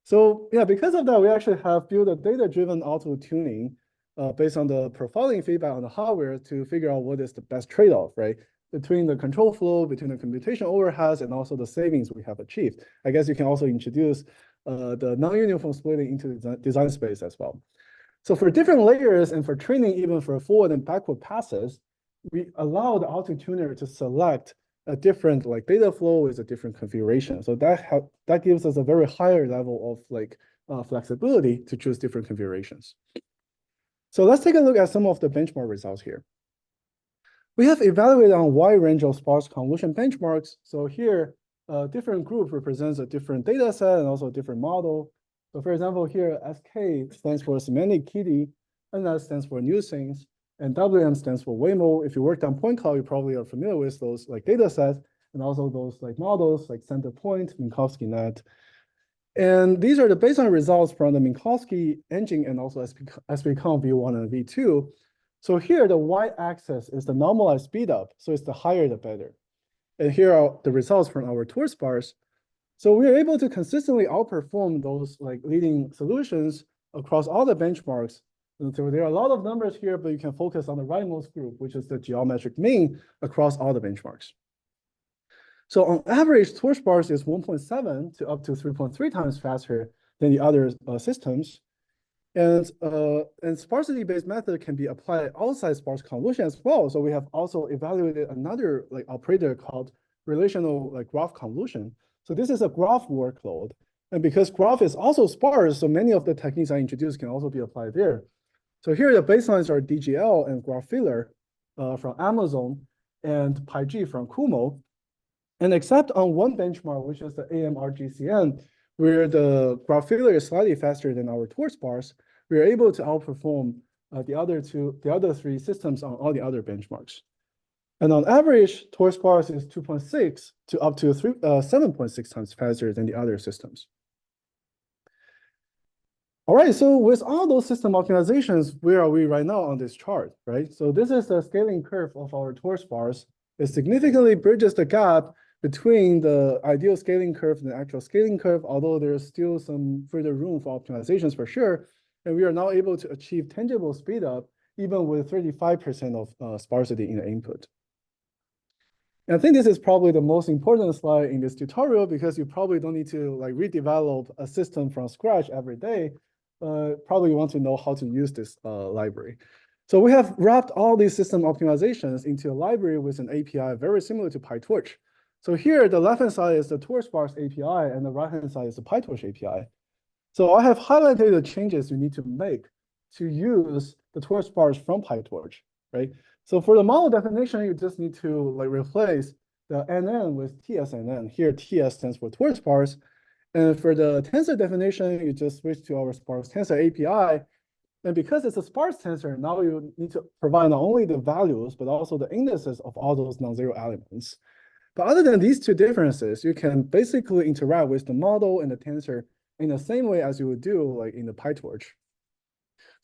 So yeah, because of that, we actually have built a data-driven auto-tuning based on the profiling feedback on the hardware to figure out what is the best trade-off, right? Between the control flow, between the computation overheads, and also the savings we have achieved. I guess you can also introduce the non-uniform splitting into the design space as well. So for different layers and for training, even for forward and backward passes, we allow the auto-tuner to select a different data flow with a different configuration. So that gives us a very higher level of flexibility to choose different configurations. So let's take a look at some of the benchmark results here. We have evaluated on a wide range of sparse convolution benchmarks. So here, different group represents a different data set and also a different model. So for example, here SK stands for semantic kitty, NS stands for news things, and WM stands for Waymo. If you worked on point cloud, you probably are familiar with those data sets and also those models like center point, Minkowski net. And these are the baseline results from the Minkowski engine and also SVComp V1 and V2. So here, the y-axis is the normalized speed up. So it's the higher, the better. And here are the results from our tour bars. So we are able to consistently outperform those leading solutions across all the benchmarks. And so there are a lot of numbers here, but you can focus on the rightmost group, which is the geometric mean across all the benchmarks. So on average, tour bars is 1.7 to up to 3.3 times faster than the other systems. And sparsity-based method can be applied outside sparse convolution as well. So we have also evaluated another operator called relational graph convolution. So this is a graph workload. And because graph is also sparse, so many of the techniques I introduced can also be applied there. So here the baselines are DGL and GraphFiller from Amazon and PyG from Kumo. And except on one benchmark, which is the AMRGCN, where the GraphFiller is slightly faster than our tour bars, we are able to outperform the other three systems on all the other benchmarks. And on average, tour bars is 2.6 to up to 7.6 times faster than the other systems. All right, so with all those system optimizations, where are we right now on this chart, right? So this is the scaling curve of our tour bars. It significantly bridges the gap between the ideal scaling curve and the actual scaling curve, although there's still some further room for optimizations for sure. And we are now able to achieve tangible speed up even with 35% of sparsity in the input. And I think this is probably the most important slide in this tutorial because you probably don't need to redevelop a system from scratch every day. Probably want to know how to use this library. So we have wrapped all these system optimizations into a library with an API very similar to PyTorch. So here, the left-hand side is the TorchSparse API, and the right-hand side is the PyTorch API. So I have highlighted the changes you need to make to use the TorchSparse from PyTorch, right? So for the model definition, you just need to replace the NN with TSNN. Here, TS stands for TorchSparse. And for the tensor definition, you just switch to our sparse tensor API. And because it's a sparse tensor, now you need to provide not only the values, but also the indices of all those non-zero elements. But other than these two differences, you can basically interact with the model and the tensor in the same way as you would do in the PyTorch.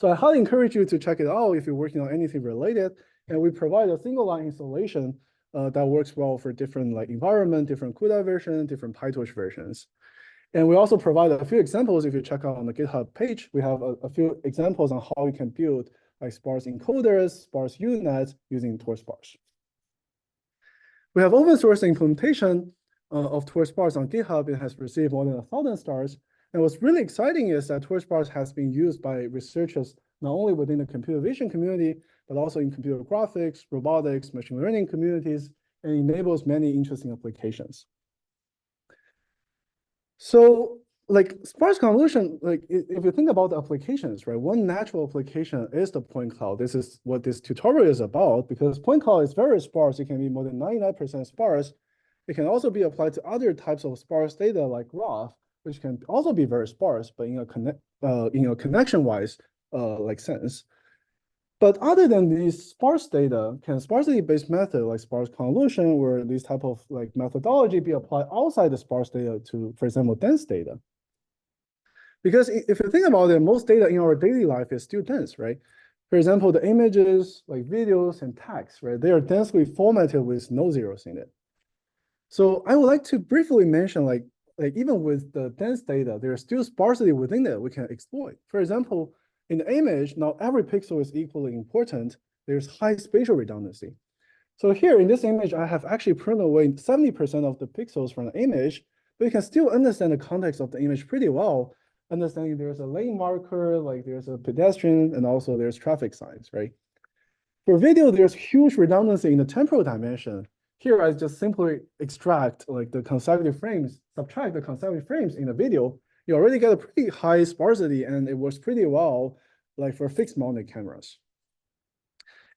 So I highly encourage you to check it out if you're working on anything related. And we provide a single line installation that works well for different environment, different CUDA version, different PyTorch versions. And we also provide a few examples. If you check out on the GitHub page, we have a few examples on how you can build sparse encoders, sparse UNets using TorchSparse. We have open source implementation of TorchSparse on GitHub. It has received more than 1,000 stars. And what's really exciting is that TorchSparse has been used by researchers not only within the computer vision community, but also in computer graphics, robotics, machine learning communities, and enables many interesting applications. So sparse convolution, if you think about the applications, right? One natural application is the point cloud. This is what this tutorial is about because point cloud is very sparse. It can be more than 99% sparse. It can also be applied to other types of sparse data like graph, which can also be very sparse, but in a connection-wise like sense. But other than these sparse data, can sparsity-based method like sparse convolution or these type of like methodology be applied outside the sparse data to, for example, dense data? Because if you think about it, most data in our daily life is still dense, right? For example, the images, like videos and text, right? They are densely formatted with no zeros in it. So I would like to briefly mention like even with the dense data, there's still sparsity within it we can exploit. For example, in the image, not every pixel is equally important. There's high spatial redundancy. So here in this image, I have actually printed away 70% of the pixels from the image, but you can still understand the context of the image pretty well, understanding there's a lane marker, like there's a pedestrian, and also there's traffic signs, right? For video, there's huge redundancy in the temporal dimension. Here, I just simply extract like the consecutive frames, subtract the consecutive frames in the video. You already get a pretty high sparsity, and it works pretty well, like for fixed mounted cameras.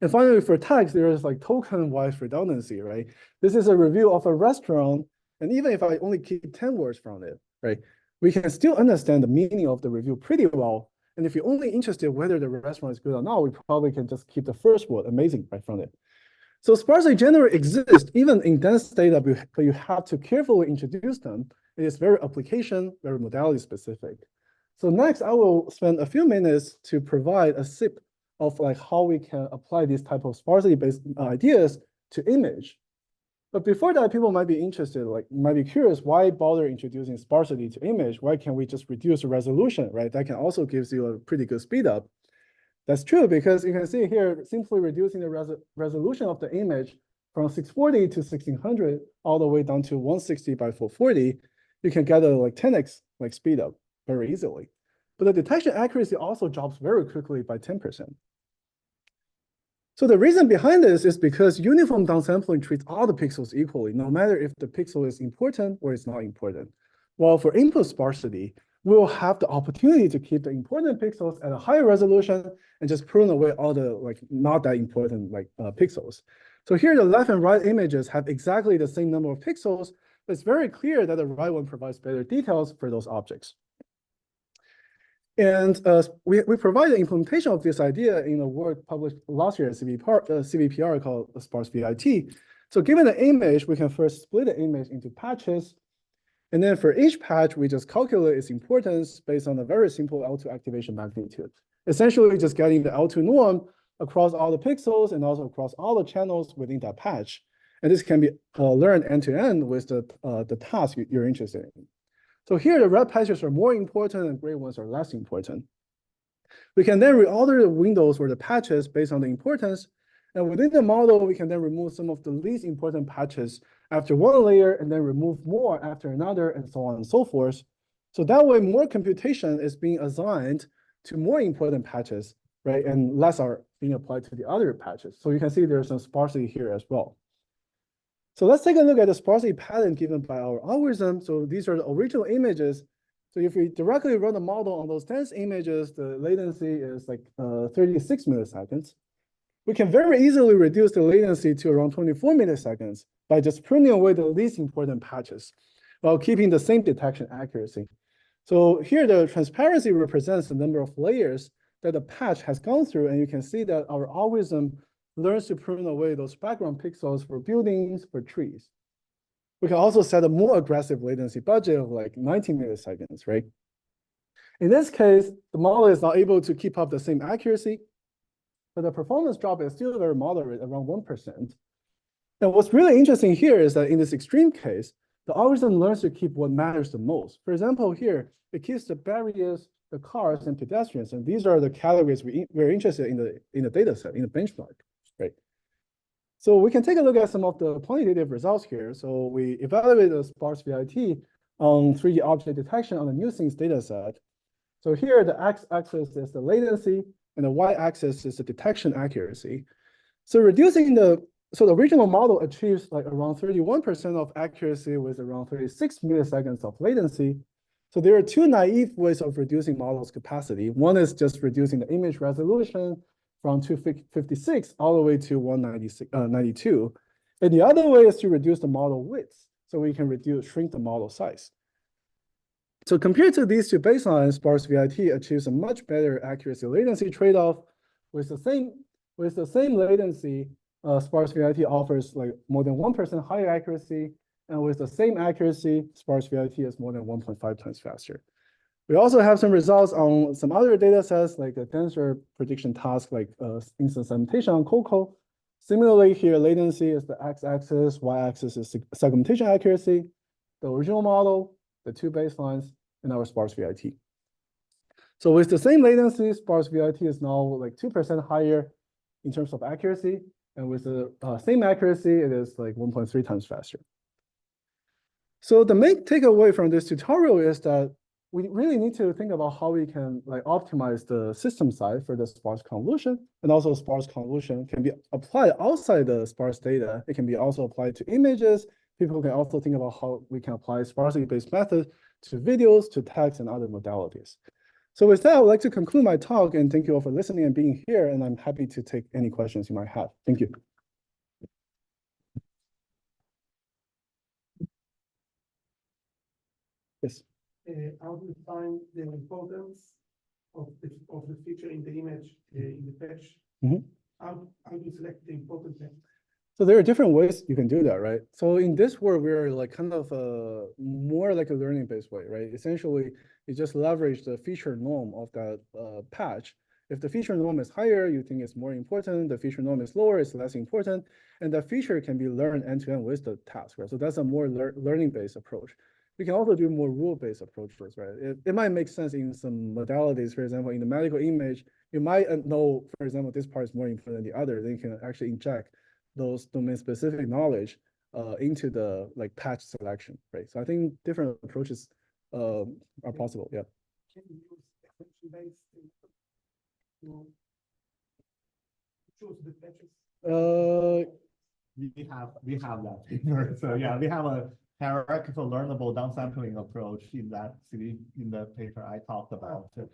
And finally, for text, there is like token-wise redundancy, right? This is a review of a restaurant, and even if I only keep 10 words from it, right, we can still understand the meaning of the review pretty well. And if you're only interested whether the restaurant is good or not, we probably can just keep the first word, amazing, right from it. So sparsity generally exists even in dense data, but you have to carefully introduce them. It is very application, very modality specific. So next, I will spend a few minutes to provide a sip of like how we can apply these type of sparsity-based ideas to image. But before that, people might be interested, like might be curious, why bother introducing sparsity to image? Why can't we just reduce the resolution, right? That can also gives you a pretty good speed up. That's true because you can see here, simply reducing the resolution of the image from 640 to 1600 all the way down to 160 by 440, you can get a like 10x like speed up very easily. But the detection accuracy also drops very quickly by 10%. So the reason behind this is because uniform downsampling treats all the pixels equally, no matter if the pixel is important or it's not important. While for input sparsity, we'll have the opportunity to keep the important pixels at a higher resolution and just prune away all the like not that important like pixels. So here the left and right images have exactly the same number of pixels, but it's very clear that the right one provides better details for those objects. And we provide the implementation of this idea in a work published last year at CVPR called sparse VIT. So given the image, we can first split the image into patches. And then for each patch, we just calculate its importance based on a very simple L2 activation magnitude. Essentially just getting the L2 norm across all the pixels and also across all the channels within that patch. And this can be learned end-to-end with the task you're interested in. So here, the red patches are more important and gray ones are less important. We can then reorder the windows or the patches based on the importance. And within the model, we can then remove some of the least important patches after one layer and then remove more after another and so on and so forth. So that way, more computation is being assigned to more important patches, right? And less are being applied to the other patches. So you can see there's some sparsity here as well. So let's take a look at the sparsity pattern given by our algorithm. So these are the original images. So if we directly run the model on those dense images, the latency is like 36 milliseconds. We can very easily reduce the latency to around 24 milliseconds by just pruning away the least important patches while keeping the same detection accuracy. So here the transparency represents the number of layers that the patch has gone through. And you can see that our algorithm learns to prune away those background pixels for buildings, for trees. We can also set a more aggressive latency budget of like 90 milliseconds, right? In this case, the model is not able to keep up the same accuracy, but the performance drop is still very moderate, around 1%. And what's really interesting here is that in this extreme case, the algorithm learns to keep what matters the most. For example, here, it keeps the barriers, the cars, and pedestrians, and these are the categories we're interested in the data set, in the benchmark. Right. So we can take a look at some of the quantitative results here. So we evaluated the sparse VIT on 3D object detection on the new scenes data set. So here the x-axis is the latency and the y-axis is the detection accuracy. So the original model achieves like around 31% of accuracy with around 36 milliseconds of latency. So there are two naive ways of reducing model's capacity. One is just reducing the image resolution from 256 all the way to 192. And the other way is to reduce the model width, so we can shrink the model size. So compared to these two baselines, sparse VIT achieves a much better accuracy latency trade-off. With the same latency, sparse VIT offers like more than 1% higher accuracy, and with the same accuracy, sparse VIT is more than 1.5 times faster. We also have some results on some other data sets like a denser prediction task like instance segmentation on COCO. Similarly, here latency is the x-axis, y-axis is segmentation accuracy, the original model, the two baselines, and our sparse VIT. So with the same latency, sparse VIT is now like 2% higher in terms of accuracy, and with the same accuracy, it is like 1.3 times faster. So the main takeaway from this tutorial is that we really need to think about how we can like optimize the system side for the sparse convolution, and also sparse convolution can be applied outside the sparse data. It can be also applied to images. People can also think about how we can apply sparsity-based methods to videos, to text, and other modalities. So with that, I would like to conclude my talk, and thank you all for listening and being here, and I'm happy to take any questions you might have. Thank you. Yes. How do you find the importance of the feature in the image in the patch? Mhm. How do you select the important thing? So there are different ways you can do that, right? So in this world, we're like kind of more like a learning-based way, right? Essentially, you just leverage the feature norm of that patch. If the feature norm is higher, you think it's more important. The feature norm is lower, it's less important. And the feature can be learned end-to-end with the task, right? So that's a more learning-based approach. We can also do more rule-based approaches, right? It might make sense in some modalities. For example, in the medical image, you might know, for example, this part is more important than the other. Then you can actually inject those domain-specific knowledge into the like patch selection, right? So I think different approaches are possible. Yeah. Can you use exception-based to choose the patches? We have that feature. So yeah, we have a hierarchical learnable downsampling approach in the paper I talked about to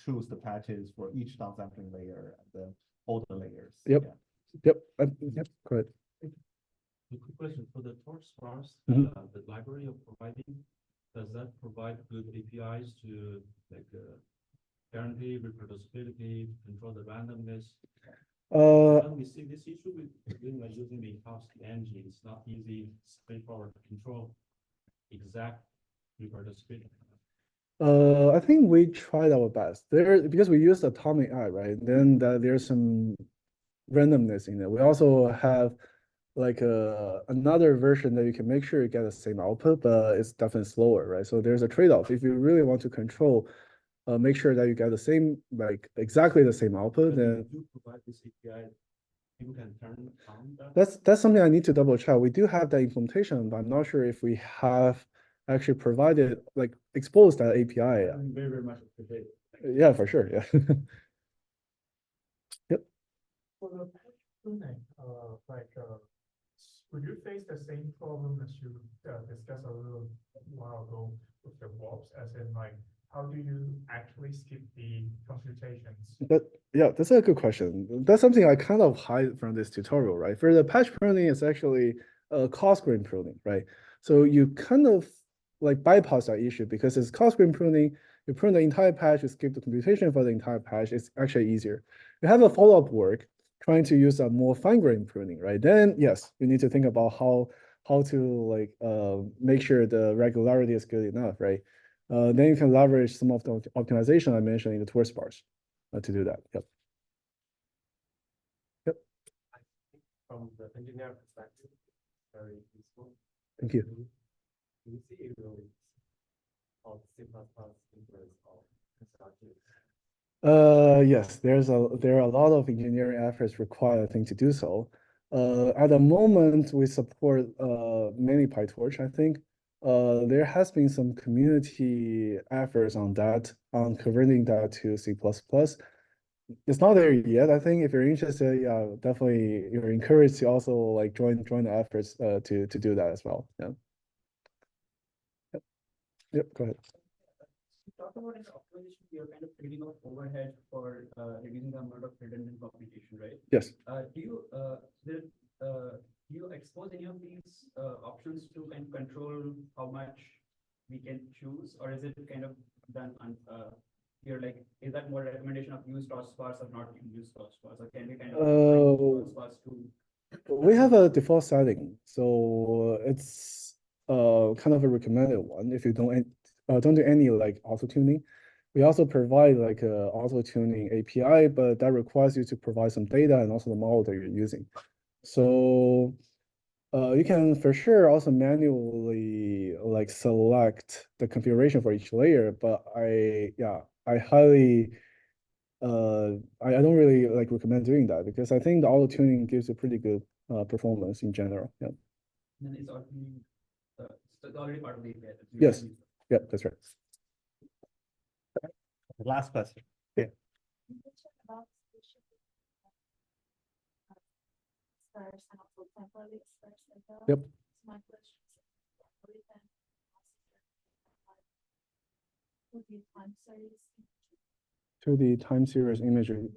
choose the patches for each downsampling layer and then all the layers. Yep. Yeah. Yep. Yep. Go ahead. A quick question for the torch sparse, Mhm. The library you're providing, does that provide good APIs to like guarantee reproducibility, control the randomness? When we see this issue with using the in-house engine, it's not easy, straightforward to control exact reproducibility. I think we tried our best there because we used Atomic Eye, right? Then there's some randomness in it. We also have like another version that you can make sure you get the same output, but it's definitely slower, right? So there's a trade-off. If you really want to control, make sure that you get the same, like exactly the same output, then you provide this API, people can turn on that. that's something I need to double check. We do have that implementation, but I'm not sure if we have actually provided like exposed that API. Very, very much appreciate it. Yeah, for sure. Yeah. Yep. For the patch tuning, would you face the same problem as you discussed a little while ago with the WOPs, as in like, how do you actually skip the computations? Yeah, that's a good question. That's something I kind of hide from this tutorial, right? For the patch pruning, it's actually coarse grain pruning, right? So you kind of like bypass that issue because it's coarse grain pruning. You prune the entire patch, you skip the computation for the entire patch. It's actually easier. You have a follow-up work trying to use a more fine-grained pruning, right? Then yes, you need to think about how to like make sure the regularity is good enough, right? Then you can leverage some of the optimization I mentioned in the tour sparse to do that. Yep. Yep. From the engineer perspective, very useful. Thank you. Do you see a role of C++ influence of constructive? Yes, there are a lot of engineering efforts required, I think, to do so. At the moment, we support mainly PyTorch, I think. There has been some community efforts on that, on converting that to C++. It's not there yet. I think if you're interested, yeah, definitely you're encouraged to also like join the efforts to do that as well. Yeah. Yep. Go ahead. You talked about in the optimization, you're kind of trading off overhead for reducing the amount of redundant computation, right? Yes. Do you expose any of these options to kind of control how much we can choose, or is it kind of done on, here, like, is that more recommendation of use tossbars or not use tossbars, or can we kind of use tossbars to? We have a default setting, so it's kind of a recommended one if you don't do any like auto tuning. We also provide like a auto tuning API, but that requires you to provide some data and also the model that you're using. So you can for sure also manually like select the configuration for each layer, but I highly I don't really like recommend doing that because I think the auto tuning gives a pretty good performance in general. Yeah. Then it's already, it's already part of the API. Yes. Yep, that's right. Last question. Yeah. Yep. To the time series imagery.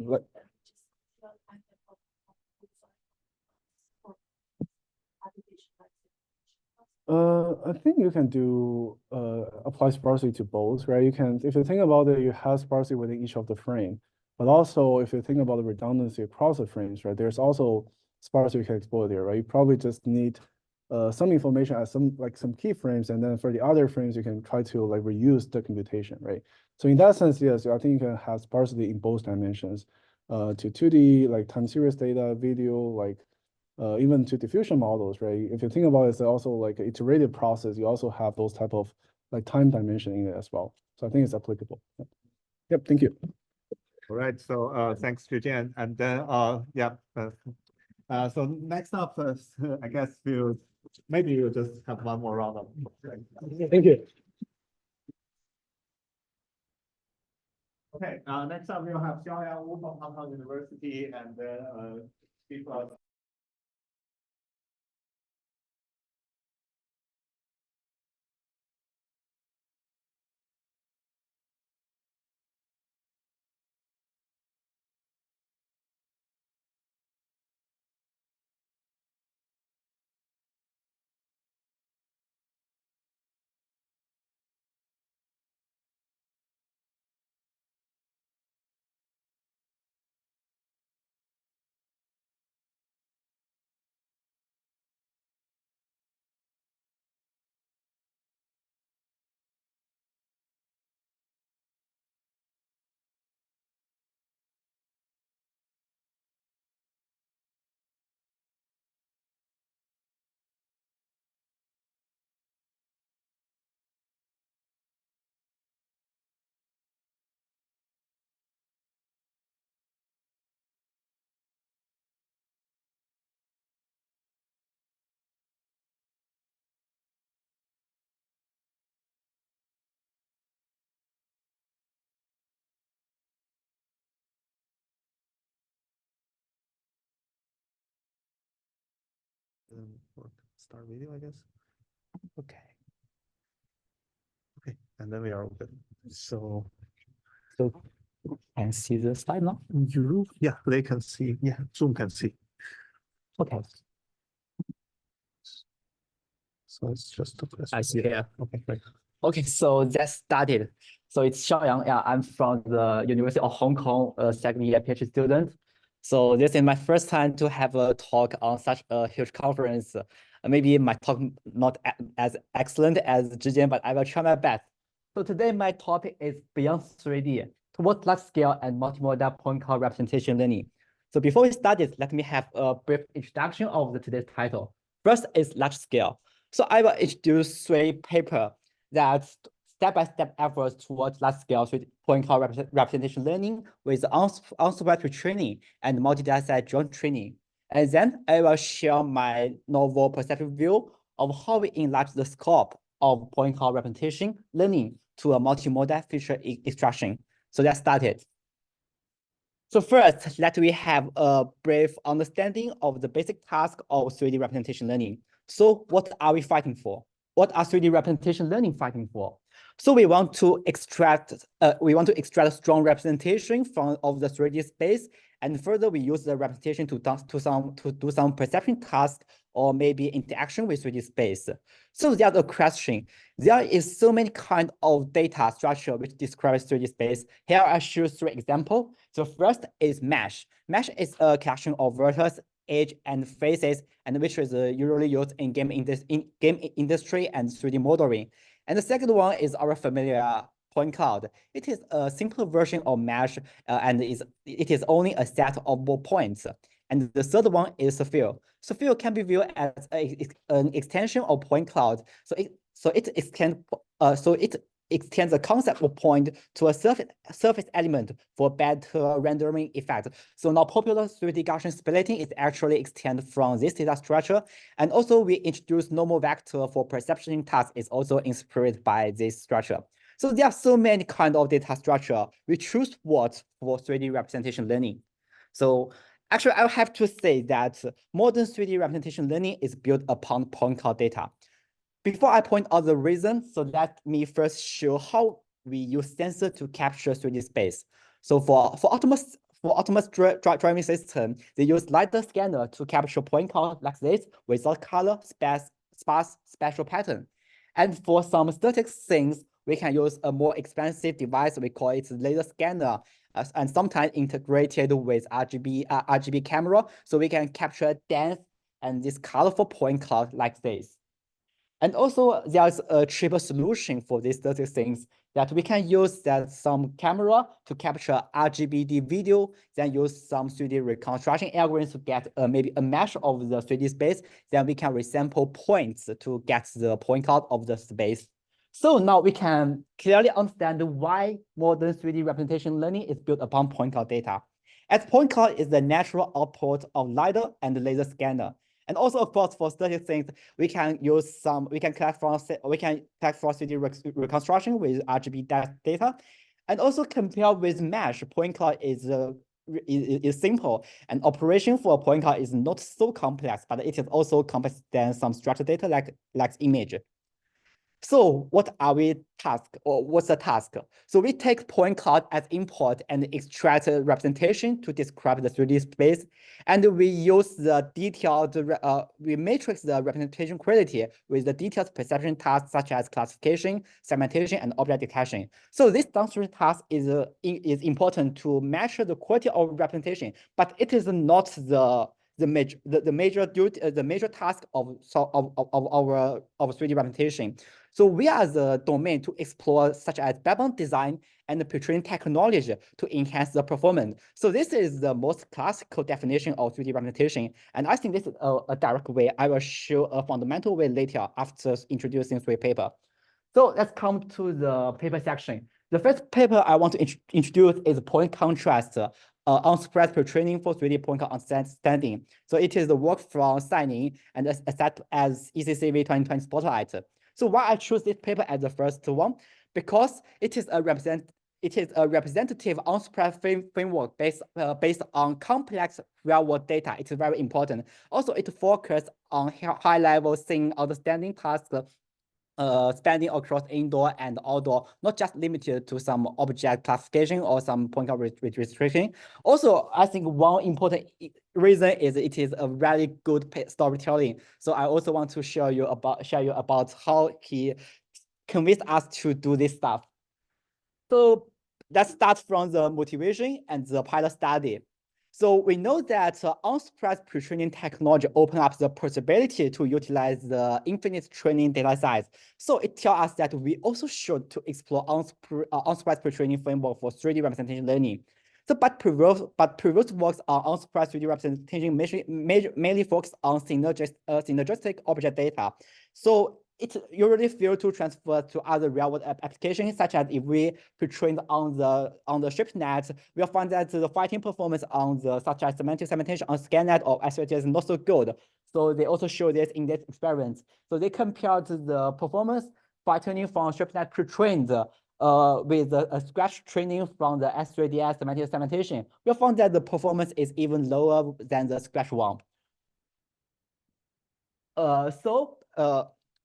I think you can do apply sparsity to both, right? You can, if you think about it, you have sparsity within each of the frame, but also if you think about the redundancy across the frames, right? There's also sparsity you can exploit there, right? You probably just need some information as some keyframes, and then for the other frames, you can try to like reuse the computation, right? So in that sense, yes, I think you can have sparsity in both dimensions, to 2D like time series data, video, like even to diffusion models, right? If you think about it, it's also like an iterative process. You also have those type of like time dimension in it as well. So I think it's applicable. Yep, thank you. All right, so thanks, Zhijian. And then so next up, I guess maybe we'll just have one more round of. Thank you. Okay, next up we'll have Xiaoyang Wu from Hong Kong University, and then people. Start video, I guess. Okay. Okay, and then we are open. So can see the slide now? Yeah, they can see. Yeah, Zoom can see. Okay. So it's just I see here. Okay, great. Okay, so that started. So it's Xiaoyang. Yeah, I'm from the University of Hong Kong, second year PhD student. So this is my first time to have a talk on such a huge conference. Maybe my talk not as excellent as Zhijian, but I will try my best. So today my topic is beyond 3D, towards large scale and multimodal point cloud representation learning. So before we start this, let me have a brief introduction of today's title. First is large scale. So I will introduce 3 papers that step-by-step efforts towards large-scale point cloud representation learning with unsupervised training and multi-dataset joint training. And then I will share my novel perceptual view of how we enlarge the scope of point cloud representation learning to a multimodal feature extraction. So let's start it. So first, let me have a brief understanding of the basic task of 3D representation learning. So what are we fighting for? What are 3D representation learning fighting for? So we want to extract strong representation of the 3D space, and further we use the representation to do some perception tasks or maybe interaction with 3D space. So there's a question. There is so many kind of data structure which describes 3D space. Here I show 3 examples. So first is mesh. Mesh is a collection of vertices, edge, and faces, and which is usually used in game industry and 3D modeling. And the second one is our familiar point cloud. It is a simple version of mesh, and it is only a set of points. And the third one is sphere. Sphere can be viewed as an extension of point cloud. So it extends the concept of point to a surface element for better rendering effect. So now popular 3D Gaussian splitting is actually extended from this data structure. And also we introduce normal vector for perception task is also inspired by this structure. So there are so many kind of data structure. We choose what for 3D representation learning. So actually, I have to say that modern 3D representation learning is built upon point cloud data. Before I point out the reason, so let me first show how we use sensor to capture 3D space. So for autonomous driving system, they use LiDAR scanner to capture point cloud like this without color, sparse, spatial pattern. And for some static things, we can use a more expensive device. We call it laser scanner, and sometimes integrated with RGB camera, so we can capture dense and this colorful point cloud like this. And also there's a cheaper solution for these dirty things that we can use some camera to capture RGBD video, then use some 3D reconstruction algorithms to get maybe a mesh of the 3D space. Then we can resample points to get the point cloud of the space. So now we can clearly understand why modern 3D representation learning is built upon point cloud data. As point cloud is the natural output of LiDAR and laser scanner. And also, of course, for study things, we can collect from 3D reconstruction with RGB data, and also compare with mesh. Point cloud is simple, and operation for a point cloud is not so complex, but it is also complex than some structured data like image. So what are we task, or what's the task? So we take point cloud as import and extract a representation to describe the 3D space. And we use the detailed, we matrix the representation quality with the detailed perception tasks such as classification, segmentation, and object detection. So this downstream task is important to measure the quality of representation, but it is not the major task of our 3D representation. So we are the domain to explore such as backbone design and the pre-training technology to enhance the performance. So this is the most classical definition of 3D representation. And I think this is a direct way. I will show a fundamental way later after introducing 3 papers. So let's come to the paper section. The first paper I want to introduce is point contrast unsurprised pre-training for 3D point cloud understanding. So it is the work from Signing and accepted as ECCV 2020 Spotlight. So why I choose this paper as the first one? Because it is a representative unsupervised framework based on complex real-world data. It's very important. Also, it focuses on high-level scene understanding tasks spanning across indoor and outdoor, not just limited to some object classification or some point cloud restriction. Also, I think one important reason is it is a very good storytelling. So I also want to share you about how he convinced us to do this stuff. So let's start from the motivation and the pilot study. So we know that unsupervised pre-training technology opens up the possibility to utilize the infinite training data size. So it tells us that we also should to explore unsupervised pre-training framework for 3D representation learning. So, but previous works on unsupervised 3D representation mainly focus on synergistic object data. So it usually fails to transfer to other real-world applications, such as if we pre-trained on the ShiftNet, we'll find that the fighting performance on the such as semantic segmentation on ScanNet or SVT is not so good. So they also show this in this experiment. So they compared the performance by training from ShiftNet pre-trained with a scratch training from the S3DS semantic segmentation. We found that the performance is even lower than the scratch one.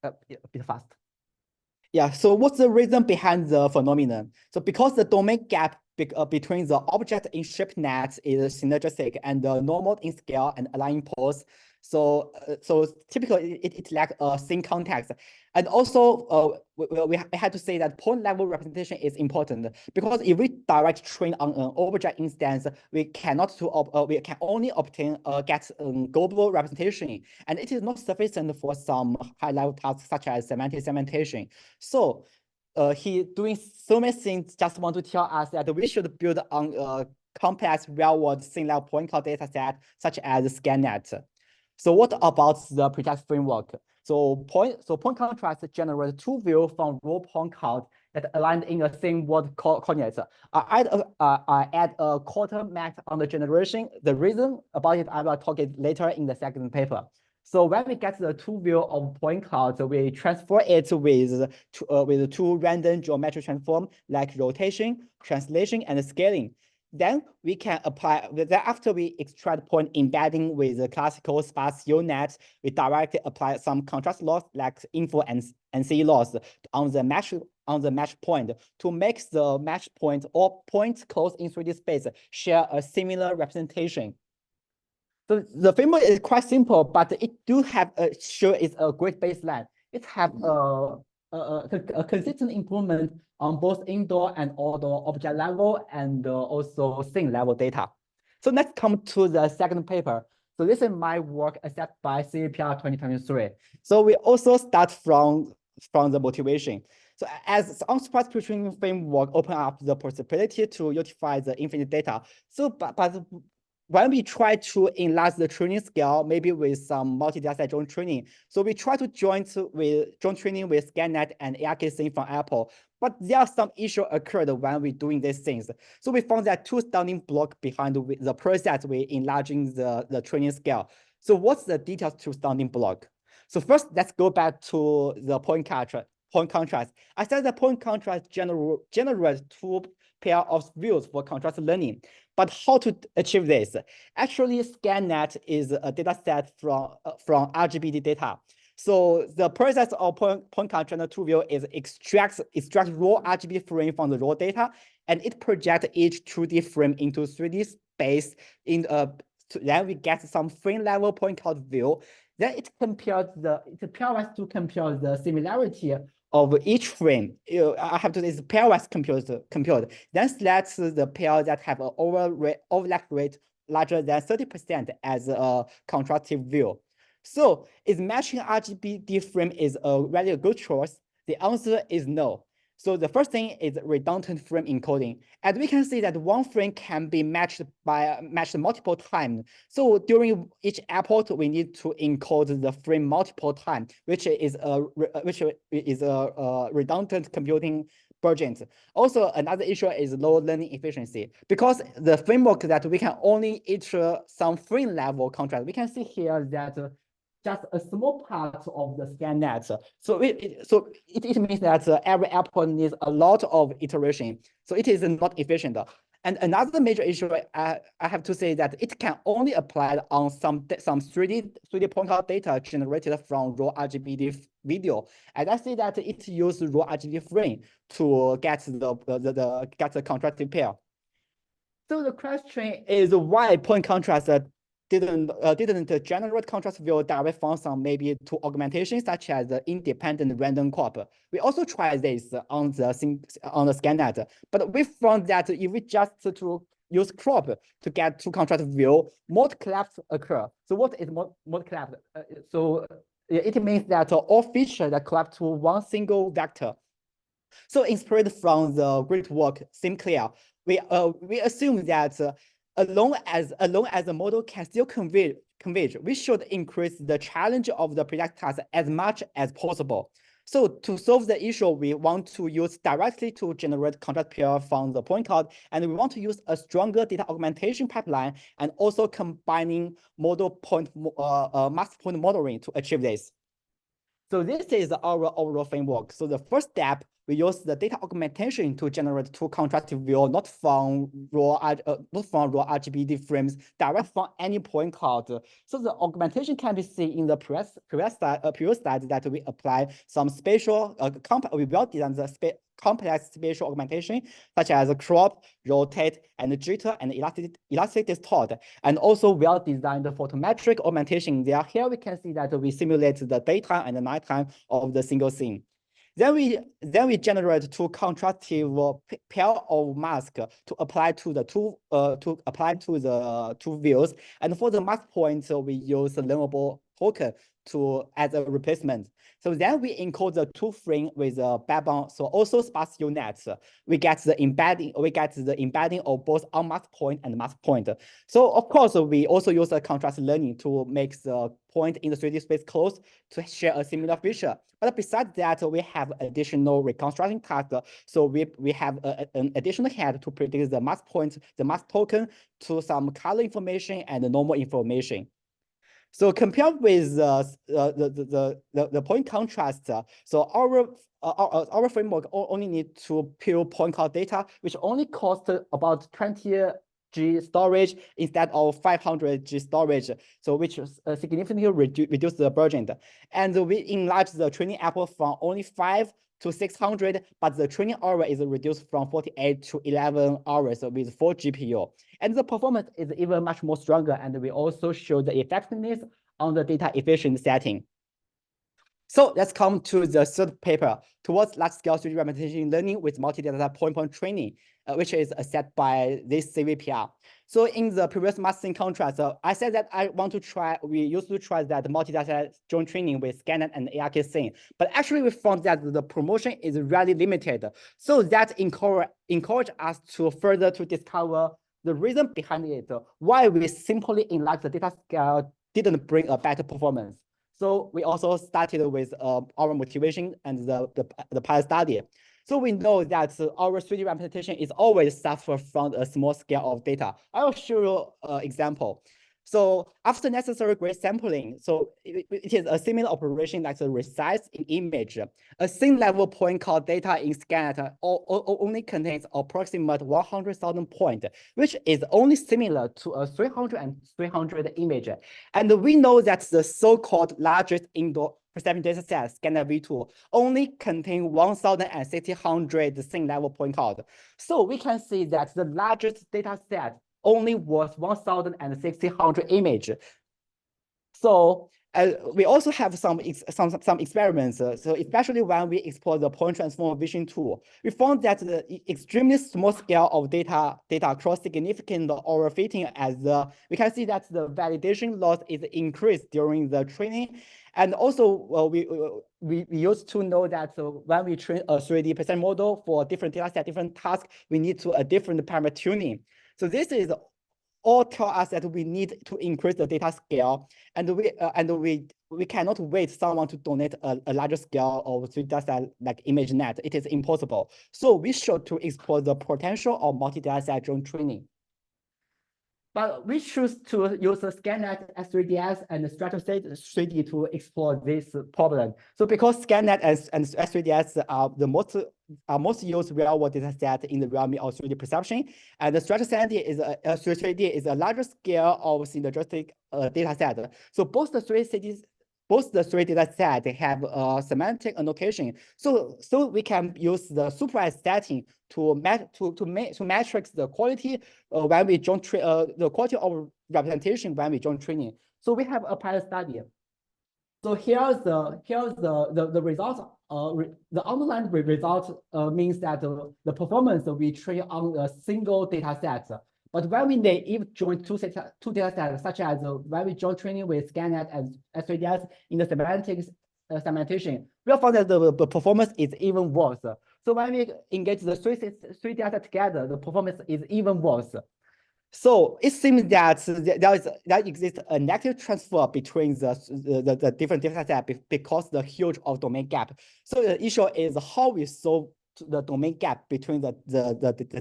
A bit fast. Yeah, so what's the reason behind the phenomenon? So because the domain gap between the object in ShiftNet is synergistic and the normal in scale and aligning pose, So, so typically it lacks a scene context. And also, we had to say that point level representation is important because if we direct train on an object instance, we cannot we can only obtain get global representation, and it is not sufficient for some high level tasks such as semantic segmentation. So, he doing so many things. Just want to tell us that we should build on a complex real-world scene level point cloud data set such as ScanNet. So what about the pretext framework? So point contrast generates two views from raw point cloud that aligned in the same word coordinates. I add a quarter max on the generation. The reason about it, I will talk it later in the second paper. So when we get the two view of point clouds, we transfer it with two random geometric transform like rotation, translation, and scaling. Then we can apply, after we extract point embedding with the classical sparse UNet, we directly apply some contrast loss like info and C loss on the match point to make the match point or points close in 3D space share a similar representation. So the framework is quite simple, but it do have sure it's a great baseline. It have a consistent improvement on both indoor and outdoor object level and also scene level data. So let's come to the second paper. So this is my work accepted by CVPR 2023. So we also start from the motivation. So as unsupervised pre-training framework open up the possibility to utilise the infinite data. So but when we try to enlarge the training scale, maybe with some multi-dataset joint training, so we try to join training with ScanNet and ARKSync from Apple, but there are some issues occurred when we're doing these things. So we found that two stumbling blocks behind the process we enlarging the training scale. So what's the details to stumbling block? So first, let's go back to the point contrast. I said the point contrast generates two pair of views for contrast learning. But how to achieve this? Actually, ScanNet is a data set from RGBD data. So the process of point contrast two view is extract raw RGB frame from the raw data, and it projects each 2D frame into 3D space. Then we get some frame level point cloud view. Then it compares to compare the similarity of each frame. I have to say it's pairwise computed. Then select the pair that have an overlap rate larger than 30% as a contrastive view. So is matching RGBD frame is a really good choice? The answer is no. So the first thing is redundant frame encoding. As we can see that one frame can be matched multiple times. So during each output, we need to encode the frame multiple times, which is a redundant computing burden. Also, another issue is low learning efficiency because the framework that we can only iterate some frame level contrast. We can see here that just a small part of the ScanNet. So it means that every output needs a lot of iteration. So it is not efficient. And another major issue, I have to say that it can only apply on some 3D point cloud data generated from raw RGBD video. And I see that it uses raw RGB frame to get the contrastive pair. So the question is why point contrast didn't generate contrast view directly from some maybe to augmentation such as the independent random crop. We also tried this on the ScanNet, but we found that if we just to use crop to get two contrast view, mode collapse occur. So what is mode collapse? So it means that all features that collapse to one single vector. So inspired from the great work SimClear, we assume that as long as the model can still converge, we should increase the challenge of the pretext task as much as possible. So to solve the issue, we want to use directly to generate contrast pair from the point cloud, and we want to use a stronger data augmentation pipeline and also combining model point mask point modeling to achieve this. So this is our overall framework. So the first step, we use the data augmentation to generate two contrastive view, not from raw RGB frames, direct from any point cloud. So the augmentation can be seen in the previous slide that we apply some spatial we will design the complex spatial augmentation, such as crop, rotate, and jitter, and elastic distort, and also well-designed photometric augmentation. Here we can see that we simulate the daytime and the nighttime of the single scene. Then we generate two contrastive pair of masks to apply to the two views. And for the mask point, so we use the learnable token as a replacement. So then we encode the two frame with a backbone, so also sparse units. We get the embedding of both unmasked point and masked point. So of course, we also use a contrast learning to make the point in the 3D space close to share a similar feature. But besides that, we have additional reconstruction tasks. So we have an additional head to predict the mask point, the mask token to some color information and normal information. So compared with the point contrast, so our framework only need to pure point cloud data, which only cost about 20 G storage instead of 500 G storage, so which significantly reduce the budget. And we enlarge the training effort from only 5 to 600, but the training hour is reduced from 48 to 11 hours with 4 GPU. And the performance is even much more stronger, and we also show the effectiveness on the data efficient setting. So let's come to the third paper, towards large-scale 3D representation learning with multi-data point training, which is set by this CVPR. So in the previous masking contrast, I said that we used to try that multi-data joint training with ScanNet and ARKSync, but actually we found that the promotion is really limited. So that encourage us to further to discover the reason behind it, why we simply enlarge the data scale didn't bring a better performance. So we also started with our motivation and the pilot study. So we know that our 3D representation is always suffer from a small scale of data. I will show you an example. So after necessary grid sampling, so it is a similar operation like the resize in image. A scene level point cloud data in ScanNet only contains approximate 100,000 points, which is only similar to a 300 image. And we know that the so-called largest indoor perception data set, ScanNet V2, only contain 1,600 scene level point cloud. So we can see that the largest data set only was 1,600 image. So we also have some experiments. So especially when we explore the point transform vision tool, we found that the extremely small scale of data across significant overfitting as we can see that the validation loss is increased during the training. And also, we used to know that when we train a 3D perception model for different data set, different tasks, we need to a different parameter tuning. So this is all tell us that we need to increase the data scale, and we cannot wait someone to donate a larger scale of 3D data set like ImageNet. It is impossible. So we should to explore the potential of multi-data set joint training. But we choose to use the ScanNet S3DS and Stratasys 3D to explore this problem. So because ScanNet and S3DS are the most used real-world data set in the realm of 3D perception, and the Stratasys is 3D is a larger scale of synergistic data set. So both the three data set have semantic annotation. So we can use the supervised setting to matrix the quality when we join the quality of representation when we join training. So we have a pilot study. So here's the results. The underlying result means that the performance we train on a single data set. But when we naive join two data sets, such as when we join training with ScanNet and S3DS in the semantics segmentation, we found that the performance is even worse. So when we engage the three data together, the performance is even worse. So it seems that there exists a negative transfer between the different data sets because the huge of domain gap. So the issue is how we solve the domain gap between the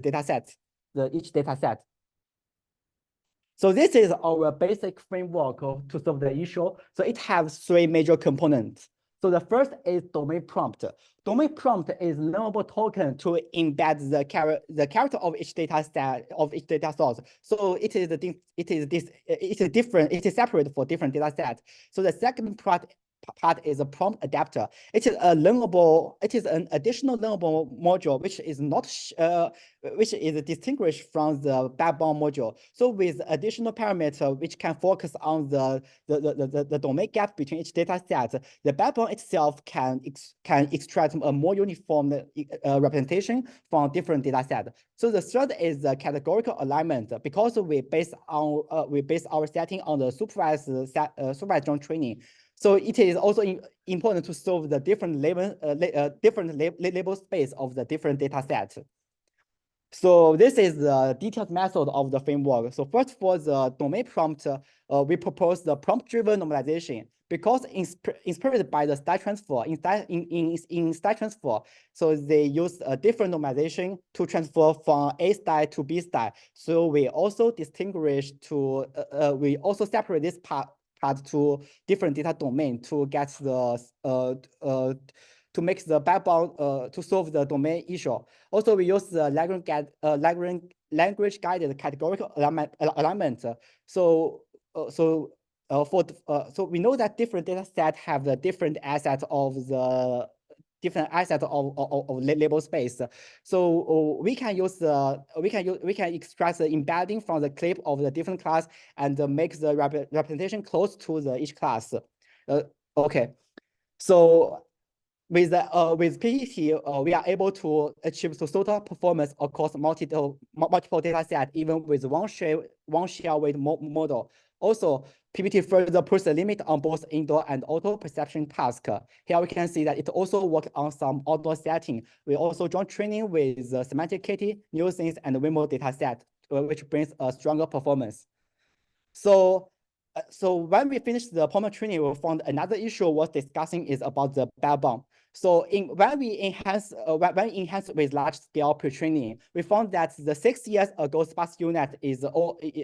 data sets, each data set. So this is our basic framework to solve the issue. So it has three major components. So the first is domain prompt. domain prompt is learnable token to embed the character of each data set of each data source. So it is separate for different data sets. So the second part is a prompt adapter. It is a learnable, it is an additional learnable module which is not which is distinguished from the backbone module. So with additional parameter which can focus on the domain gap between each data set, the backbone itself can extract a more uniform representation from different data sets. So the third is the categorical alignment, because we base our setting on the supervised joint training. So it is also important to solve the different label space of the different data sets. So this is the detailed method of the framework. So first, for the domain prompt, we propose the prompt-driven normalization, because inspired by the style transfer in style transfer. So they use a different normalization to transfer from A style to B style. So we also distinguish to we also separate this part to different data domain to get the to make the backbone to solve the domain issue. Also, we use the language guided categorical alignment. So we know that different data sets have the different assets of the label space. So we can extract the embedding from the clip of the different class and make the representation close to each class. Okay, so with PET, we are able to achieve total performance across multiple data sets, even with one share weight model. Also, PPT further puts the limit on both indoor and outdoor perception tasks. Here we can see that it also works on some outdoor setting. We also join training with the Semantic Kitty, NewSense, and Waymo dataset, which brings a stronger performance. So when we finished the prompt training, we found another issue worth discussing is about the backbone. So when we enhance with large scale pre-training, we found that the 6 years ago sparse unit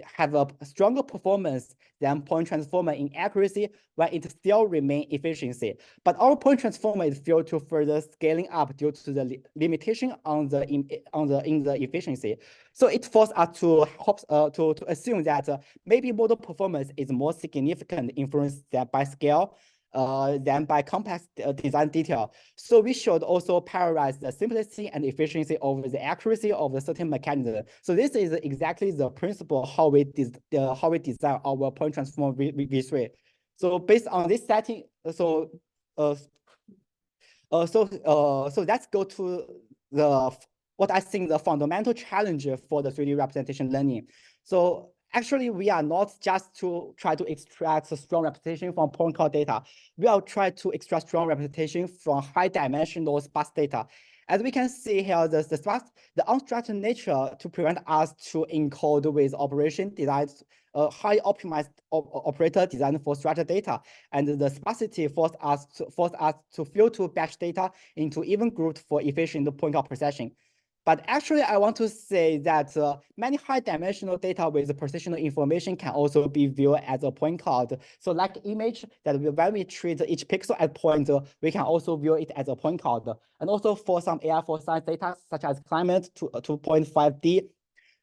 have a stronger performance than point transformer in accuracy, while it still remain efficiency. But our point transformer is failed to further scaling up due to the limitation in the efficiency. So it forced us to assume that maybe model performance is more significant influence than by scale than by complex design detail. So we should also prioritize the simplicity and efficiency over the accuracy of a certain mechanism. So this is exactly the principle how we design our point transformer V3. So based on this setting, so let's go to what I think the fundamental challenge for the 3D representation learning. So actually, we are not just to try to extract a strong representation from point cloud data. We are trying to extract strong representation from high-dimensional sparse data. As we can see here, the unstructured nature to prevent us to encode with operation designed highly optimized operator designed for structured data, and the sparsity force us to filter batch data into even grouped for efficient point cloud processing. But actually, I want to say that many high-dimensional data with positional information can also be viewed as a point cloud. So like image, that when we treat each pixel as point, we can also view it as a point cloud. And also for some AI for science data, such as climate to 2.5D,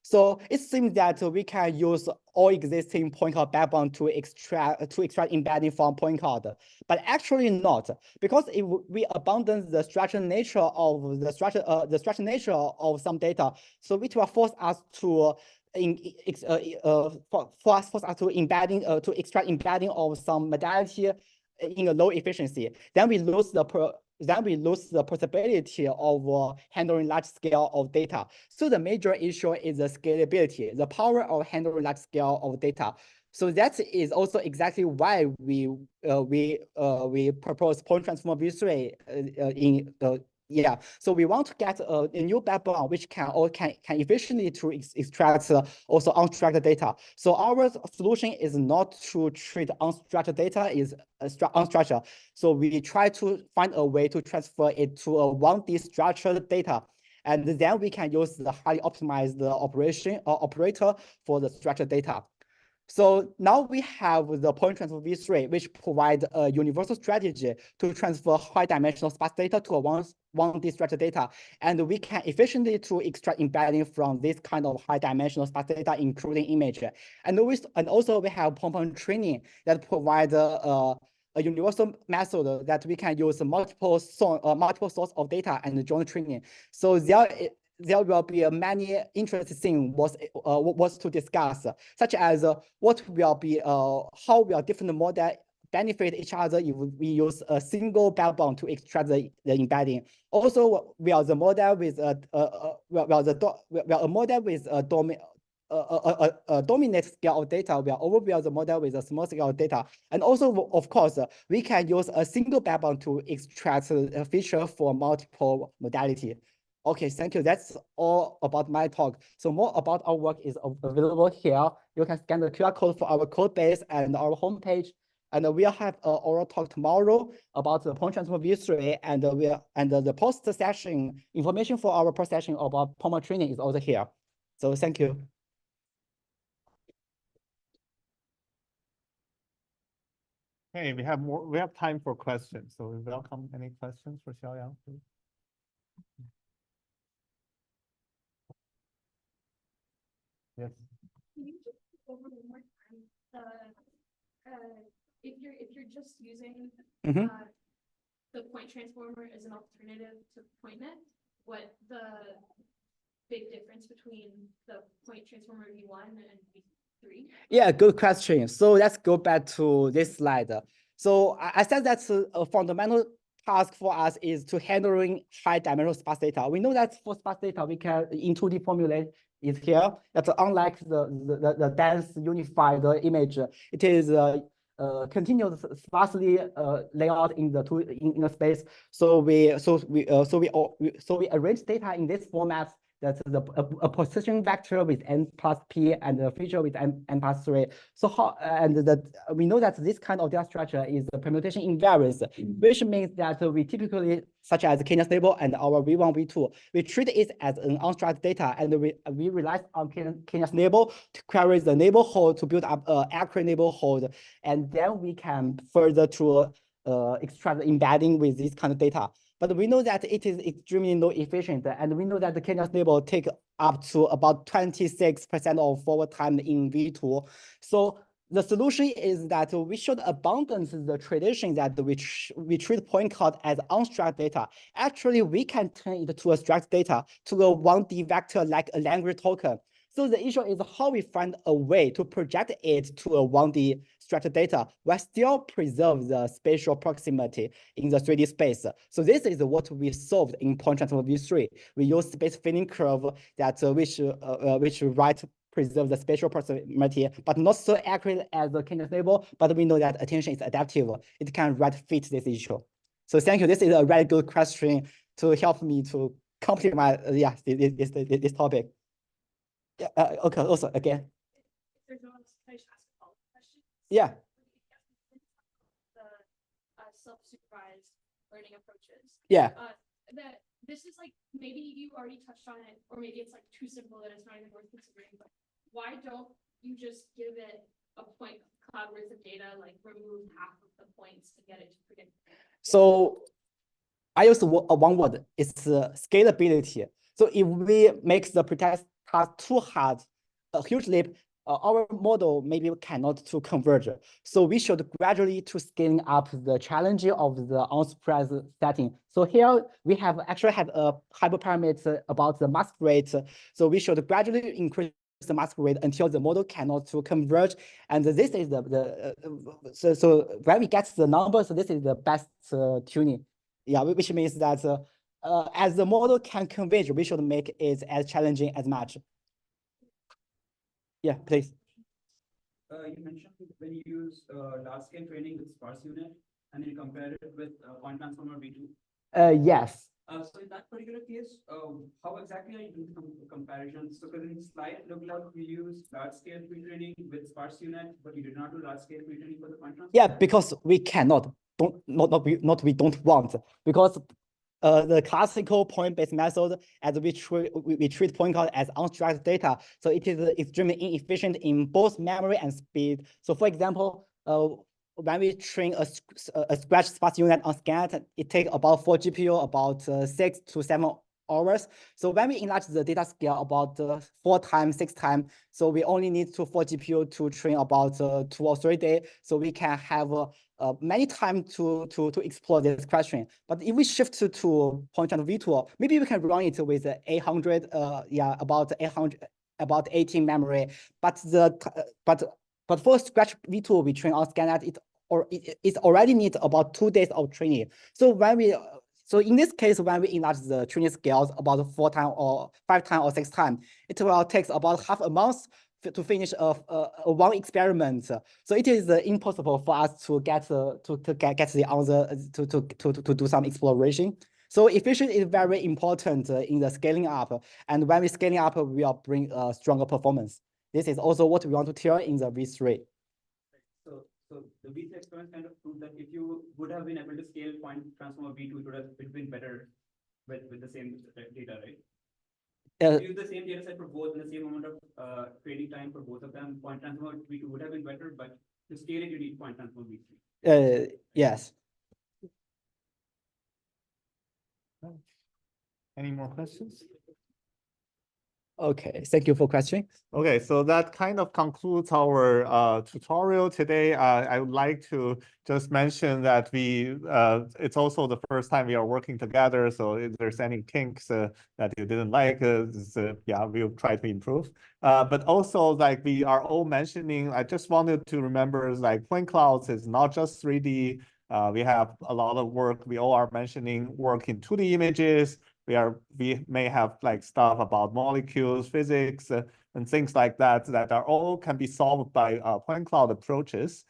so it seems that we can use all existing point cloud backbone to extract embedding from point cloud, but actually not, because if we abandon the structured nature of some data, so it will force us to extract embedding of some modality in a low efficiency. Then we lose the possibility of handling large scale of data. So the major issue is the scalability, the power of handling large scale of data. So that is also exactly why we propose point transformer V3 so we want to get a new backbone which can efficiently to extract also unstructured data. So our solution is not to treat unstructured data is unstructured. So we try to find a way to transfer it to a 1D structured data, and then we can use the highly optimized operator for the structured data. So now we have the point transfer V3, which provides a universal strategy to transfer high-dimensional sparse data to a 1D structured data. And we can efficiently to extract embedding from this kind of high-dimensional sparse data, including image. And also we have Pom-Pom training that provides a universal method that we can use multiple source of data and joint training. So there will be many interesting things was to discuss, such as what will be how will different model benefit each other if we use a single backbone to extract the embedding. Also, will the model with a model with a dominant scale of data will overwhelm the model with a small scale of data. And also, of course, we can use a single backbone to extract a feature for multiple modality. Okay, thank you. That's all about my talk. So more about our work is available here. You can scan the QR code for our code base and our homepage. And we'll have an oral talk tomorrow about the point transfer V3, and the post session information for our post session about Pom-Pom training is also here. So thank you. Hey, we have time for questions. So we welcome any questions for Xiaoyang, please. Yes. Can you just go over one more time if you're just using the point transformer as an alternative to PointNet, what the big difference between the point transformer V1 and V3? Yeah, good question. So let's go back to this slide. So I said that's a fundamental task for us is to handling high-dimensional sparse data. We know that for sparse data, we can in 2D formulate is here. That's unlike the dense unified image. It is continuous sparsely layout in the space. So we arrange data in this format. That's a position vector with n plus p and a feature with n plus 3. So we know that this kind of data structure is a permutation invariance, which means that we typically, such as k-NEAR-Stable and our V1, V2, we treat it as an unstructured data, and we rely on k-NEAR-Stable to query the neighborhood to build up an accurate neighborhood, and then we can further to extract the embedding with this kind of data. But we know that it is extremely low efficient, and we know that the k-NEAR-Stable take up to about 26% of forward time in V2. So the solution is that we should abandon the tradition that we treat point cloud as unstructured data. Actually, we can turn it to a structured data to a 1D vector like a language token. So the issue is how we find a way to project it to a 1D structured data while still preserve the spatial proximity in the 3D space. So this is what we solved in point transfer V3. We use space filling curve that which preserve the spatial proximity, but not so accurate as the k-NEAR-Stable, but we know that attention is adaptive. It can fit this issue. So thank you. This is a very good question to help me to complete my this topic. Yeah, okay, also again. There's no question. Yeah. The self-supervised learning approaches. Yeah. That this is like, maybe you already touched on it, or maybe it's like too simple that it's not even worth considering, but why don't you just give it a point cloud worth of data, like remove half of the points to get it to predict? So I use one word, it's scalability. So if we make the pretest task too hard, a huge leap, our model maybe cannot to converge. So we should gradually to scaling up the challenge of the unsupervised setting. So here we actually have a hyperparameter about the mask rate. So we should gradually increase the mask rate until the model cannot to converge. And this is so when we get the numbers, this is the best tuning. Yeah, which means that as the model can converge, we should make it as challenging as much. Yeah, please. You mentioned when you use large scale training with sparse unit and then you compare it with point transformer V2. Yes. So in that particular case, how exactly are you doing the comparisons? So because in the slide it looked like we use large scale pre-training with sparse unit, but you did not do large scale pre-training for the point transformer. Yeah, because we cannot. We don't want, because the classical point-based method, as we treat point cloud as unstructured data. So it is extremely inefficient in both memory and speed. So for example, when we train a scratch sparse unit on ScanNet, it takes about 4 GPU, about 6 to 7 hours. So when we enlarge the data scale about 4 times, 6 times, so we only need 4 GPU to train about 2 or 3 days. So we can have many time to explore this question. But if we shift to point transformer V2, maybe we can run it with 800, about 800, about 18 memory. But but for Scratch V2, we train on ScanNet, it already needs about 2 days of training. So when we so in this case, when we enlarge the training scales about 4 times or 5 times or 6 times, it will take about half a month to finish one experiment. So it is impossible for us to get the answer to do some exploration. So efficiency is very important in the scaling up. And when we scaling up, we will bring stronger performance. This is also what we want to tell in the V3. So the V3 experiment kind of proved that if you would have been able to scale point transformer V2, it would have been better with the same data, right? Use the same data set for both and the same amount of training time for both of them. Point transformer V2 would have been better, but to scale it, you need point transformer V3. Yes. Any more questions? Okay, thank you for questioning. Okay, so that kind of concludes our tutorial today. I would like to just mention that it's also the first time we are working together. So if there's any kinks that you didn't like, yeah, we'll try to improve. But also, like we are all mentioning, I just wanted to remember, like point clouds is not just 3D. We have a lot of work. We all are mentioning work in 2D images. We may have like stuff about molecules, physics, and things like that are all can be solved by point cloud approaches.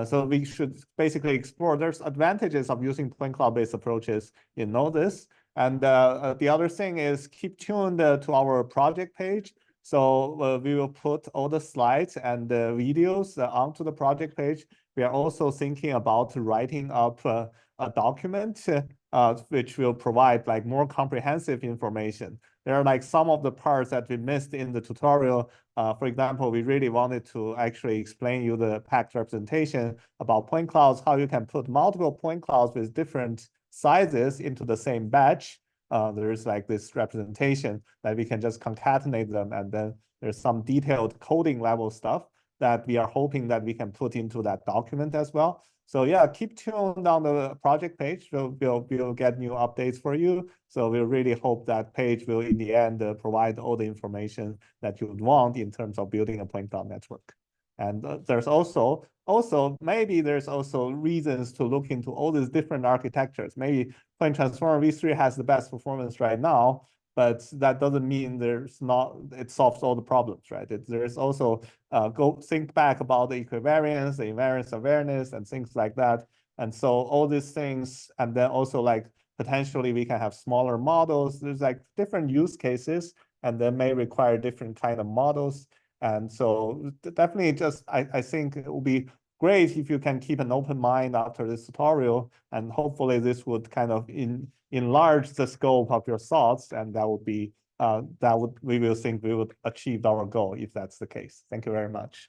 So we should basically explore. There's advantages of using point cloud-based approaches. You know this. And the other thing is keep tuned to our project page. So we will put all the slides and the videos onto the project page. We are also thinking about writing up a document which will provide like more comprehensive information. There are like some of the parts that we missed in the tutorial. For example, we really wanted to actually explain you the packed representation about point clouds, how you can put multiple point clouds with different sizes into the same batch. There's like this representation that we can just concatenate them, and then there's some detailed coding level stuff that we are hoping that we can put into that document as well. So yeah, keep tuned on the project page. We'll get new updates for you. So we really hope that page will in the end provide all the information that you would want in terms of building a point cloud network. And there's also maybe there's also reasons to look into all these different architectures. Maybe point transformer V3 has the best performance right now, but that doesn't mean it solves all the problems, right? There's also go think back about the equivariance, the invariance awareness, and things like that. And so all these things, and then also like potentially we can have smaller models. There's like different use cases, and they may require different kind of models. And so definitely just, I think it will be great if you can keep an open mind after this tutorial, and hopefully this would kind of enlarge the scope of your thoughts, and that would be we will think we would achieve our goal if that's the case. Thank you very much.